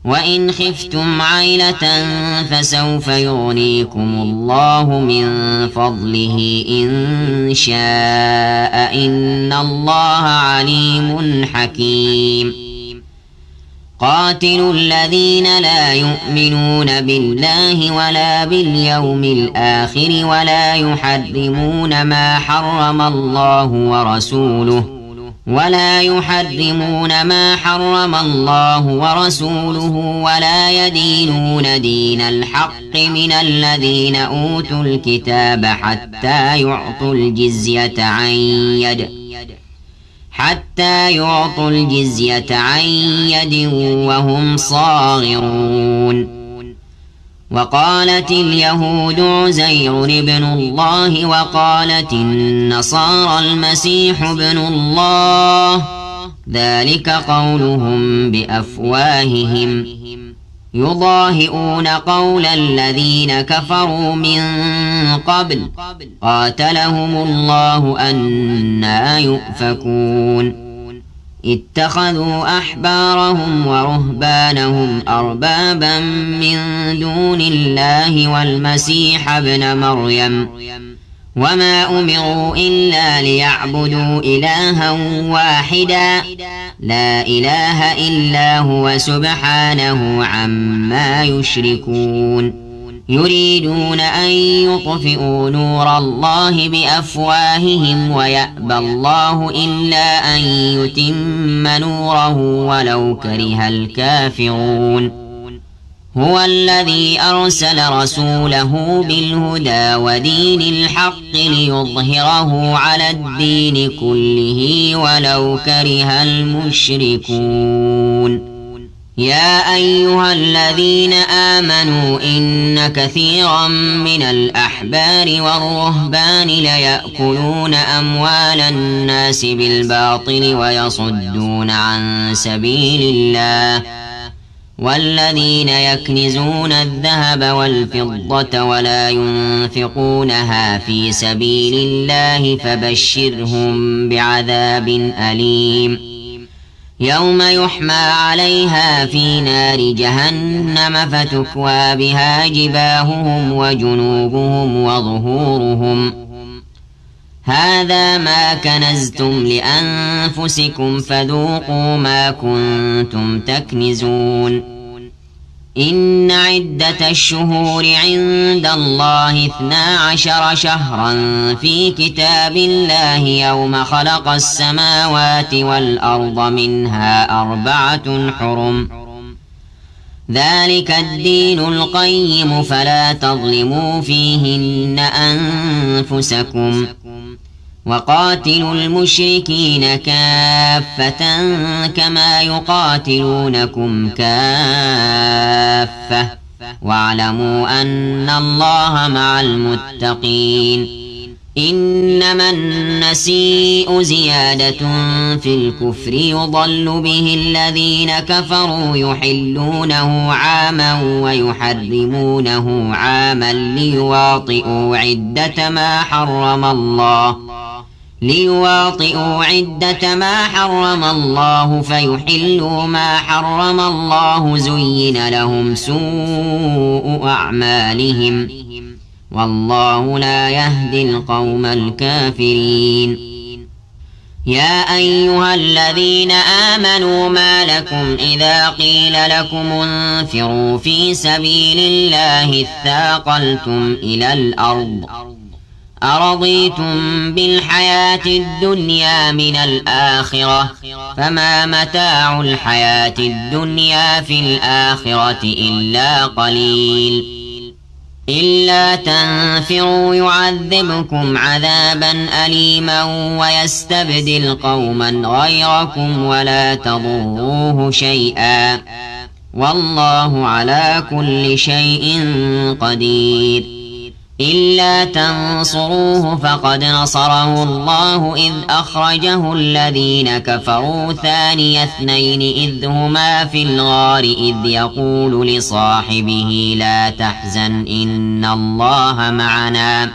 وإن خفتم عيلة فسوف يغنيكم الله من فضله إن شاء إن الله عليم حكيم. قاتلوا الذين لا يؤمنون بالله ولا باليوم الآخر ولا يحرمون ما حرم الله ورسوله ولا يدينون دين الحق من الذين أوتوا الكتاب حتى يعطوا الجزية عن يد وهم صاغرون. وقالت اليهود عزير ابن الله وقالت النصارى المسيح ابن الله ذلك قولهم بأفواههم يضاهئون قول الذين كفروا من قبل قاتلهم الله أنى يؤفكون. اتخذوا أحبارهم ورهبانهم أربابا من دون الله والمسيح ابن مريم وما أمروا إلا ليعبدوا إلها واحدا لا إله إلا هو سبحانه عما يشركون. يريدون أن يطفئوا نور الله بأفواههم ويأبى الله إلا أن يتم نوره ولو كره الكافرون. هو الذي أرسل رسوله بالهدى ودين الحق ليظهره على الدين كله ولو كره المشركون. يا أيها الذين آمنوا إن كثيرا من الأحبار والرهبان ليأكلون أموال الناس بالباطل ويصدون عن سبيل الله والذين يكنزون الذهب والفضة ولا ينفقونها في سبيل الله فبشرهم بعذاب أليم يوم يحمى عليها في نار جهنم فتكوى بها جباههم وجنوبهم وظهورهم هذا ما كنزتم لأنفسكم فذوقوا ما كنتم تكنزون. إن عدة الشهور عند الله 12 شهرا في كتاب الله يوم خلق السماوات والأرض منها 4 حرم ذلك الدين القيم فلا تظلموا فيهن أنفسكم وقاتلوا المشركين كافة كما يقاتلونكم كافة واعلموا أن الله مع المتقين. إنما النسيء زيادة في الكفر يضل به الذين كفروا يحلونه عاما ويحرمونه عاما ليواطئوا عدة ما حرم الله فيحلوا ما حرم الله زين لهم سوء أعمالهم والله لا يهدي القوم الكافرين. يا أيها الذين آمنوا ما لكم إذا قيل لكم انفروا في سبيل الله اثاقلتم إلى الأرض أرضيتم بالحياة الدنيا من الآخرة فما متاع الحياة الدنيا في الآخرة إلا قليل. إلا تنفروا يعذبكم عذابا أليما ويستبدل قوما غيركم ولا تضروه شيئا والله على كل شيء قدير. إلا تنصروه فقد نصره الله إذ أخرجه الذين كفروا ثاني اثنين إذ هما في الغار إذ يقول لصاحبه لا تحزن إن الله معنا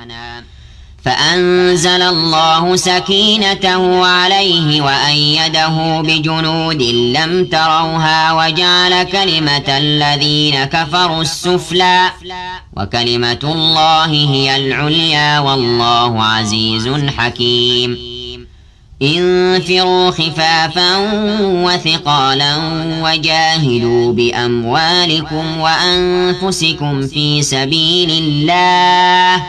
فأنزل الله سكينته عليه وأيده بجنود لم تروها وجعل كلمة الذين كفروا السفلى وكلمة الله هي العليا والله عزيز حكيم. انفروا خفافا وثقالا وجاهدوا بأموالكم وأنفسكم في سبيل الله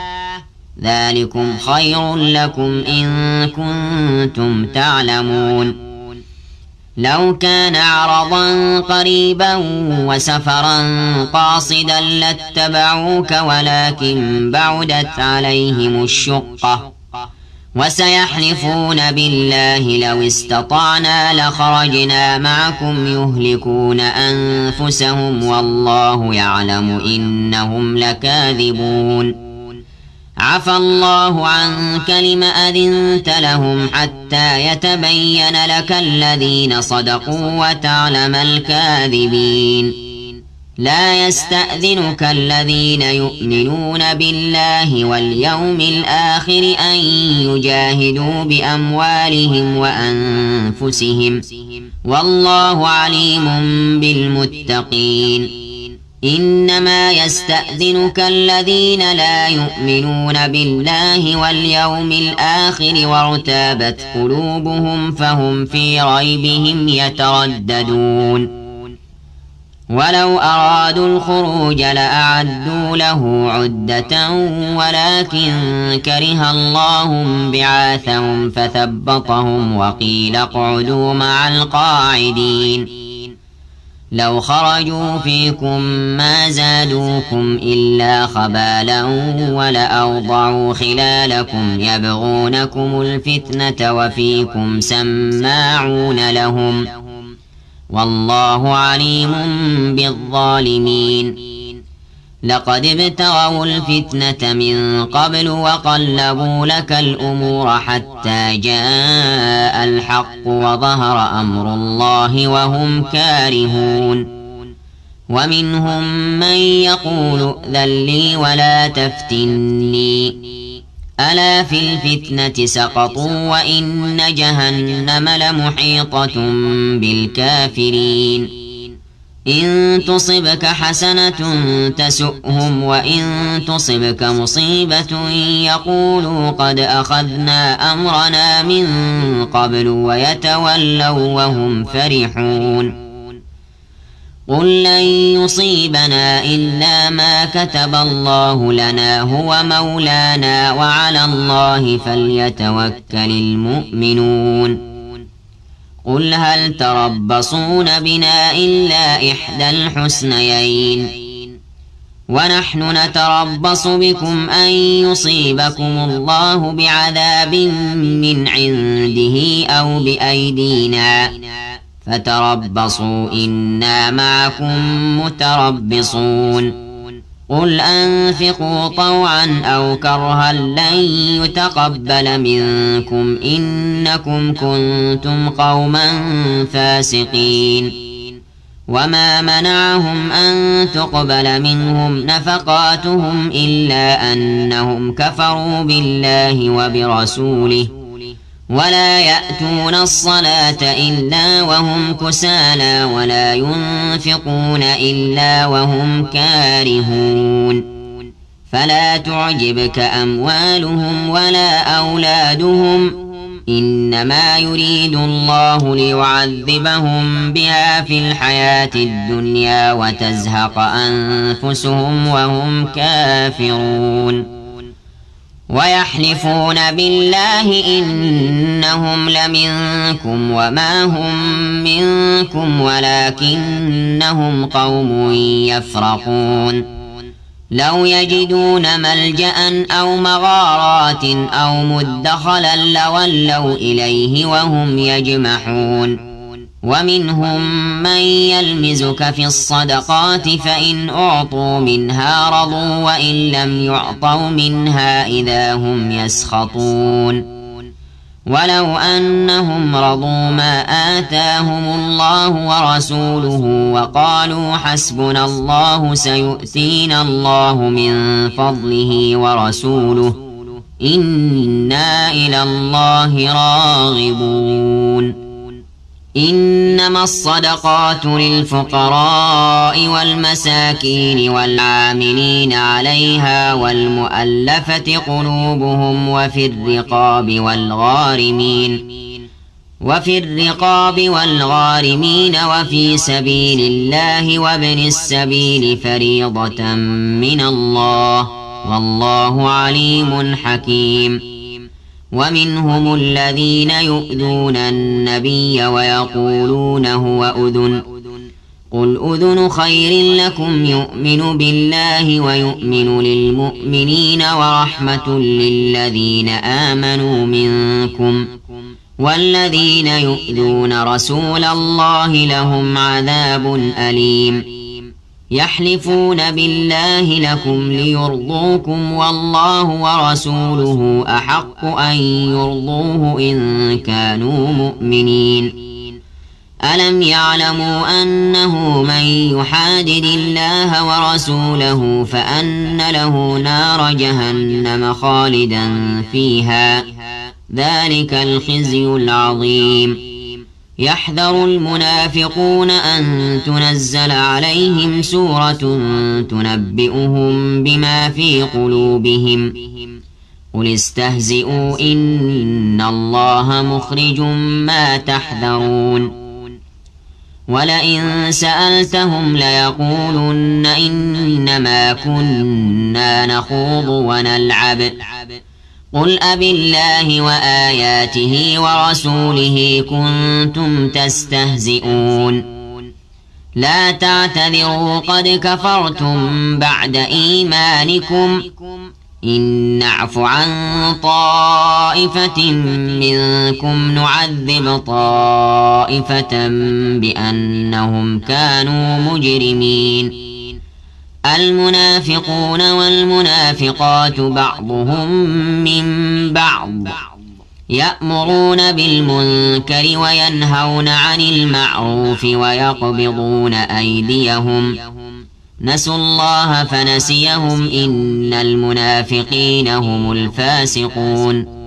ذلكم خير لكم إن كنتم تعلمون. لو كان عرضا قريبا وسفرا قاصدا لاتبعوك ولكن بعدت عليهم الشقة وسيحلفون بالله لو استطعنا لخرجنا معكم يهلكون أنفسهم والله يعلم إنهم لكاذبون. عفى الله عنك لم أذنت لهم حتى يتبين لك الذين صدقوا وتعلم الكاذبين. لا يستأذنك الذين يؤمنون بالله واليوم الآخر أن يجاهدوا بأموالهم وأنفسهم والله عليم بالمتقين. إنما يستأذنك الذين لا يؤمنون بالله واليوم الآخر وارتابت قلوبهم فهم في ريبهم يترددون. ولو أرادوا الخروج لأعدوا له عدة ولكن كره الله بعاثهم فثبطهم وقيل اقعدوا مع القاعدين. لو خرجوا فيكم ما زادوكم إلا خبالا ولأوضعوا خلالكم يبغونكم الفتنة وفيكم سماعون لهم والله عليم بالظالمين. لقد ابتغوا الفتنة من قبل وقلبوا لك الأمور حتى جاء الحق وظهر أمر الله وهم كارهون. ومنهم من يقول ائذن لي ولا تفتني ألا في الفتنة سقطوا وإن جهنم لمحيطة بالكافرين. إن تصبك حسنة تسؤهم وإن تصبك مصيبة يقولوا قد أخذنا أمرنا من قبل ويتولوا وهم فرحون. قل لن يصيبنا إلا ما كتب الله لنا هو مولانا وعلى الله فليتوكل المؤمنون. قل هل تربصون بنا إلا إحدى الحسنيين ونحن نتربص بكم أن يصيبكم الله بعذاب من عنده أو بأيدينا فتربصوا إنا معكم متربصون. قل أنفقوا طوعا أو كرها لن يتقبل منكم إنكم كنتم قوما فاسقين. وما منعهم أن تقبل منهم نفقاتهم إلا أنهم كفروا بالله وبرسوله ولا يأتون الصلاة إلا وهم كسالى ولا ينفقون إلا وهم كارهون. فلا تعجبك أموالهم ولا أولادهم إنما يريد الله ليعذبهم بها في الحياة الدنيا وتزهق أنفسهم وهم كافرون. ويحلفون بالله إنهم لمنكم وما هم منكم ولكنهم قوم يفرقون. لو يجدون ملجأ أو مغارات أو مدخلا لولوا إليه وهم يجمحون. ومنهم من يلمزك في الصدقات فإن أعطوا منها رضوا وإن لم يعطوا منها إذا هم يسخطون. ولو أنهم رضوا ما آتاهم الله ورسوله وقالوا حسبنا الله سيؤتينا الله من فضله ورسوله إنا إلى الله راغبون. إنما الصدقات للفقراء والمساكين والعاملين عليها والمؤلفة قلوبهم وفي الرقاب والغارمين وفي سبيل الله وابن السبيل فريضة من الله والله عليم حكيم. ومنهم الذين يؤذون النبي ويقولون هو أذن قل أذن خير لكم يؤمن بالله ويؤمن للمؤمنين ورحمة للذين آمنوا منكم والذين يؤذون رسول الله لهم عذاب أليم. يحلفون بالله لكم ليرضوكم والله ورسوله أحق أن يرضوه إن كانوا مؤمنين. ألم يعلموا أنه من يحادد الله ورسوله فأن له نار جهنم خالدا فيها ذلك الخزي العظيم. يحذر المنافقون أن تنزل عليهم سورة تنبئهم بما في قلوبهم قل استهزئوا إن الله مخرج ما تحذرون. ولئن سألتهم ليقولن إنما كنا نخوض ونلعب قل أبالله وآياته ورسوله كنتم تستهزئون. لا تعتذروا قد كفرتم بعد إيمانكم إن نعف عن طائفة منكم نعذب طائفة بأنهم كانوا مجرمين. المنافقون والمنافقات بعضهم من بعض يأمرون بالمنكر وينهون عن المعروف ويقبضون أيديهم نسوا الله فنسيهم إن المنافقين هم الفاسقون.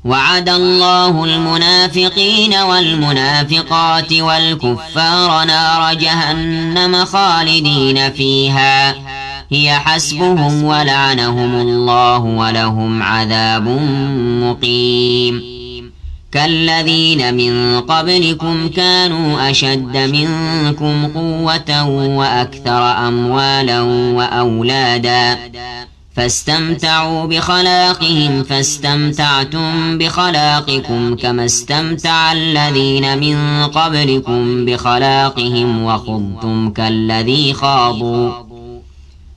وعد الله المنافقين والمنافقات والكفار نار جهنم خالدين فيها هي حسبهم ولعنهم الله ولهم عذاب مقيم. كالذين من قبلكم كانوا أشد منكم قوة وأكثر أموالا وأولادا فاستمتعوا بخلاقهم فاستمتعتم بخلاقكم كما استمتع الذين من قبلكم بخلاقهم وخضتم كالذي خاضوا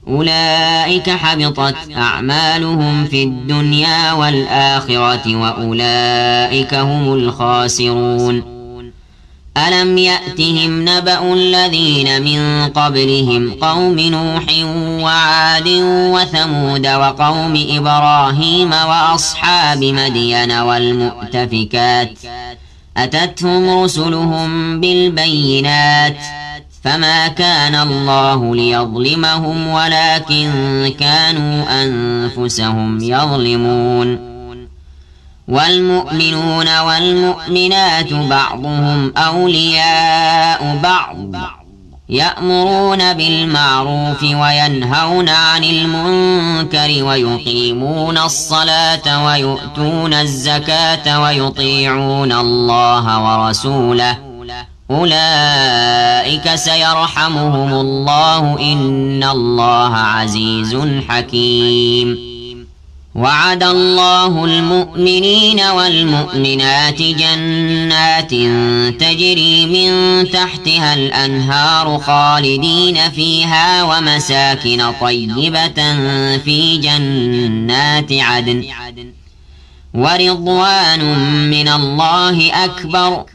أولئك حبطت أعمالهم في الدنيا والآخرة وأولئك هم الخاسرون. ألم يأتهم نبأ الذين من قبلهم قوم نوح وعاد وثمود وقوم إبراهيم وأصحاب مدين والمؤتفكات أتتهم رسلهم بالبينات فما كان الله ليظلمهم ولكن كانوا أنفسهم يظلمون والمؤمنون والمؤمنات بعضهم أولياء بعض يأمرون بالمعروف وينهون عن المنكر ويقيمون الصلاة ويؤتون الزكاة ويطيعون الله ورسوله أولئك سيرحمهم الله إن الله عزيز حكيم وعد الله المؤمنين والمؤمنات جنات تجري من تحتها الأنهار خالدين فيها ومساكن طيبة في جنات عدن ورضوان من الله أكبر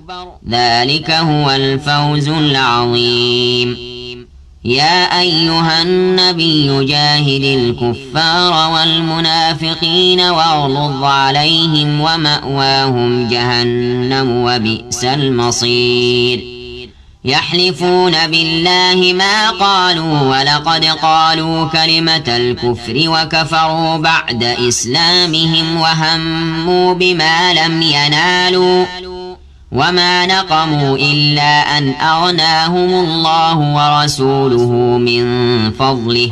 ذلك هو الفوز العظيم يا أيها النبي جاهد الكفار والمنافقين واغلظ عليهم ومأواهم جهنم وبئس المصير يحلفون بالله ما قالوا ولقد قالوا كلمة الكفر وكفروا بعد إسلامهم وهموا بما لم ينالوا وما نقموا إلا أن أغناهم الله ورسوله من فضله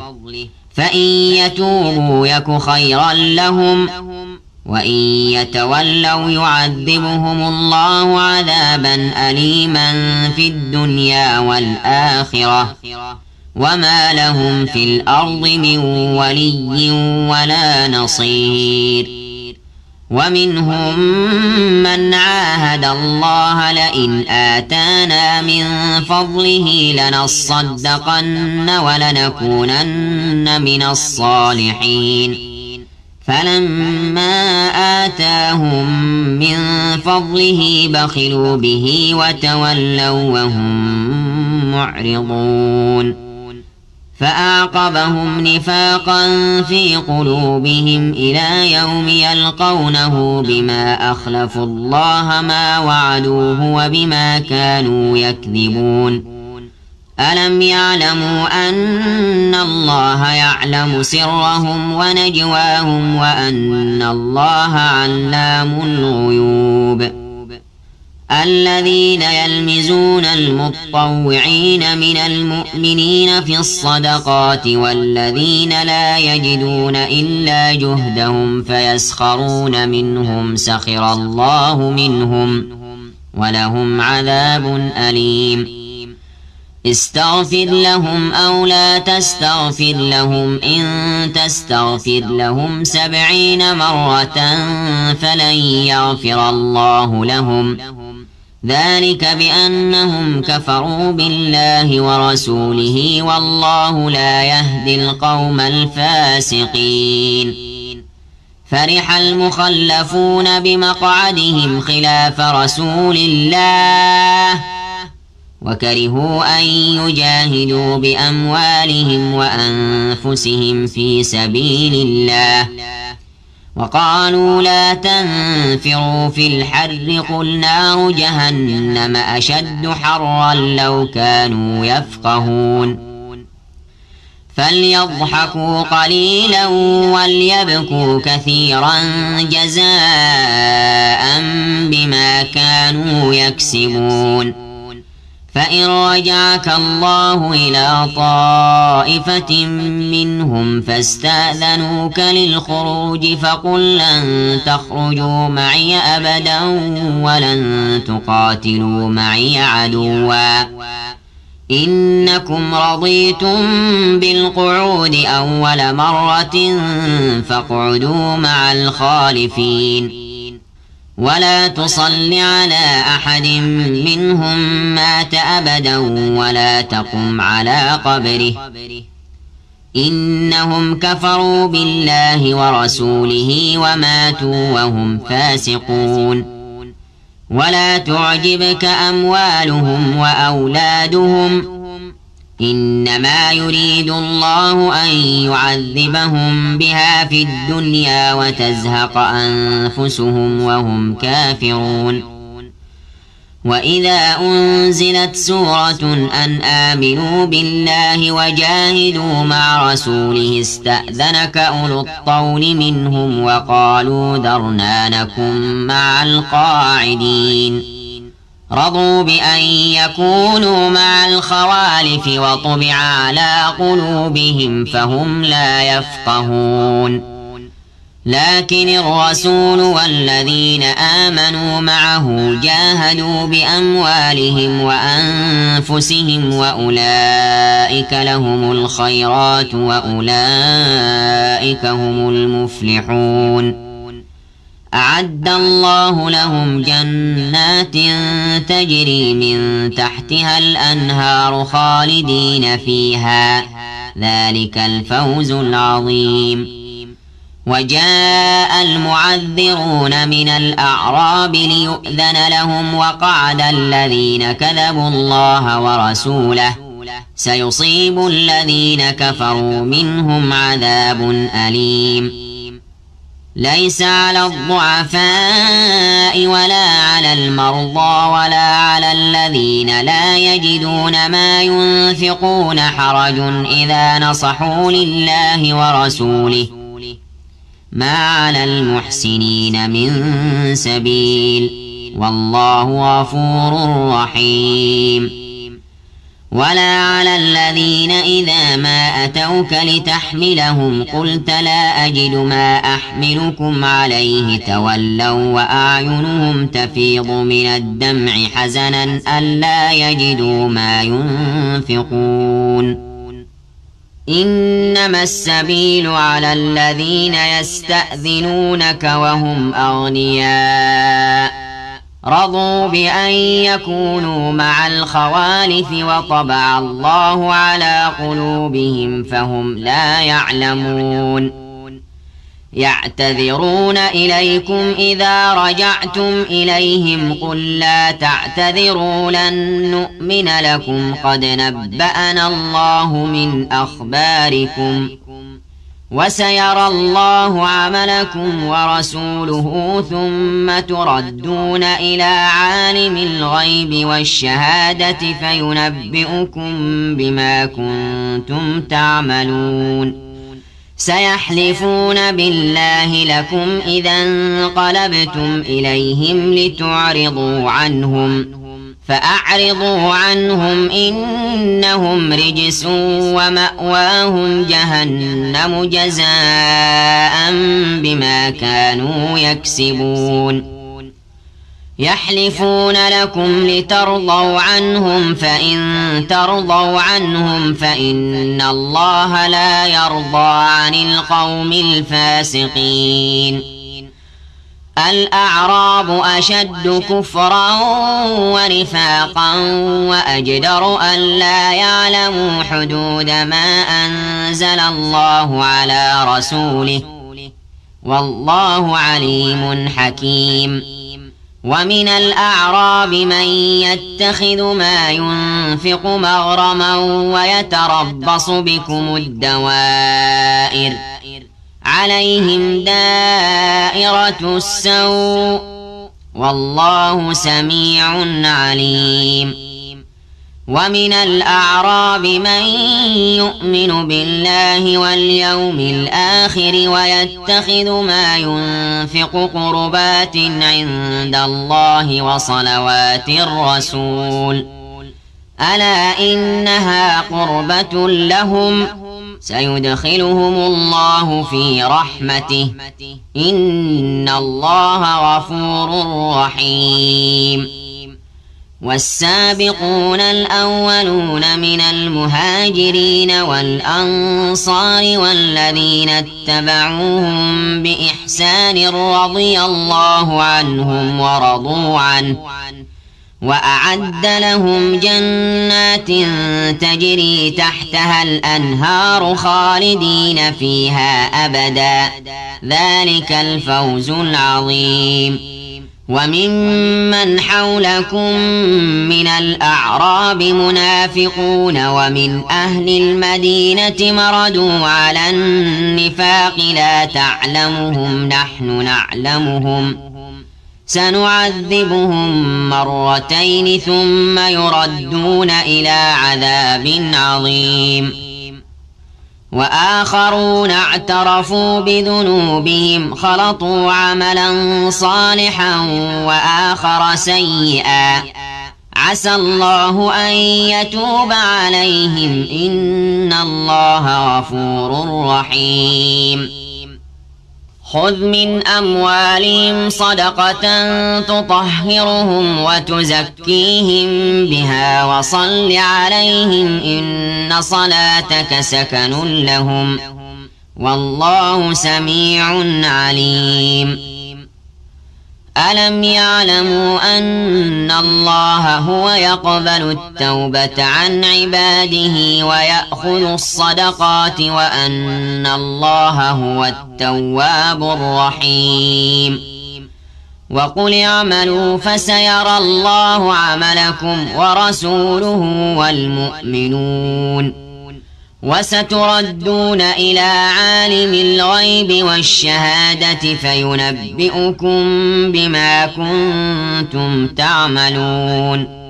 فإن يتوبوا يك خيرا لهم وإن يتولوا يعذبهم الله عذابا أليما في الدنيا والآخرة وما لهم في الأرض من ولي ولا نصير ومنهم من عاهد الله لئن آتانا من فضله لنصدقن ولنكونن من الصالحين فلما آتاهم من فضله بخلوا به وتولوا وهم معرضون فأعقبهم نفاقا في قلوبهم إلى يوم يلقونه بما أخلفوا الله ما وعدوه وبما كانوا يكذبون ألم يعلموا أن الله يعلم سرهم ونجواهم وأن الله علام الغيوب الذين يلمزون المطوعين من المؤمنين في الصدقات والذين لا يجدون إلا جهدهم فيسخرون منهم سخر الله منهم ولهم عذاب أليم استغفر لهم أو لا تستغفر لهم إن تستغفر لهم 70 مرة فلن يغفر الله لهم ذلك بأنهم كفروا بالله ورسوله والله لا يهدي القوم الفاسقين فرح المخلفون بمقعدهم خلاف رسول الله وكرهوا أن يجاهدوا بأموالهم وأنفسهم في سبيل الله وقالوا لا تنفروا في الحر قل نار جهنم أشد حرا لو كانوا يفقهون فليضحكوا قليلا وليبكوا كثيرا جزاء بما كانوا يكسبون فإن رجعك الله إلى طائفة منهم فاستأذنوك للخروج فقل لن تخرجوا معي أبدا ولن تقاتلوا معي عدوا إنكم رضيتم بالقعود أول مرة فاقعدوا مع الخالفين ولا تصل على أحد منهم مات أبدا ولا تقم على قبره إنهم كفروا بالله ورسوله وماتوا وهم فاسقون ولا تعجبك أموالهم وأولادهم إنما يريد الله أن يعذبهم بها في الدنيا وتزهق أنفسهم وهم كافرون. وإذا أنزلت سورة أن آمنوا بالله وجاهدوا مع رسوله استأذنك أولو الطول منهم وقالوا ذرنا نكن مع القاعدين. رضوا بأن يكونوا مع الخوالف وطبع على قلوبهم فهم لا يفقهون. لكن الرسول والذين آمنوا معه جاهدوا بأموالهم وأنفسهم وأولئك لهم الخيرات وأولئك هم المفلحون. أعد الله لهم جنات تجري من تحتها الأنهار خالدين فيها ذلك الفوز العظيم. وجاء المعذرون من الأعراب ليؤذن لهم وقعد الذين كذبوا الله ورسوله سيصيب الذين كفروا منهم عذاب أليم. ليس على الضعفاء ولا على المرضى ولا على الذين لا يجدون ما ينفقون حرج إذا نصحوا لله ورسوله ما على المحسنين من سبيل والله غفور رحيم. ولا على الذين إذا ما أتوك لتحملهم قلت لا أجد ما أحملكم عليه تولوا وأعينهم تفيض من الدمع حزنا ألا يجدوا ما ينفقون. إنما السبيل على الذين يستأذنونك وهم أغنياء رضوا بأن يكونوا مع الخوالف وطبع الله على قلوبهم فهم لا يعلمون. يعتذرون إليكم إذا رجعتم إليهم قل لا تعتذروا لن نؤمن لكم قد نبأنا الله من أخباركم وسيرى الله عملكم ورسوله ثم تردون إلى عالم الغيب والشهادة فينبئكم بما كنتم تعملون. سيحلفون بالله لكم إذا انقلبتم إليهم لتعرضوا عنهم فأعرضوا عنهم إنهم رجس ومأواهم جهنم جزاء بما كانوا يكسبون. يحلفون لكم لترضوا عنهم فإن ترضوا عنهم فإن الله لا يرضى عن القوم الفاسقين. الأعراب أشد كفرا ونفاقا وأجدر أن لا يعلموا حدود ما أنزل الله على رسوله والله عليم حكيم. ومن الأعراب من يتخذ ما ينفق مغرما ويتربص بكم الدوائر عليهم دائرة السوء والله سميع عليم. ومن الأعراب من يؤمن بالله واليوم الآخر ويتخذ ما ينفق قربات عند الله وصلوات الرسول ألا إنها قربة لهم سيدخلهم الله في رحمته إن الله غفور رحيم. والسابقون الأولون من المهاجرين والأنصار والذين اتبعوهم بإحسان رضي الله عنهم ورضوا عنه وأعد لهم جنات تجري تحتها الأنهار خالدين فيها أبدا ذلك الفوز العظيم. وممن حولكم من الأعراب منافقون ومن أهل المدينة مردوا على النفاق لا تعلمهم نحن نعلمهم سنعذبهم مرتين ثم يردون إلى عذاب عظيم وآخرون اعترفوا بذنوبهم خلطوا عملا صالحا وآخر سيئا عسى الله أن يتوب عليهم إن الله غفور رحيم خذ من أموالهم صدقة تطهرهم وتزكيهم بها وصل عليهم إن صلاتك سكن لهم والله سميع عليم ألم يعلموا أن الله هو يقبل التوبة عن عباده ويأخذ الصدقات وأن الله هو التواب الرحيم وقل اعملوا فسيرى الله عملكم ورسوله والمؤمنون وستردون إلى عالم الغيب والشهادة فينبئكم بما كنتم تعملون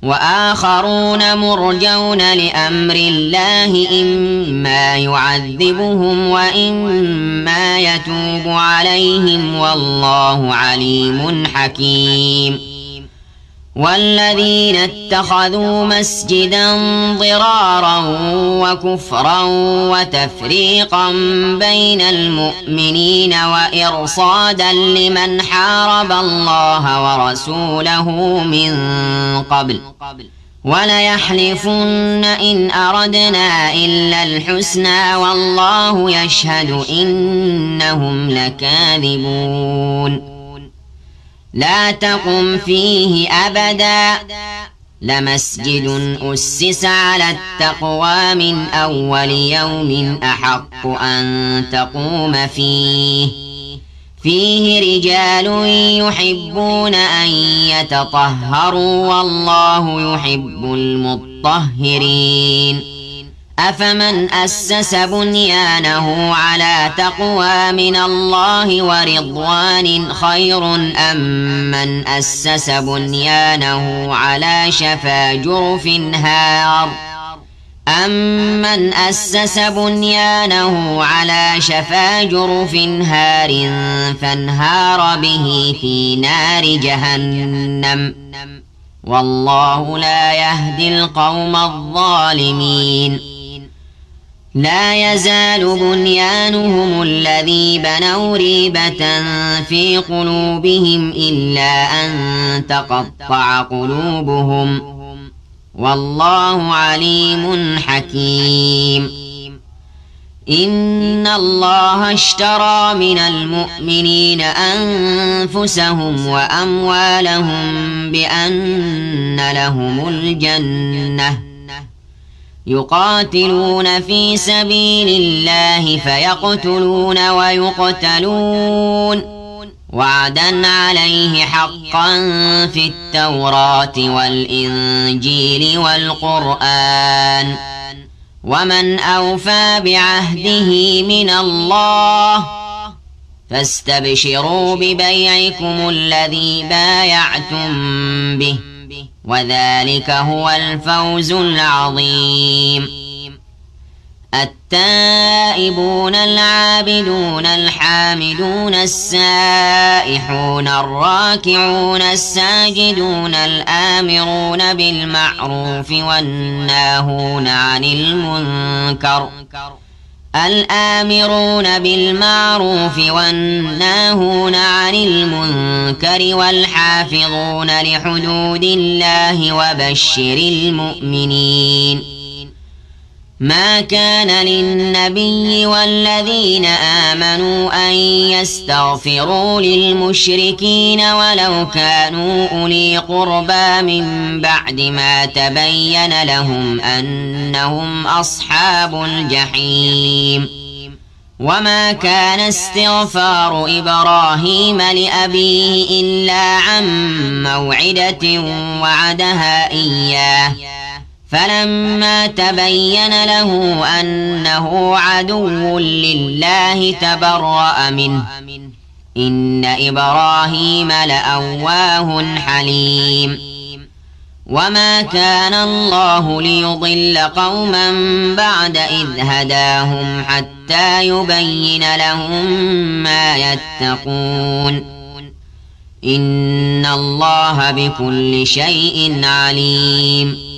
وآخرون مرجون لأمر الله إما يعذبهم وإما يتوب عليهم والله عليم حكيم والذين اتخذوا مسجدا ضرارا وكفرا وتفريقا بين المؤمنين وإرصادا لمن حارب الله ورسوله من قبل وليحلفن إن أردنا إلا الحسنى والله يشهد إنهم لكاذبون لا تقم فيه أبدا لمسجد أسس على التقوى من أول يوم أحق أن تقوم فيه رجال يحبون أن يتطهروا والله يحب المطهرين أفمن أسس بنيانه على تقوى من الله ورضوان خير أم من أسس بنيانه على شفا جرف هار أمن أسس بنيانه على شفا جرف هار فانهار به في نار جهنم والله لا يهدي القوم الظالمين لا يزال بنيانهم الذي بنوا ريبة في قلوبهم إلا أن تقطع قلوبهم والله عليم حكيم إن الله اشترى من المؤمنين أنفسهم وأموالهم بأن لهم الجنة يقاتلون في سبيل الله فيقتلون ويقتلون وعدا عليه حقا في التوراة والإنجيل والقرآن ومن أوفى بعهده من الله فاستبشروا ببيعكم الذي بايعتم به وذلك هو الفوز العظيم التائبون العابدون الحامدون السائحون الراكعون الساجدون الآمرون بالمعروف والناهون عن المنكر عن المنكر والحافظون لحدود الله وبشر المؤمنين ما كان للنبي والذين آمنوا أن يستغفروا للمشركين ولو كانوا أولي قربى من بعد ما تبين لهم أنهم أصحاب الجحيم وما كان استغفار إبراهيم لأبيه إلا عن موعدة وعدها إياه فلما تبين له أنه عدو لله تبرأ منه إن إبراهيم لأواه حليم وما كان الله ليضل قوما بعد إذ هداهم حتى يبين لهم ما يتقون إن الله بكل شيء عليم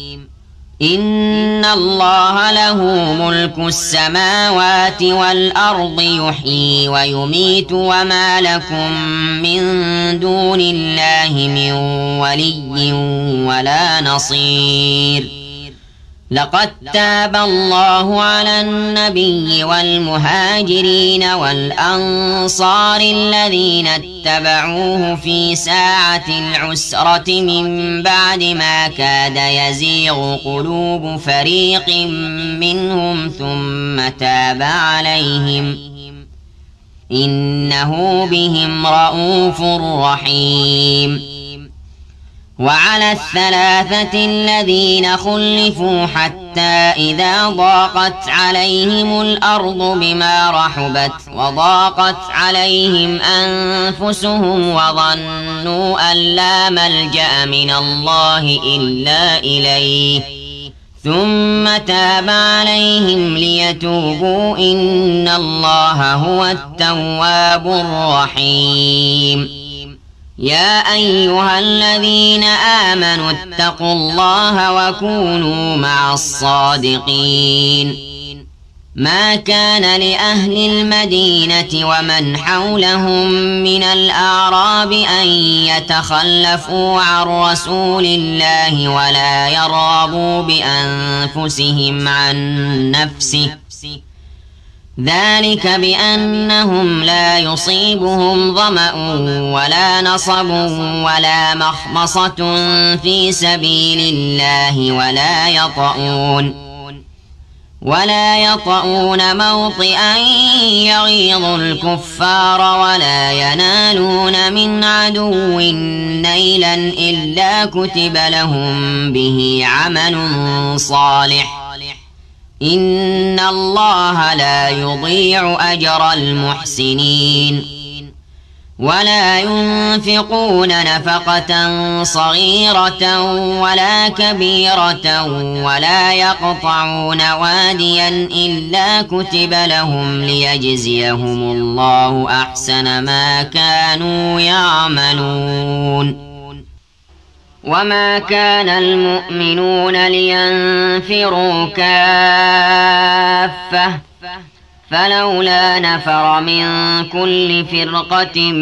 إن الله له ملك السماوات والأرض يحيي ويميت وما لكم من دون الله من ولي ولا نصير لقد تاب الله على النبي والمهاجرين والأنصار الذين اتبعوه في ساعة العسرة من بعد ما كاد يزيغ قلوب فريق منهم ثم تاب عليهم إنه بهم رءوف رحيم وعلى الثلاثة الذين خلفوا حتى إذا ضاقت عليهم الأرض بما رحبت وضاقت عليهم أنفسهم وظنوا أن لا ملجأ من الله إلا إليه ثم تاب عليهم ليتوبوا إن الله هو التواب الرحيم يا أيها الذين آمنوا اتقوا الله وكونوا مع الصادقين ما كان لأهل المدينة ومن حولهم من الأعراب أن يتخلفوا عن رسول الله ولا يرغبوا بأنفسهم عن نفسه ذلك بأنهم لا يصيبهم ظمأ ولا نصب ولا مخمصة في سبيل الله ولا يطؤون موطئا يغيظ الكفار ولا ينالون من عدو نيلا إلا كتب لهم به عمل صالح إن الله لا يضيع أجر المحسنين ولا ينفقون نفقة صغيرة ولا كبيرة ولا يقطعون واديا إلا كتب لهم ليجزيهم الله أحسن ما كانوا يعملون وما كان المؤمنون لينفروا كافة فلولا نفر من كل فرقة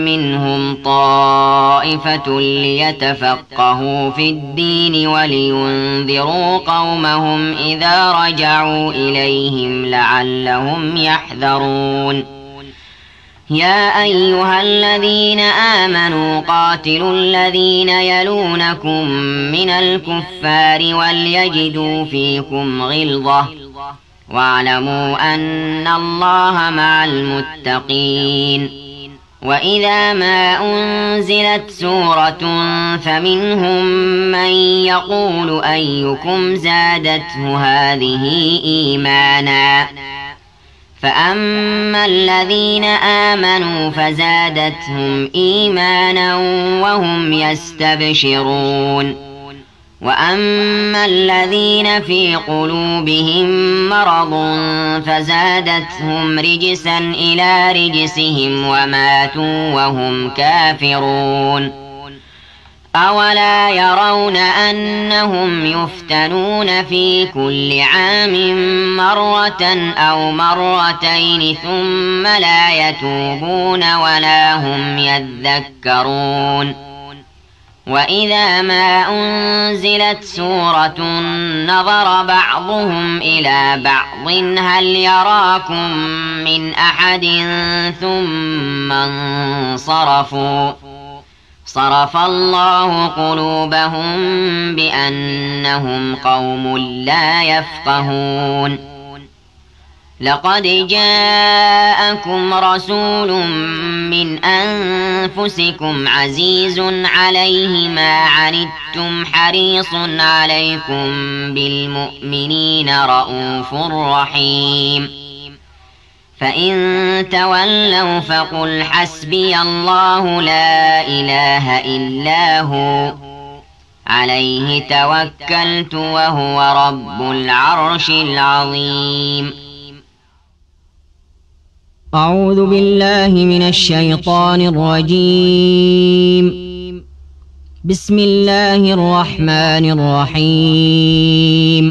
منهم طائفة ليتفقهوا في الدين ولينذروا قومهم إذا رجعوا إليهم لعلهم يحذرون يا أيها الذين آمنوا قاتلوا الذين يلونكم من الكفار وليجدوا فيكم غلظة واعلموا أن الله مع المتقين وإذا ما أنزلت سورة فمنهم من يقول أيكم زادته هذه إيمانا فأما الذين آمنوا فزادتهم إيمانا وهم يستبشرون وأما الذين في قلوبهم مرض فزادتهم رجسا إلى رجسهم وماتوا وهم كافرون أولا يرون أنهم يفتنون في كل عام مرة أو مرتين ثم لا يتوبون ولا هم يذكرون وإذا ما أنزلت سورة نظر بعضهم إلى بعض هل يراكم من أحد ثم انصرفوا صرف الله قلوبهم بأنهم قوم لا يفقهون لقد جاءكم رسول من أنفسكم عزيز عليه ما عنتم حريص عليكم بالمؤمنين رؤوف رحيم فإن تولوا فقل حسبي الله لا إله إلا هو عليه توكلت وهو رب العرش العظيم. أعوذ بالله من الشيطان الرجيم. بسم الله الرحمن الرحيم.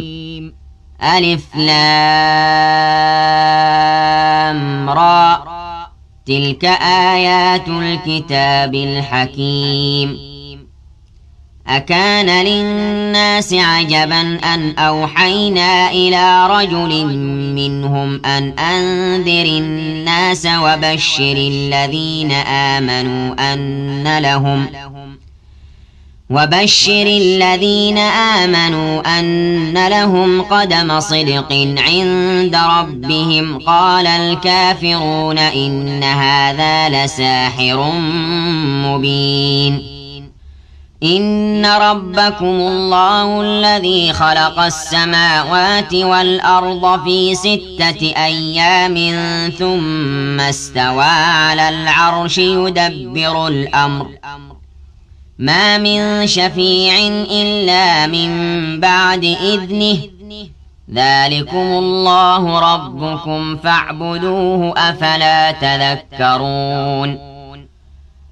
ألف لام را تلك آيات الكتاب الحكيم. أكان للناس عجبا أن أوحينا إلى رجل منهم أن أنذر الناس وبشر الذين آمنوا أن لهم قدم صدق عند ربهم. قال الكافرون إن هذا لساحر مبين. إن ربكم الله الذي خلق السماوات والأرض في 6 أيام ثم استوى على العرش يدبر الأمر ما من شفيع إلا من بعد إذنه ذلكم الله ربكم فاعبدوه أفلا تذكرون.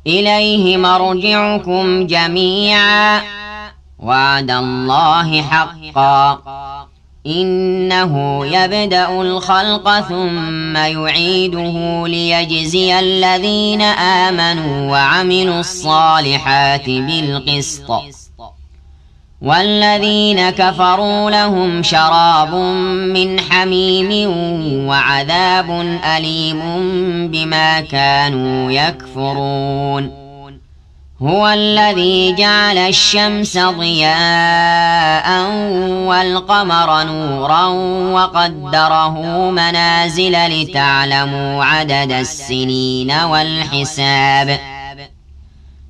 إليه مرجعكم جميعا وعد الله حقا إنه يبدأ الخلق ثم يعيده ليجزي الذين آمنوا وعملوا الصالحات بالقسط والذين كفروا لهم شراب من حميم وعذاب أليم بما كانوا يكفرون. هو الذي جعل الشمس ضياء والقمر نورا وقدره منازل لتعلموا عدد السنين والحساب.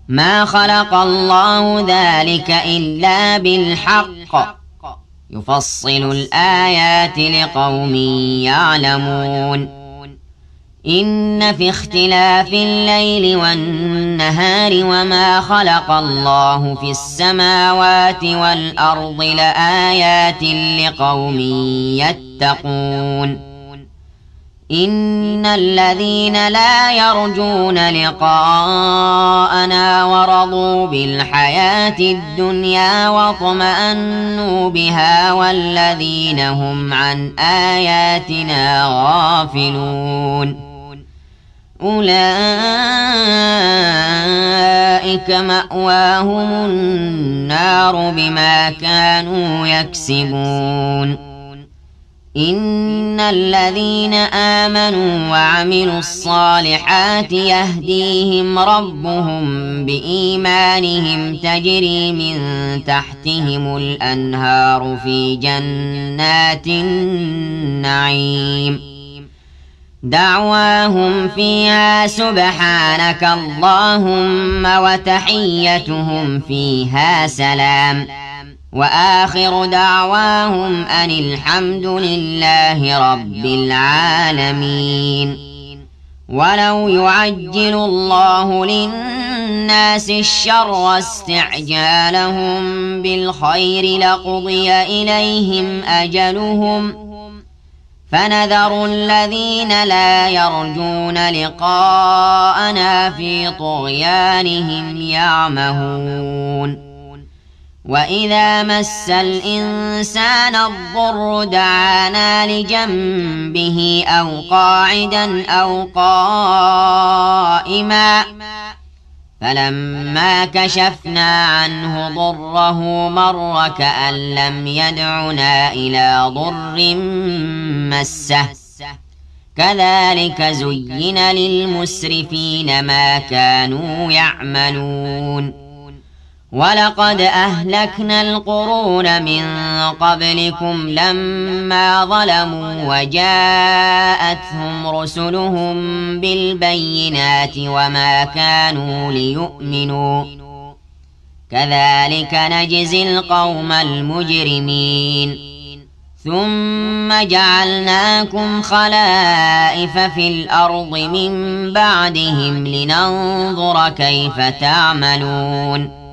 ما خلق الله ذلك إلا بالحق يفصل الآيات لقوم يعلمون. إن في اختلاف الليل والنهار وما خلق الله في السماوات والأرض لآيات لقوم يتقون. إن الذين لا يرجون لقاءنا ورضوا بالحياة الدنيا واطمأنوا بها والذين هم عن آياتنا غافلون أولئك مأواهم النار بما كانوا يكسبون. إن الذين آمنوا وعملوا الصالحات يهديهم ربهم بإيمانهم تجري من تحتهم الأنهار في جنات النعيم دعواهم فيها سبحانك اللهم وتحيتهم فيها سلام وآخر دعواهم أن الحمد لله رب العالمين. ولو يعجل الله للناس الشر استعجالهم بالخير لقضي إليهم أجلهم فنذر الذين لا يرجون لقاءنا في طغيانهم يعمهون. وإذا مس الإنسان الضر دعانا لجنبه أو قاعدا أو قائما فلما كشفنا عنه ضره مر كأن لم يدعنا إلى ضر مسه كذلك زين للمسرفين ما كانوا يعملون. ولقد أهلكنا القرون من قبلكم لما ظلموا وجاءتهم رسلهم بالبينات وما كانوا ليؤمنوا كذلك نجزي القوم المجرمين ثم جعلناكم خلائف في الأرض من بعدهم لننظر كيف تعملون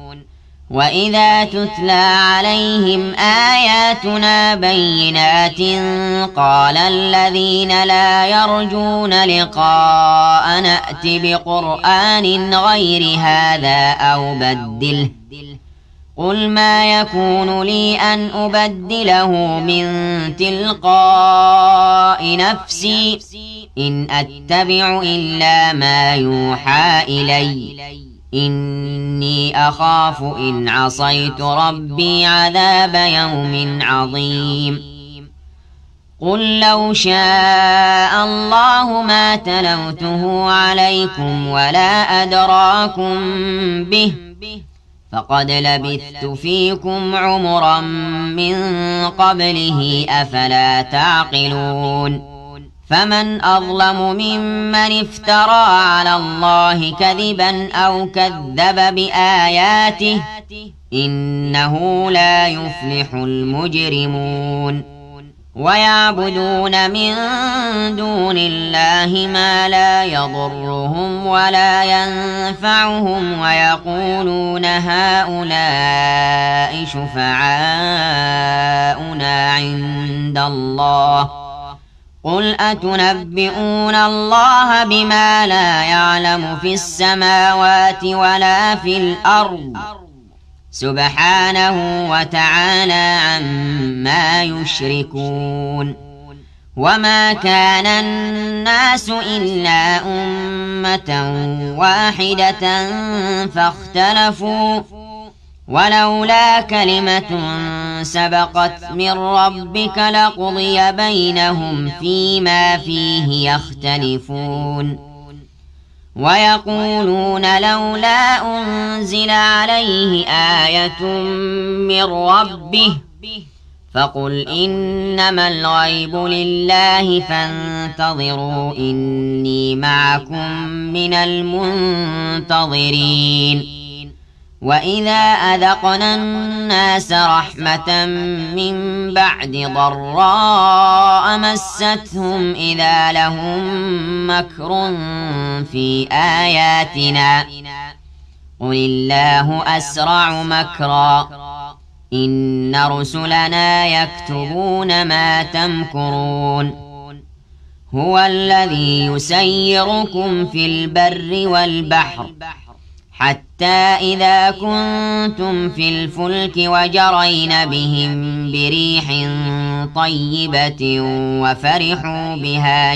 وإذا تتلى عليهم آياتنا بينات قال الذين لا يرجون لقاء نأت بقرآن غير هذا أو بدله قل ما يكون لي أن أبدله من تلقاء نفسي إن أتبع إلا ما يوحى إلي إني أخاف إن عصيت ربي عذاب يوم عظيم قل لو شاء الله ما تلوته عليكم ولا أدراكم به فقد لبثت فيكم عمرا من قبله أفلا تعقلون فمن أظلم ممن افترى على الله كذبا أو كذب بآياته إنه لا يفلح المجرمون ويعبدون من دون الله ما لا يضرهم ولا ينفعهم ويقولون هؤلاء شفعاؤنا عند الله قل أتنبئون الله بما لا يعلم في السماوات ولا في الأرض سبحانه وتعالى عما يشركون وما كان الناس إلا أمة واحدة فاختلفوا ولولا كلمة سبقت من ربك لقضي بينهم فيما فيه يختلفون ويقولون لولا أنزل عليه آية من ربه فقل إنما الغيب لله فانتظروا إني معكم من المنتظرين وإذا أذقنا الناس رحمة من بعد ضراء مستهم إذا لهم مكر في آياتنا قل الله أسرع مكرا إن رسلنا يكتبون ما تمكرون هو الذي يسيركم في البر والبحر حتى إذا كنتم في الفلك وجرين بهم بريح طيبة وفرحوا بها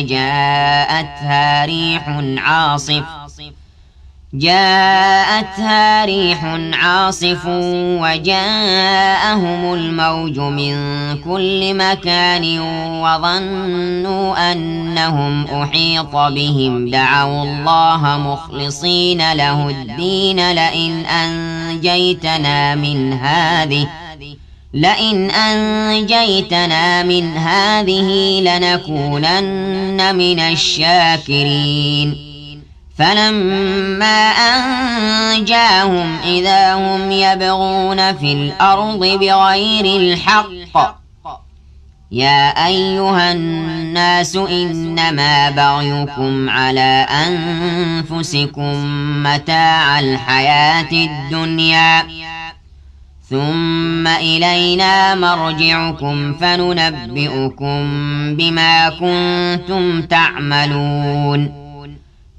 جاءتها ريح عاصف وجاءهم الموج من كل مكان وظنوا أنهم أحيط بهم دعوا الله مخلصين له الدين لئن أنجيتنا من هذه لنكونن من الشاكرين فلما أنجاهم إذا هم يبغون في الأرض بغير الحق يا أيها الناس إنما بغيكم على أنفسكم متاع الحياة الدنيا ثم إلينا مرجعكم فننبئكم بما كنتم تعملون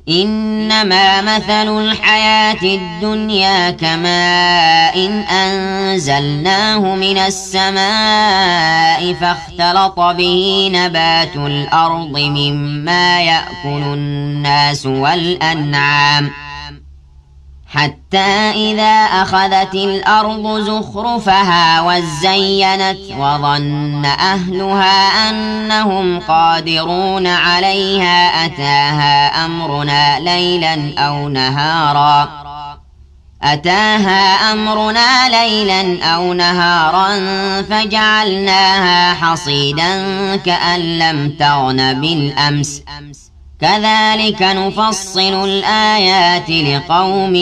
إنما مثل الحياة الدنيا كماء أنزلناه من السماء فاختلط به نبات الأرض مما يأكل الناس والأنعام حتى إذا أخذت الأرض زخرفها وزينت وظن أهلها أنهم قادرون عليها أتاها أمرنا ليلا أو نهارا أتاها أمرنا ليلا أو نهارا فجعلناها حصيدا كأن لم تغن بالأمس كذلك نفصل الآيات لقوم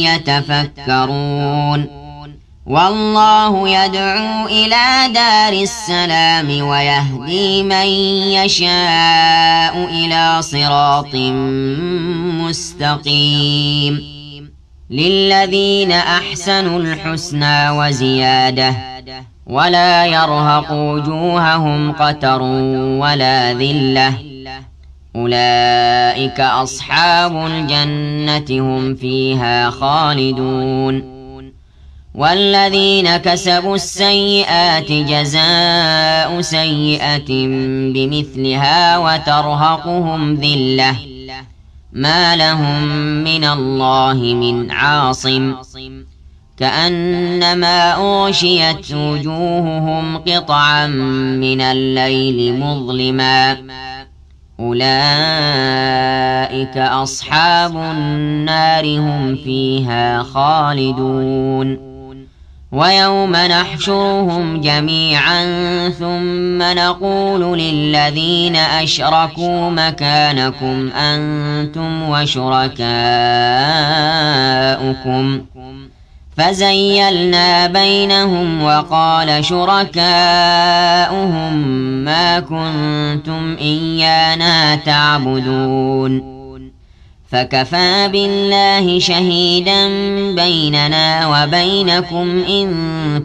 يتفكرون والله يدعو إلى دار السلام ويهدي من يشاء إلى صراط مستقيم للذين أحسنوا الحسنى وزيادة ولا يرهق وجوههم قتر ولا ذلة أولئك أصحاب الجنة هم فيها خالدون والذين كسبوا السيئات جزاء سيئة بمثلها وترهقهم ذلة ما لهم من الله من عاصم كأنما أغشيت وجوههم قطعا من الليل مظلما أولئك أصحاب النار هم فيها خالدون ويوم نحشرهم جميعا ثم نقول للذين أشركوا مكانكم أنتم وشركاؤكم فزيلنا بينهم وقال شركاؤهم ما كنتم إيانا تعبدون فكفى بالله شهيدا بيننا وبينكم إن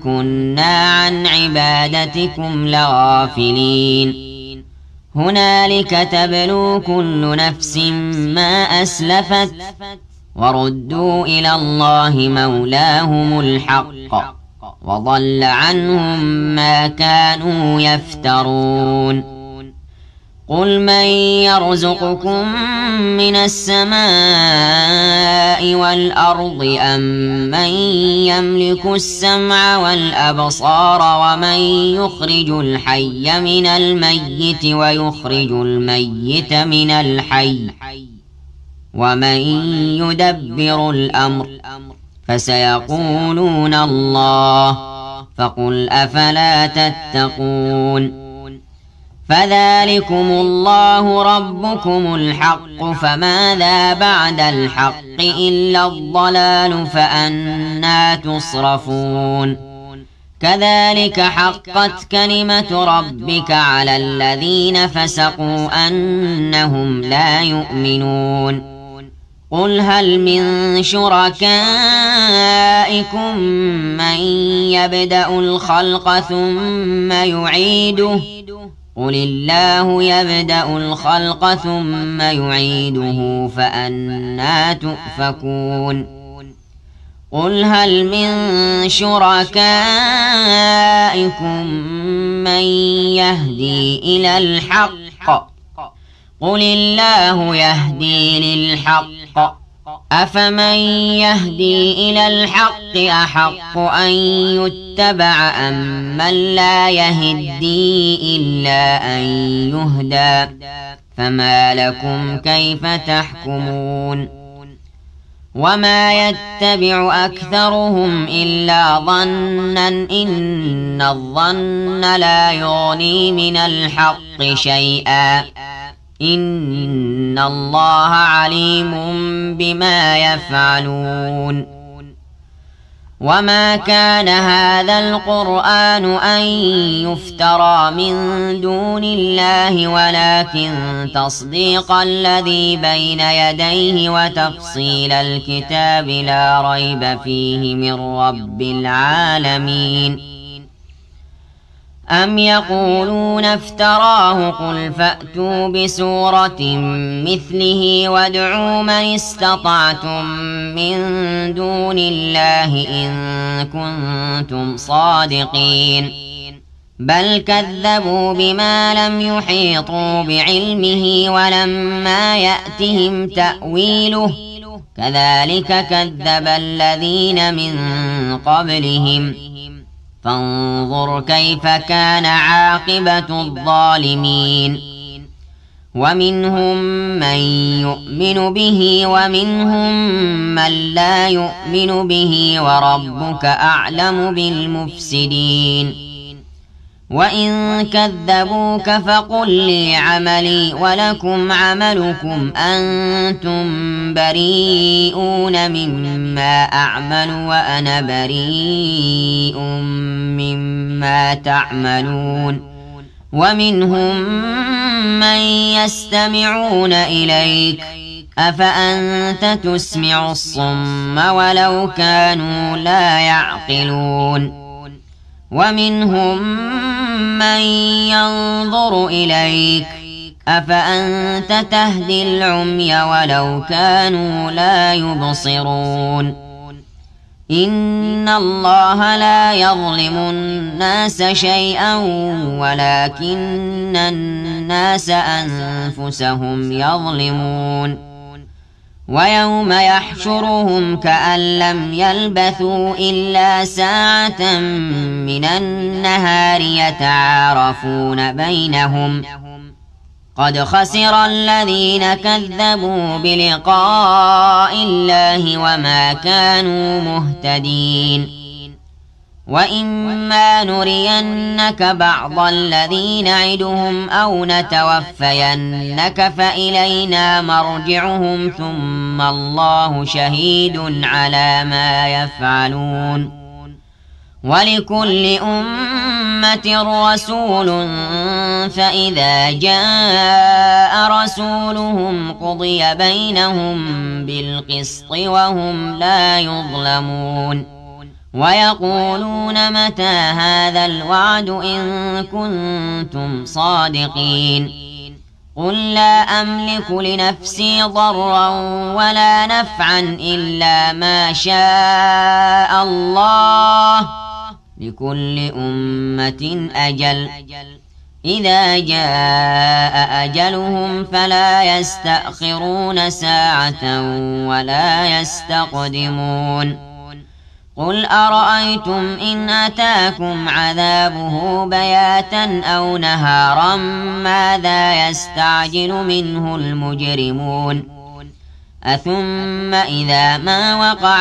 كنا عن عبادتكم لغافلين هنالك تبلو كل نفس ما أسلفت وردوا إلى الله مولاهم الحق وضل عنهم ما كانوا يفترون قل من يرزقكم من السماء والأرض أم من يملك السمع والأبصار ومن يخرج الحي من الميت ويخرج الميت من الحي ومن يدبر الأمر فسيقولون الله فقل أفلا تتقون فذلكم الله ربكم الحق فماذا بعد الحق إلا الضلال فأنى تصرفون كذلك حقت كلمة ربك على الذين فسقوا أنهم لا يؤمنون قل هل من شركائكم من يبدأ الخلق ثم يعيده قل الله يبدأ الخلق ثم يعيده فأنى تؤفكون قل هل من شركائكم من يهدي إلى الحق قل الله يهدي للحق أفمن يهدي إلى الحق أحق أن يتبع أم من لا يهدي إلا أن يهدى فما لكم كيف تحكمون وما يتبع أكثرهم إلا ظنا إن الظن لا يغني من الحق شيئا إن الله عليم بما يفعلون وما كان هذا القرآن أن يفترى من دون الله ولكن تصديق الذي بين يديه وتفصيل الكتاب لا ريب فيه من رب العالمين أم يقولون افتراه قل فأتوا بسورة مثله وادعوا من استطعتم من دون الله إن كنتم صادقين بل كذبوا بما لم يحيطوا بعلمه ولما يأتهم تأويله كذلك كذب الذين من قبلهم فانظر كيف كان عاقبة الظالمين ومنهم من يؤمن به ومنهم من لا يؤمن به وربك أعلم بالمفسدين وإن كذبوك فقل لي عملي ولكم عملكم أنتم بريئون مما أعمل وأنا بريء مما تعملون ومنهم من يستمعون إليك أفأنت تسمع الصم ولو كانوا لا يعقلون ومنهم من ينظر إليك أفأنت تهدي العمي ولو كانوا لا يبصرون إن الله لا يظلم الناس شيئا ولكن الناس أنفسهم يظلمون ويوم يحشرهم كأن لم يلبثوا إلا ساعة من النهار يتعارفون بينهم قد خسر الذين كذبوا بلقاء الله وما كانوا مهتدين وإما نرينك بعض الذي نعدهم أو نتوفينك فإلينا مرجعهم ثم الله شهيد على ما يفعلون ولكل أمة رسول فإذا جاء رسولهم قضي بينهم بالقسط وهم لا يظلمون ويقولون متى هذا الوعد إن كنتم صادقين قل لا أملك لنفسي ضرا ولا نفعا إلا ما شاء الله لكل أمة أجل إذا جاء أجلهم فلا يستأخرون ساعة ولا يستقدمون قل أرأيتم إن أتاكم عذابه بياتا أو نهارا ماذا يستعجل منه المجرمون أثم إذا ما وقع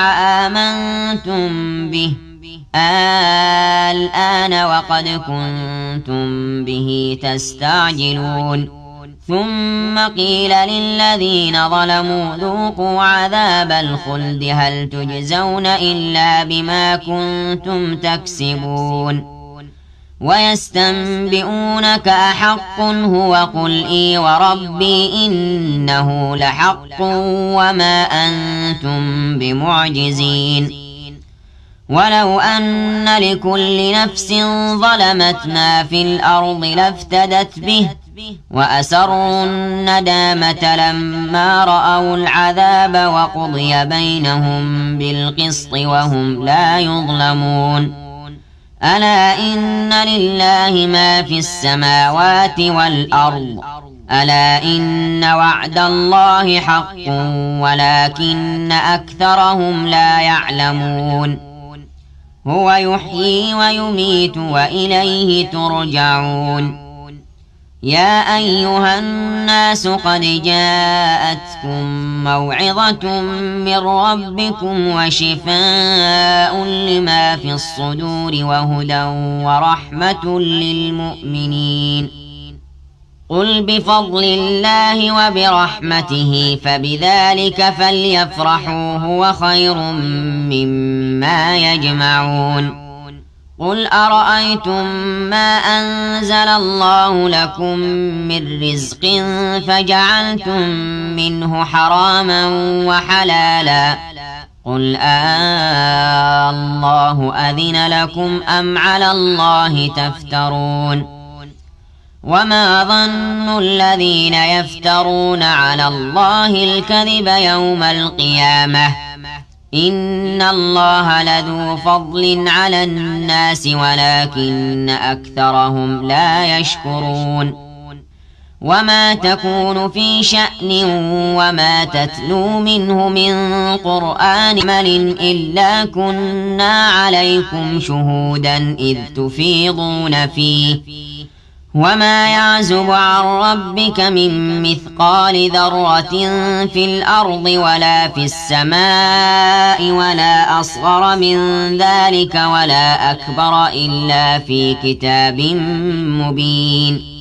آمنتم به الآن وقد كنتم به تستعجلون ثم قيل للذين ظلموا ذوقوا عذاب الخلد هل تجزون إلا بما كنتم تكسبون ويستنبئونك أحق هو قل إي وربي إنه لحق وما أنتم بمعجزين ولو أن لكل نفس ظلمت ما في الأرض لافتدت به وأسروا الندامة لما رأوا العذاب وقضي بينهم بالقسط وهم لا يظلمون ألا إن لله ما في السماوات والأرض ألا إن وعد الله حق ولكن أكثرهم لا يعلمون هو يحيي ويميت وإليه ترجعون يا أيها الناس قد جاءتكم موعظة من ربكم وشفاء لما في الصدور وهدى ورحمة للمؤمنين قل بفضل الله وبرحمته فبذلك فليفرحوا هو خير مما يجمعون قل أرأيتم ما أنزل الله لكم من رزق فجعلتم منه حراما وحلالا قل الله أذن لكم أم على الله تفترون وما ظن الذين يفترون على الله الكذب يوم القيامة إن الله لذو فضل على الناس ولكن أكثرهم لا يشكرون وما تكون في شأن وما تتلو منه من قرآن مل إلا كنا عليكم شهودا إذ تفيضون فيه وما يعزب عن ربك من مثقال ذرة في الأرض ولا في السماء ولا أصغر من ذلك ولا أكبر إلا في كتاب مبين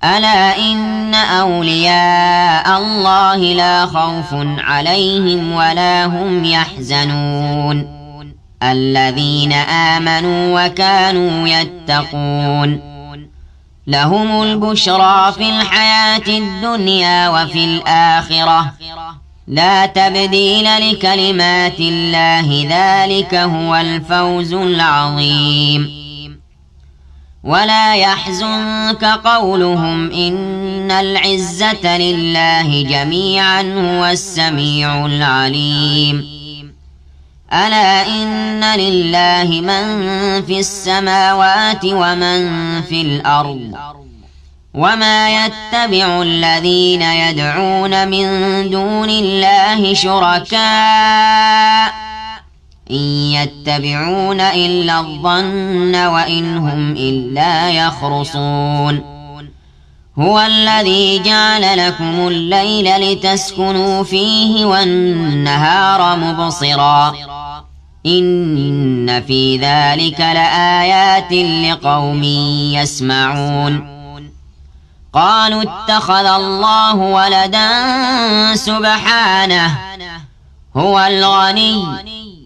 ألا إن أولياء الله لا خوف عليهم ولا هم يحزنون الذين آمنوا وكانوا يتقون لهم البشرى في الحياة الدنيا وفي الآخرة لا تبديل لكلمات الله ذلك هو الفوز العظيم ولا يحزنك قولهم إن العزة لله جميعا هو السميع العليم ألا إن لله من في السماوات ومن في الأرض وما يتبع الذين يدعون من دون الله شركاء إن يتبعون إلا الظن وإن هم إلا يخرصون هو الذي جعل لكم الليل لتسكنوا فيه والنهار مبصرا إن في ذلك لآيات لقوم يسمعون قالوا اتخذ الله ولدا سبحانه هو الغني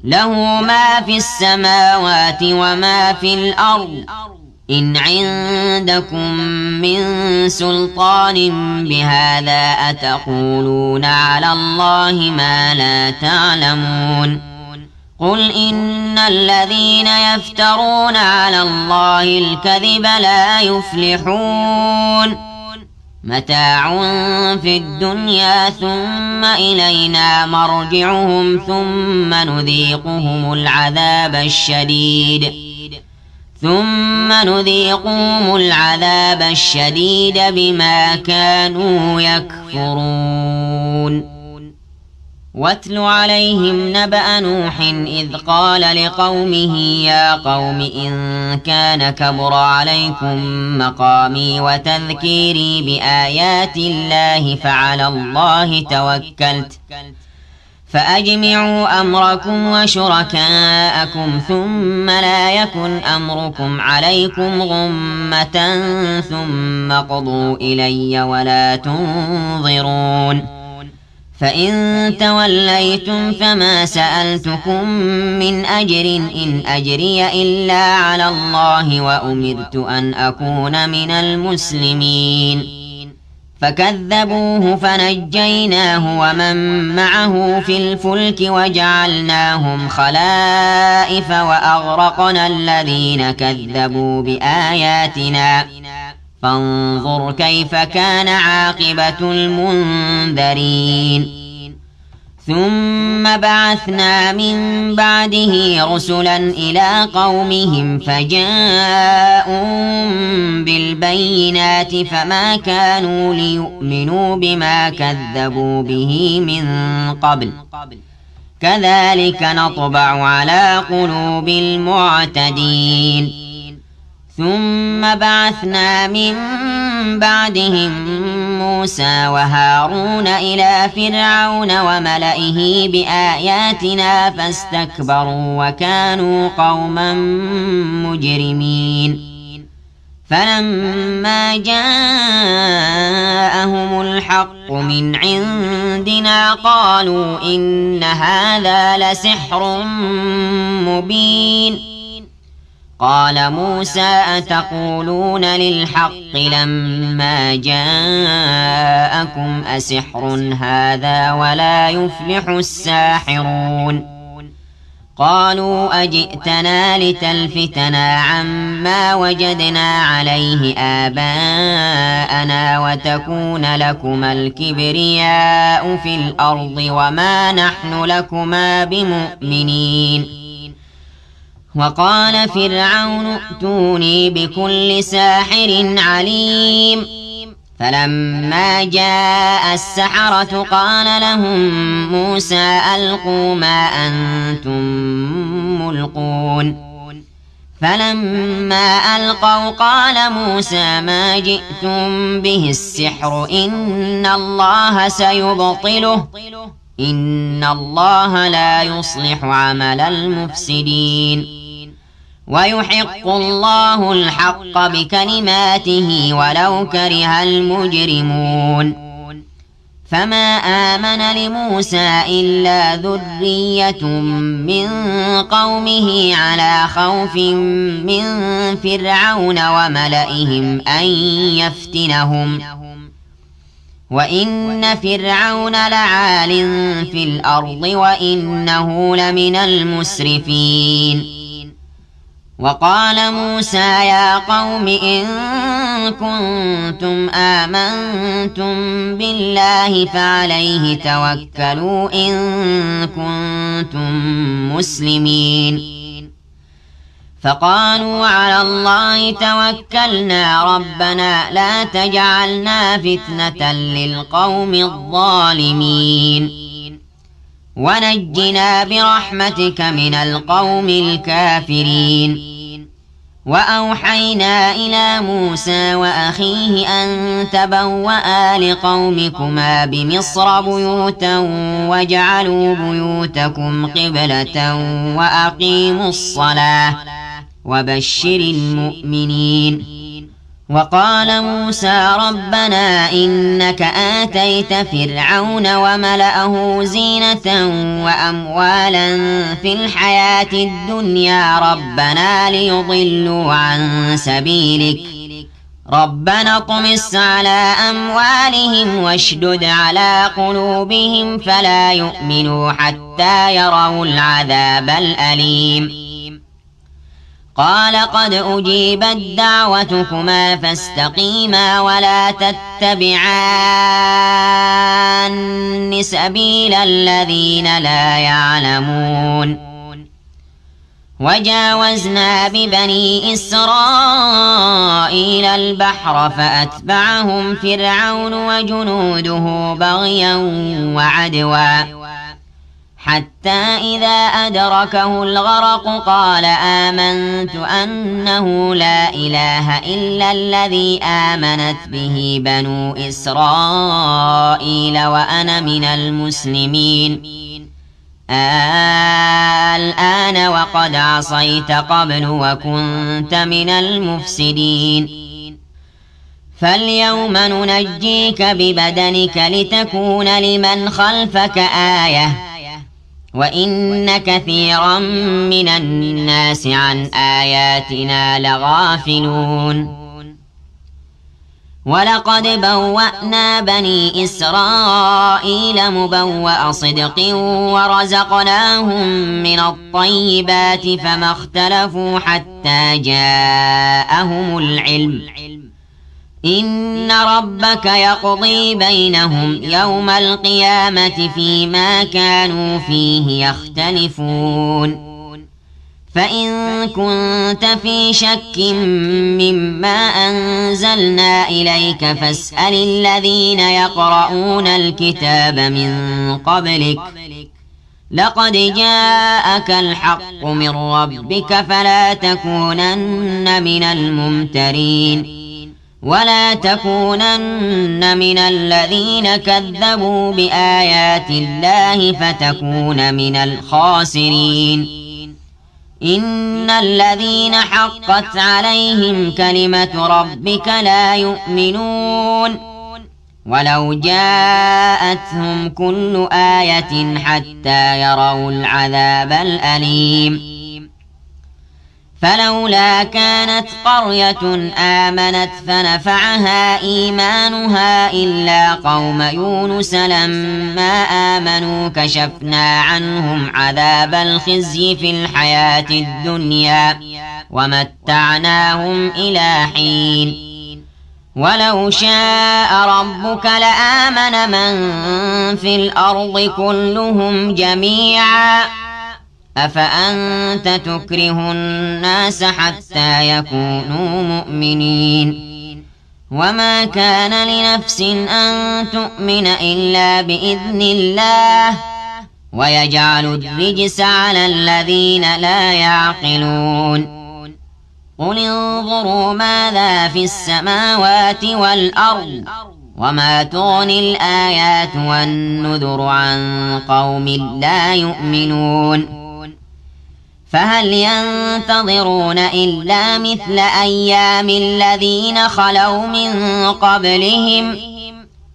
له ما في السماوات وما في الأرض إن عندكم من سلطان بهذا أتقولون على الله ما لا تعلمون قل إن الذين يفترون على الله الكذب لا يفلحون متاع في الدنيا ثم إلينا مرجعهم ثم نذيقهم العذاب الشديد بما كانوا يكفرون واتل عليهم نبأ نوح إذ قال لقومه يا قوم إن كان كبر عليكم مقامي وتذكيري بآيات الله فعلى الله توكلت فأجمعوا أمركم وشركاءكم ثم لا يكن أمركم عليكم غمة ثم قضوا إلي ولا تنظرون فإن توليتم فما سألتكم من أجر إن أجري إلا على الله وأمرت أن أكون من المسلمين فكذبوه فنجيناه ومن معه في الفلك وجعلناهم خلائف وأغرقنا الذين كذبوا بآياتنا فانظر كيف كان عاقبة المنذرين ثم بعثنا من بعده رسلا إلى قومهم فجاءوا بالبينات فما كانوا ليؤمنوا بما كذبوا به من قبل كذلك نطبع على قلوب المعتدين ثم بعثنا من بعدهم موسى وهارون إلى فرعون وملئه بآياتنا فاستكبروا وكانوا قوما مجرمين فلما جاءهم الحق من عندنا قالوا إن هذا لسحر مبين قال موسى أتقولون للحق لما جاءكم أسحر هذا ولا يفلح الساحرون قالوا أجئتنا لتلفتنا عما وجدنا عليه آباءنا وتكون لكما الكبرياء في الأرض وما نحن لكما بمؤمنين وقال فرعون ائتوني بكل ساحر عليم فلما جاء السحرة قال لهم موسى ألقوا ما أنتم ملقون فلما ألقوا قال موسى ما جئتم به السحر إن الله سيبطله إن الله لا يصلح عمل المفسدين ويحق الله الحق بكلماته ولو كره المجرمون فما آمن لموسى إلا ذرية من قومه على خوف من فرعون وملئهم أن يفتنهم وإن فرعون لعال في الأرض وإنه لمن المسرفين وقال موسى يا قوم إن كنتم آمنتم بالله فعليه توكلوا إن كنتم مسلمين فقالوا على الله توكلنا ربنا لا تجعلنا فتنة للقوم الظالمين ونجنا برحمتك من القوم الكافرين وأوحينا إلى موسى وأخيه أن تبوأ لقومكما بمصر بيوتا واجعلوا بيوتكم قبلة وأقيموا الصلاة وبشر المؤمنين وقال موسى ربنا إنك آتيت فرعون وملأه زينة وأموالا في الحياة الدنيا ربنا ليضلوا عن سبيلك ربنا اطمس على أموالهم واشدد على قلوبهم فلا يؤمنوا حتى يروا العذاب الأليم قال قد أجيبت دعوتكما فاستقيما ولا تتبعان سبيل الذين لا يعلمون وجاوزنا ببني إسرائيل البحر فأتبعهم فرعون وجنوده بغيا وعدوا حتى إذا أدركه الغرق قال آمنت أنه لا إله إلا الذي آمنت به بنو إسرائيل وأنا من المسلمين الآن وقد عصيت قبل وكنت من المفسدين فاليوم ننجيك ببدنك لتكون لمن خلفك آية وإن كثيرا من الناس عن آياتنا لغافلون ولقد بوأنا بني إسرائيل مبوأ صدق ورزقناهم من الطيبات فما اختلفوا حتى جاءهم العلم إن ربك يقضي بينهم يوم القيامة فيما كانوا فيه يختلفون فإن كنت في شك مما أنزلنا إليك فاسأل الذين يقرؤون الكتاب من قبلك لقد جاءك الحق من ربك فلا تكونن من الممترين ولا تكونن من الذين كذبوا بآيات الله فتكون من الخاسرين إن الذين حقت عليهم كلمة ربك لا يؤمنون ولو جاءتهم كل آية حتى يروا العذاب الأليم فلولا كانت قرية آمنت فنفعها إيمانها إلا قوم يونس لما آمنوا كشفنا عنهم عذاب الخزي في الحياة الدنيا ومتعناهم إلى حين ولو شاء ربك لآمن من في الأرض كلهم جميعا أفأنت تكره الناس حتى يكونوا مؤمنين وما كان لنفس أن تؤمن إلا بإذن الله ويجعل الرجس على الذين لا يعقلون قل انظروا ماذا في السماوات والأرض وما تغني الآيات والنذر عن قوم لا يؤمنون فهل ينتظرون إلا مثل أيام الذين خلوا من قبلهم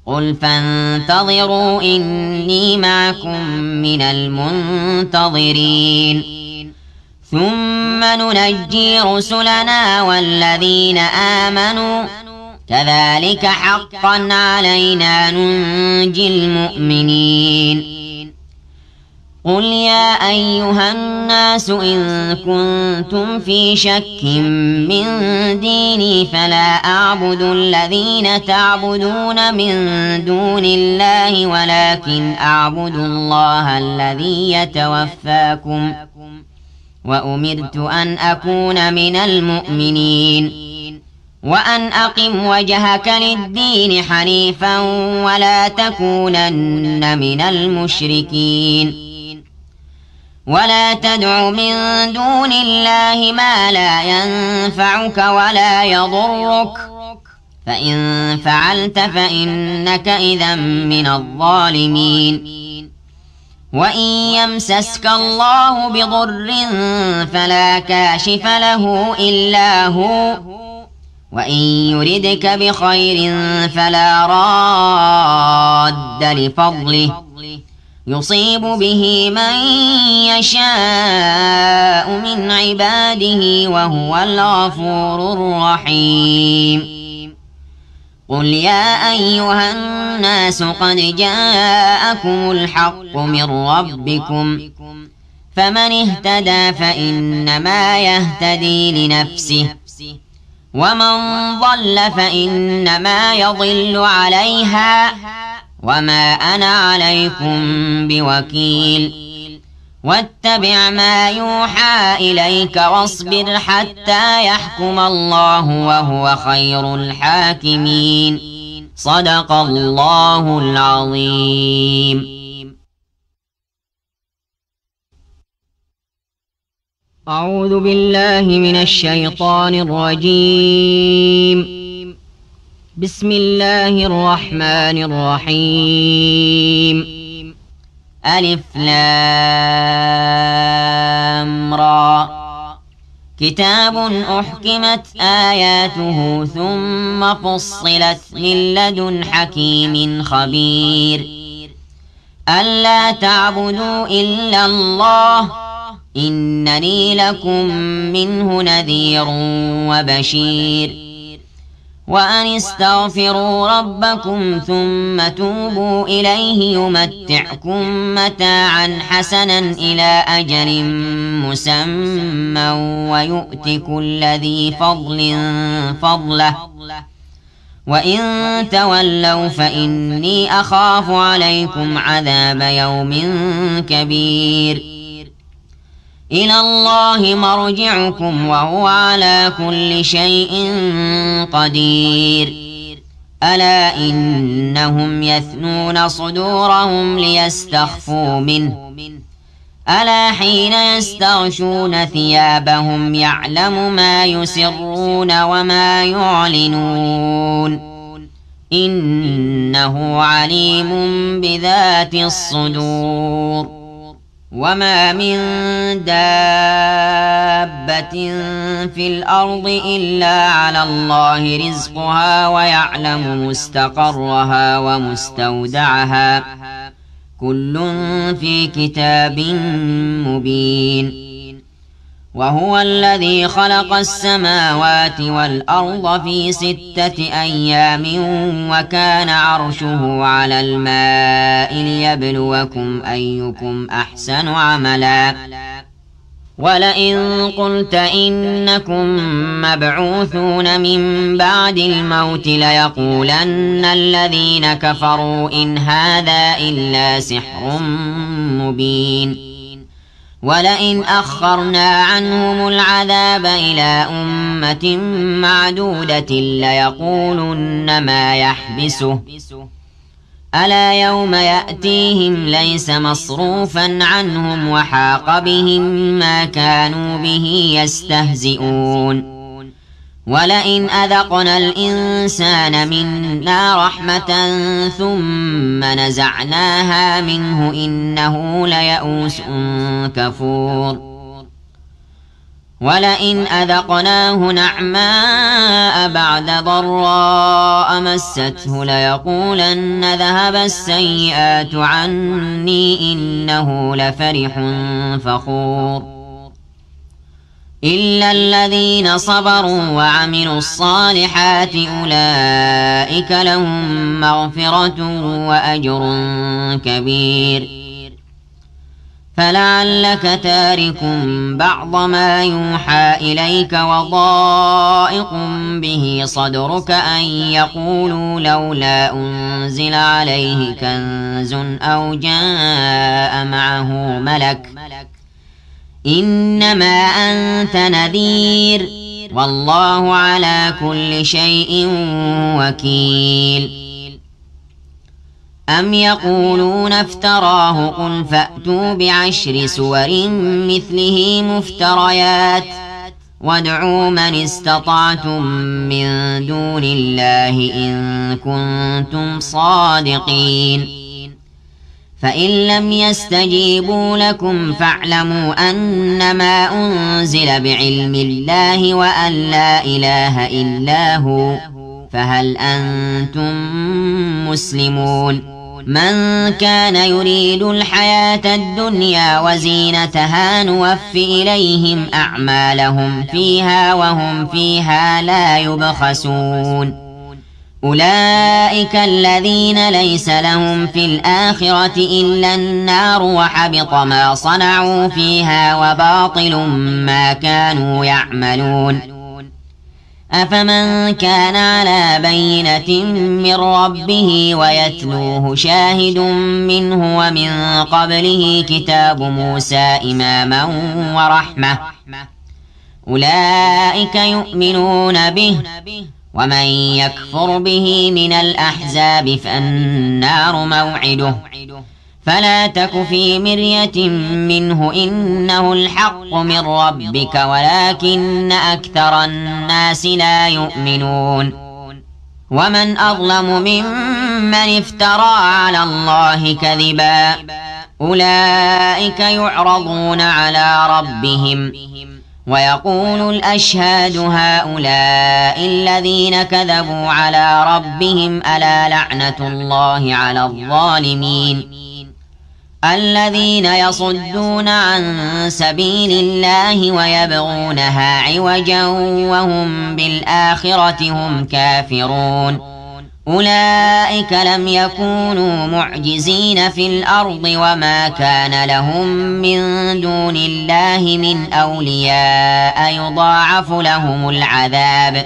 قل فانتظروا إني معكم من المنتظرين ثم ننجي رسلنا والذين آمنوا كذلك حقا علينا ننجي المؤمنين قل يا أيها الناس إن كنتم في شك من ديني فلا أعبد الذين تعبدون من دون الله ولكن أعبد الله الذي يتوفاكم وأمرت أن أكون من المؤمنين وأن أقم وجهك للدين حنيفا ولا تكونن من المشركين ولا تدع من دون الله ما لا ينفعك ولا يضرك فإن فعلت فإنك إذا من الظالمين وإن يمسسك الله بضر فلا كاشف له إلا هو وإن يردك بخير فلا راد لفضله يصيب به من يشاء من عباده وهو الغفور الرحيم قل يا أيها الناس قد جاءكم الحق من ربكم فمن اهتدى فإنما يهتدي لنفسه ومن ضل فإنما يضل عليها وما أنا عليكم بوكيل واتبع ما يوحى إليك واصبر حتى يحكم الله وهو خير الحاكمين صدق الله العظيم. أعوذ بالله من الشيطان الرجيم. بسم الله الرحمن الرحيم. ألف لام را كتاب أحكمت آياته ثم فصلت من لدن حكيم خبير ألا تعبدوا إلا الله إنني لكم منه نذير وبشير وأن استغفروا ربكم ثم توبوا إليه يمتعكم متاعا حسنا إلى أجل مسمى ويؤت كل ذي فضل فضله وإن تولوا فإني أخاف عليكم عذاب يوم كبير إلى الله مرجعكم وهو على كل شيء قدير ألا إنهم يثنون صدورهم ليستخفوا منه ألا حين يستغشون ثيابهم يعلم ما يسرون وما يعلنون إنه عليم بذات الصدور وما من دابة في الأرض إلا على الله رزقها ويعلم مستقرها ومستودعها كل في كتاب مبين وهو الذي خلق السماوات والأرض في 6 أيام وكان عرشه على الماء ليبلوكم أيكم أحسن عملا ولئن قلت إنكم مبعوثون من بعد الموت ليقولن الذين كفروا إن هذا إلا سحر مبين ولئن أخرنا عنهم العذاب إلى أمة معدودة ليقولن ما يحبسه ألا يوم يأتيهم ليس مصروفا عنهم وحاق بهم ما كانوا به يستهزئون ولئن أذقنا الإنسان منا رحمة ثم نزعناها منه إنه ليئوس كفور ولئن أذقناه نعماء بعد ضراء مسته ليقولن ذهب السيئات عني إنه لفرح فخور إلا الذين صبروا وعملوا الصالحات أولئك لهم مغفرة وأجر كبير فلعلك تارك بعض ما يوحى إليك وضائق به صدرك أن يقولوا لولا أنزل عليه كنز أو جاء معه ملك إنما أنت نذير والله على كل شيء وكيل أم يقولون افتراه قل فأتوا بعشر سور مثله مفتريات وادعوا من استطعتم من دون الله إن كنتم صادقين فإن لم يستجيبوا لكم فاعلموا أنما أنزل بعلم الله وأن لا إله إلا هو فهل أنتم مسلمون من كان يريد الحياة الدنيا وزينتها نوف إليهم أعمالهم فيها وهم فيها لا يبخسون أولئك الذين ليس لهم في الآخرة إلا النار وحبط ما صنعوا فيها وباطل ما كانوا يعملون أفمن كان على بينة من ربه ويتلوه شاهد منه ومن قبله كتاب موسى إماما ورحمة أولئك يؤمنون به ومن يكفر به من الأحزاب فالنار موعده فلا تك في مرية منه إنه الحق من ربك ولكن أكثر الناس لا يؤمنون ومن أظلم ممن افترى على الله كذبا أولئك يعرضون على ربهم ويقول الأشهاد هؤلاء الذين كذبوا على ربهم ألا لعنة الله على الظالمين الذين يصدون عن سبيل الله ويبغونها عوجا وهم بالآخرة هم كافرون أولئك لم يكونوا معجزين في الأرض وما كان لهم من دون الله من أولياء يضاعف لهم العذاب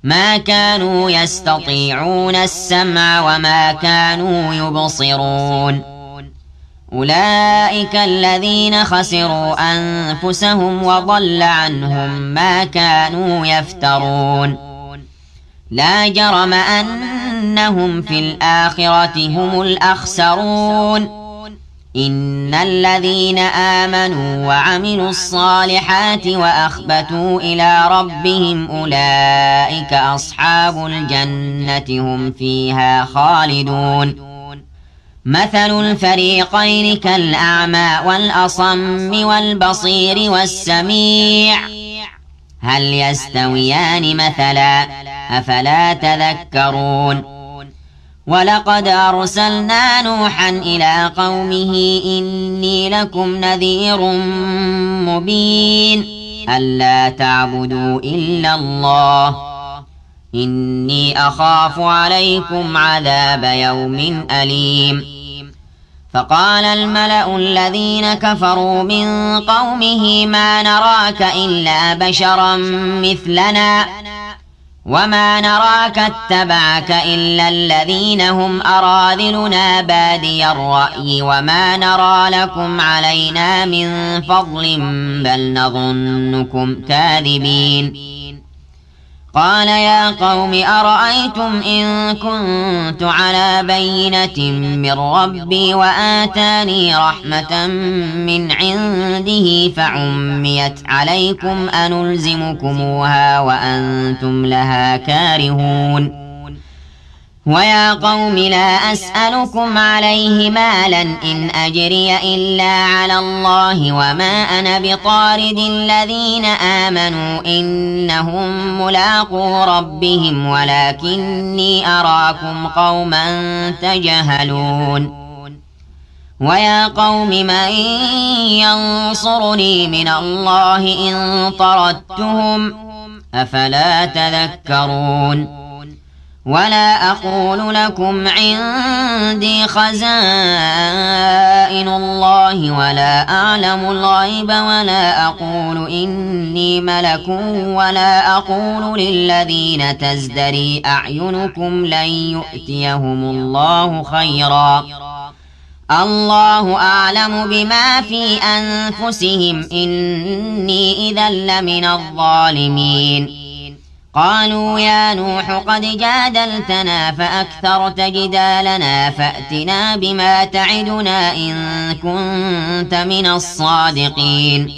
ما كانوا يستطيعون السمع وما كانوا يبصرون أولئك الذين خسروا أنفسهم وضل عنهم ما كانوا يفترون لا جرم أنهم في الآخرة هم الأخسرون إن الذين آمنوا وعملوا الصالحات وأخبتوا إلى ربهم أولئك أصحاب الجنة هم فيها خالدون مثل الفريقين كالأعمى والأصم والبصير والسميع هل يستويان مثلا أفلا تذكرون ولقد أرسلنا نوحا إلى قومه إني لكم نذير مبين ألا تعبدوا إلا الله إني أخاف عليكم عذاب يوم أليم فقال الملأ الذين كفروا من قومه ما نراك إلا بشرا مثلنا وما نراك اتبعك إلا الذين هم أراذلنا بادي الرأي وما نرى لكم علينا من فضل بل نظنكم كاذبين قال يا قوم أرأيتم إن كنت على بينة من ربي وآتاني رحمة من عنده فعميت عليكم أنلزمكموها وأنتم لها كارهون ويا قوم لا أسألكم عليه مالا إن أجري إلا على الله وما أنا بطارد الذين آمنوا إنهم ملاقو ربهم ولكني أراكم قوما تجهلون ويا قوم من ينصرني من الله إن طردتهم أفلا تذكرون ولا أقول لكم عندي خزائن الله ولا أعلم الغيب ولا أقول إني ملك ولا أقول للذين تزدري أعينكم لن يؤتيهم الله خيرا الله أعلم بما في أنفسهم إني إذا لمن الظالمين قالوا يا نوح قد جادلتنا فأكثرت جدالنا فأتنا بما تعدنا إن كنت من الصادقين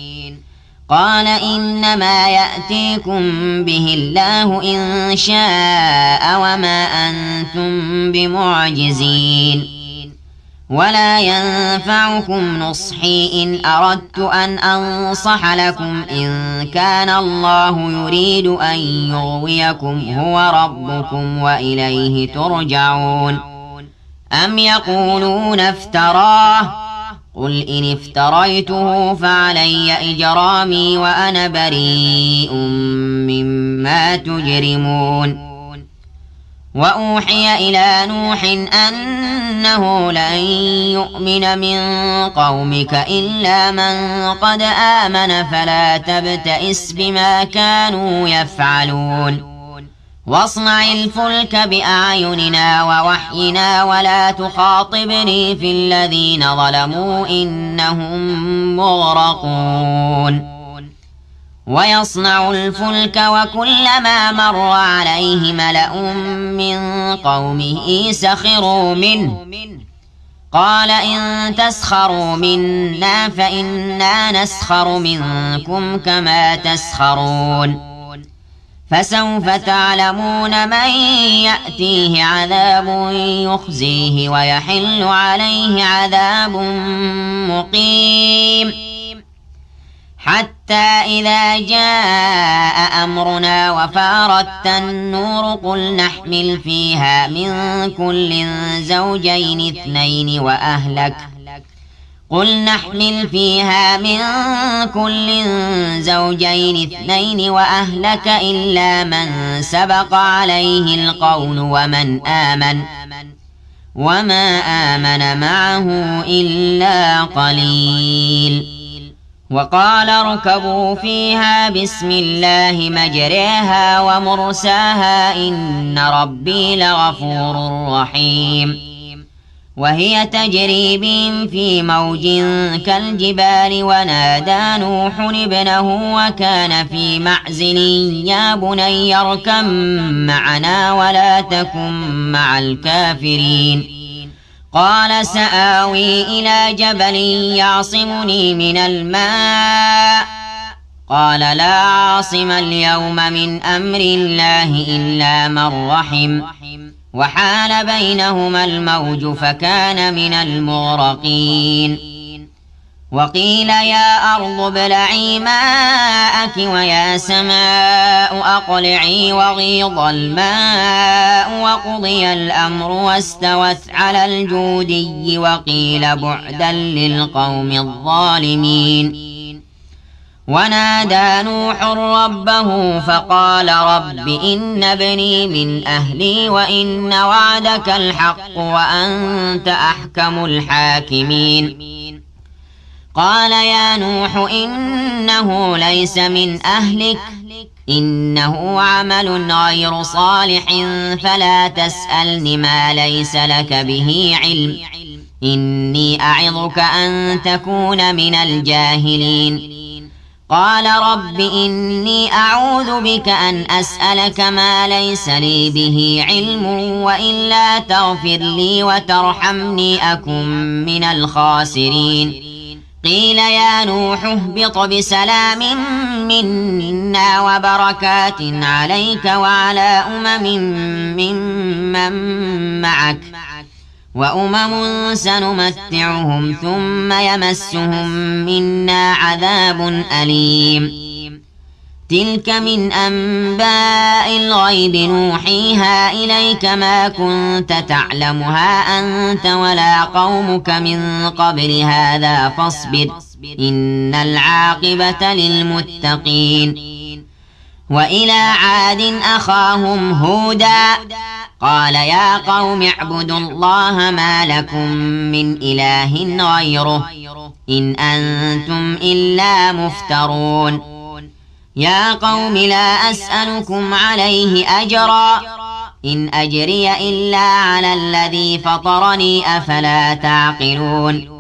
قال إنما يأتيكم به الله إن شاء وما أنتم بمعجزين ولا ينفعكم نصحي إن أردت أن أنصح لكم إن كان الله يريد أن يغويكم هو ربكم وإليه ترجعون أم يقولون افتراه قل إن افتريته فعلي إجرامي وأنا بريء مما تجرمون وأوحي إلى نوح أنه لن يؤمن من قومك إلا من قد آمن فلا تبتئس بما كانوا يفعلون واصنع الفلك بأعيننا ووحينا ولا تخاطبني في الذين ظلموا إنهم مغرقون ويصنع الفلك وكلما مر عليه ملأ من قومه سخروا منه قال إن تسخروا منا فإنا نسخر منكم كما تسخرون فسوف تعلمون من يأتيه عذاب يخزيه ويحل عليه عذاب مقيم حتى إذا جاء أمرنا وفارت النور قل نحمل فيها من كل زوجين اثنين وأهلك إلا من سبق عليه القول ومن آمن وما آمن معه إلا قليل وقال اركبوا فيها بسم الله مجريها ومرساها إن ربي لغفور رحيم وهي تجري بهم في موج كالجبال ونادى نوح ابنه وكان في معزل يا بني اركب معنا ولا تكن مع الكافرين قال سآوي إلى جبل يعصمني من الماء قال لا عاصم اليوم من أمر الله إلا من رحم وحال بينهما الموج فكان من المغرقين وقيل يا أرض ابلعي ماءك ويا سماء أقلعي وغيض الماء وقضي الأمر واستوت على الجودي وقيل بعدا للقوم الظالمين ونادى نوح ربه فقال رب إن ابني من أهلي وإن وعدك الحق وأنت أحكم الحاكمين قال يا نوح إنه ليس من أهلك إنه عمل غير صالح فلا تسألني ما ليس لك به علم إني أعظك أن تكون من الجاهلين قال رب إني أعوذ بك أن أسألك ما ليس لي به علم وإلا تغفر لي وترحمني أكن من الخاسرين قيل يا نوح اهبط بسلام منا وبركات عليك وعلى ممن معك وأمم سنمتعهم ثم يمسهم منا عذاب أليم تلك من أنباء الغيب نوحيها إليك ما كنت تعلمها أنت ولا قومك من قبل هذا فاصبر إن العاقبة للمتقين وإلى عاد أخاهم هودا قال يا قوم اعبدوا الله ما لكم من إله غيره إن أنتم إلا مفترون يا قوم لا أسألكم عليه أجرا إن أجري إلا على الذي فطرني أفلا تعقلون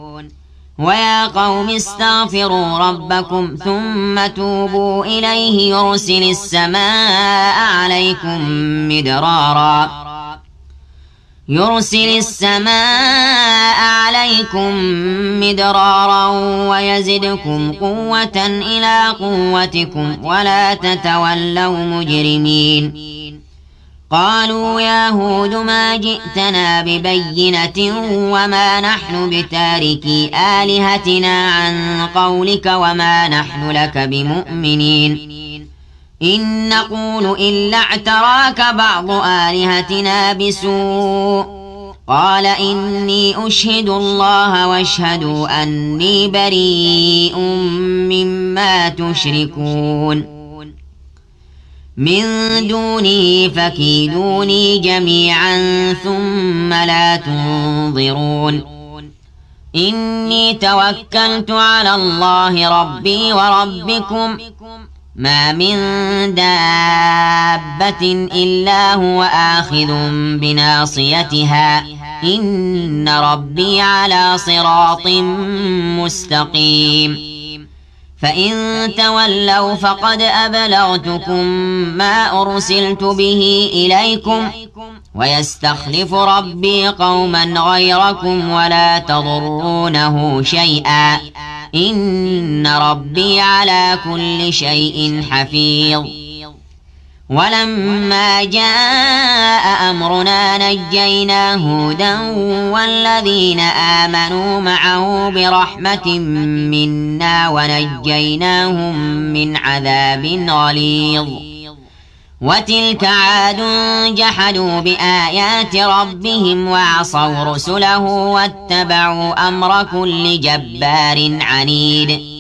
ويا قوم استغفروا ربكم ثم توبوا إليه يرسل السماء عليكم مدرارا ويزدكم قوة إلى قوتكم ولا تتولوا مجرمين قالوا يا هود ما جئتنا ببينة وما نحن بتاركي آلهتنا عن قولك وما نحن لك بمؤمنين إن نقول إلا اعتراك بعض آلهتنا بسوء قال إني أشهد الله واشهدوا أني بريء مما تشركون من دونه فكيدوني جميعا ثم لا تنظرون إني توكلت على الله ربي وربكم ما من دابة إلا هو آخذ بناصيتها إن ربي على صراط مستقيم فإن تولوا فقد أبلغتكم ما أرسلت به إليكم ويستخلف ربي قوما غيركم ولا تضرونه شيئا إن ربي على كل شيء حفيظ ولما جاء أمرنا نجينا هودا والذين آمنوا معه برحمة منا ونجيناهم من عذاب غليظ وتلك عاد جحدوا بآيات ربهم وعصوا رسله واتبعوا أمر كل جبار عنيد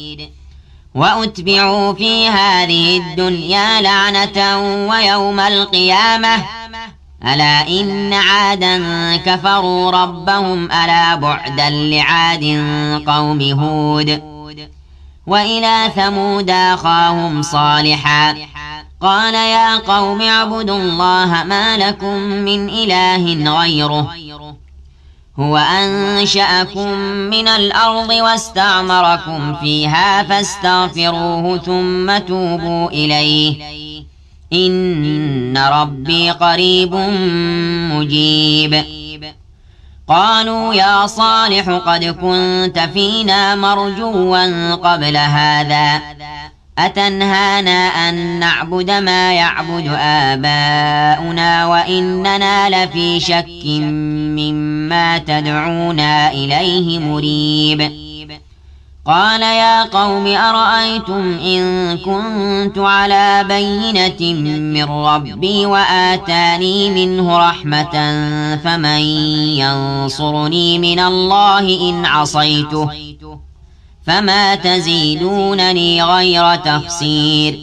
وأتبعوا في هذه الدنيا لعنة ويوم القيامة ألا إن عادا كفروا ربهم ألا بعدا لعاد قوم هود وإلى ثمود أخاهم صالحا قال يا قوم اعبدوا الله ما لكم من إله غيره هو أنشأكم من الأرض واستعمركم فيها فاستغفروه ثم توبوا إليه إن ربي قريب مجيب قالوا يا صالح قد كنت فينا مرجوا قبل هذا أتنهانا أن نعبد ما يعبد آباؤنا وإننا لفي شك مما تدعونا إليه مريب قال يا قوم أرأيتم إن كنت على بينة من ربي وآتاني منه رحمة فمن ينصرني من الله إن عصيته فما تزيدونني غير تخسير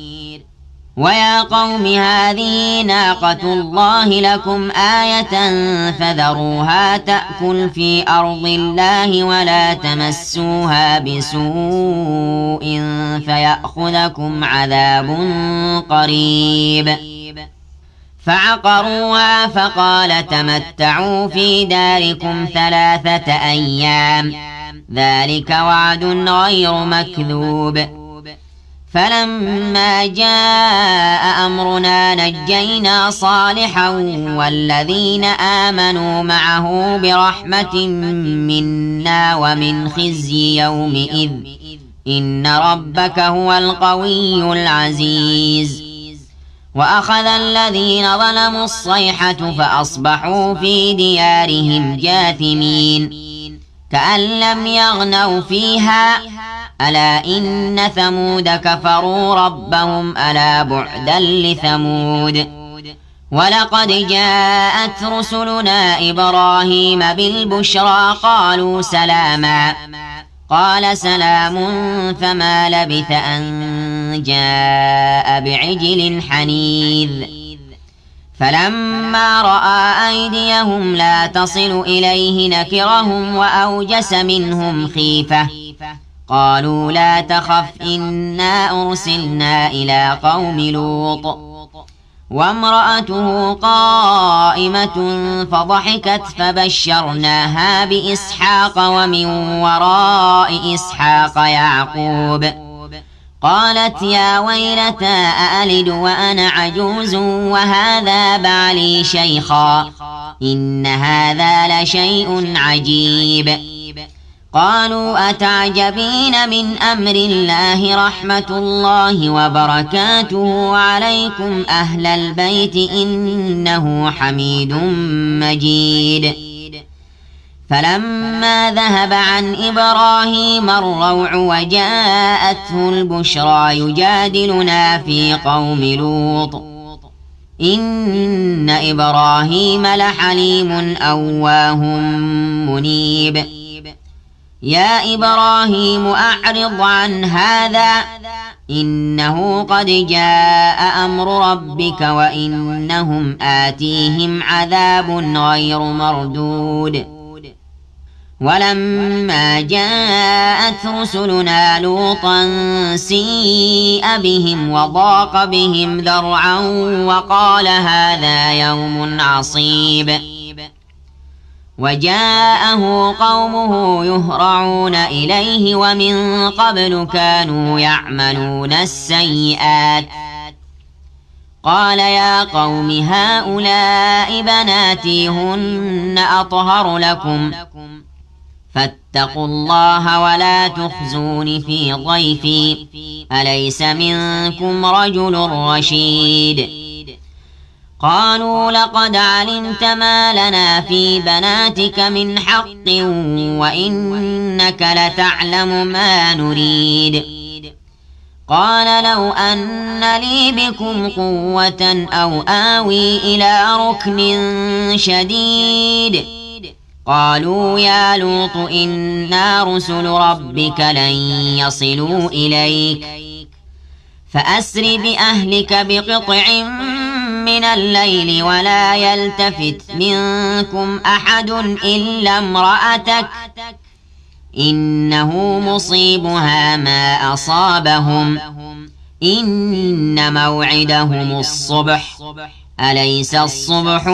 ويا قوم هذه ناقة الله لكم آية فذروها تأكل في أرض الله ولا تمسوها بسوء فيأخذكم عذاب قريب فعقروها فقال تمتعوا في داركم 3 أيام ذلك وعد غير مكذوب فلما جاء أمرنا نجينا صالحا والذين آمنوا معه برحمة منا ومن خزي يومئذ إن ربك هو القوي العزيز. وأخذ الذين ظلموا الصيحة فأصبحوا في ديارهم جاثمين كأن لم يغنوا فيها ألا إن ثمود كفروا ربهم ألا بعدا لثمود. ولقد جاءت رسلنا إبراهيم بالبشرى قالوا سلاما قال سلام فما لبث أن جاء بعجل حنيذ. فلما رأى أيديهم لا تصل إليه نكرهم وأوجس منهم خيفة قالوا لا تخف إنا أرسلنا إلى قوم لوط وامرأته قائمة فضحكت فبشرناها بإسحاق ومن وراء إسحاق يعقوب قالت يا ويلتى أألد وأنا عجوز وهذا بعلي شيخا إن هذا لشيء عجيب. قالوا أتعجبين من أمر الله رحمة الله وبركاته عليكم أهل البيت إنه حميد مجيد. فلما ذهب عن إبراهيم الروع وجاءته البشرى يجادلنا في قوم لوط إن إبراهيم لحليم أواه منيب. يا إبراهيم أعرض عن هذا إنه قد جاء أمر ربك وإنهم آتيهم عذاب غير مردود. ولما جاءت رسلنا لوطا سيء بهم وضاق بهم ذرعا وقال هذا يوم عصيب. وجاءه قومه يهرعون إليه ومن قبل كانوا يعملون السيئات قال يا قوم هؤلاء بناتي هن أطهر لكم فاتقوا الله ولا تخزون في ضيفي أليس منكم رجل رشيد. قالوا لقد علمت ما لنا في بناتك من حق وإنك لتعلم ما نريد. قال لو أن لي بكم قوة أو آوي إلى ركن شديد. قالوا يا لوط إنا رسل ربك لن يصلوا إليك فأسر بأهلك بقطع من الليل ولا يلتفت منكم أحد إلا امرأتك إنه مصيبها ما أصابهم إن موعدهم الصبح أليس الصبح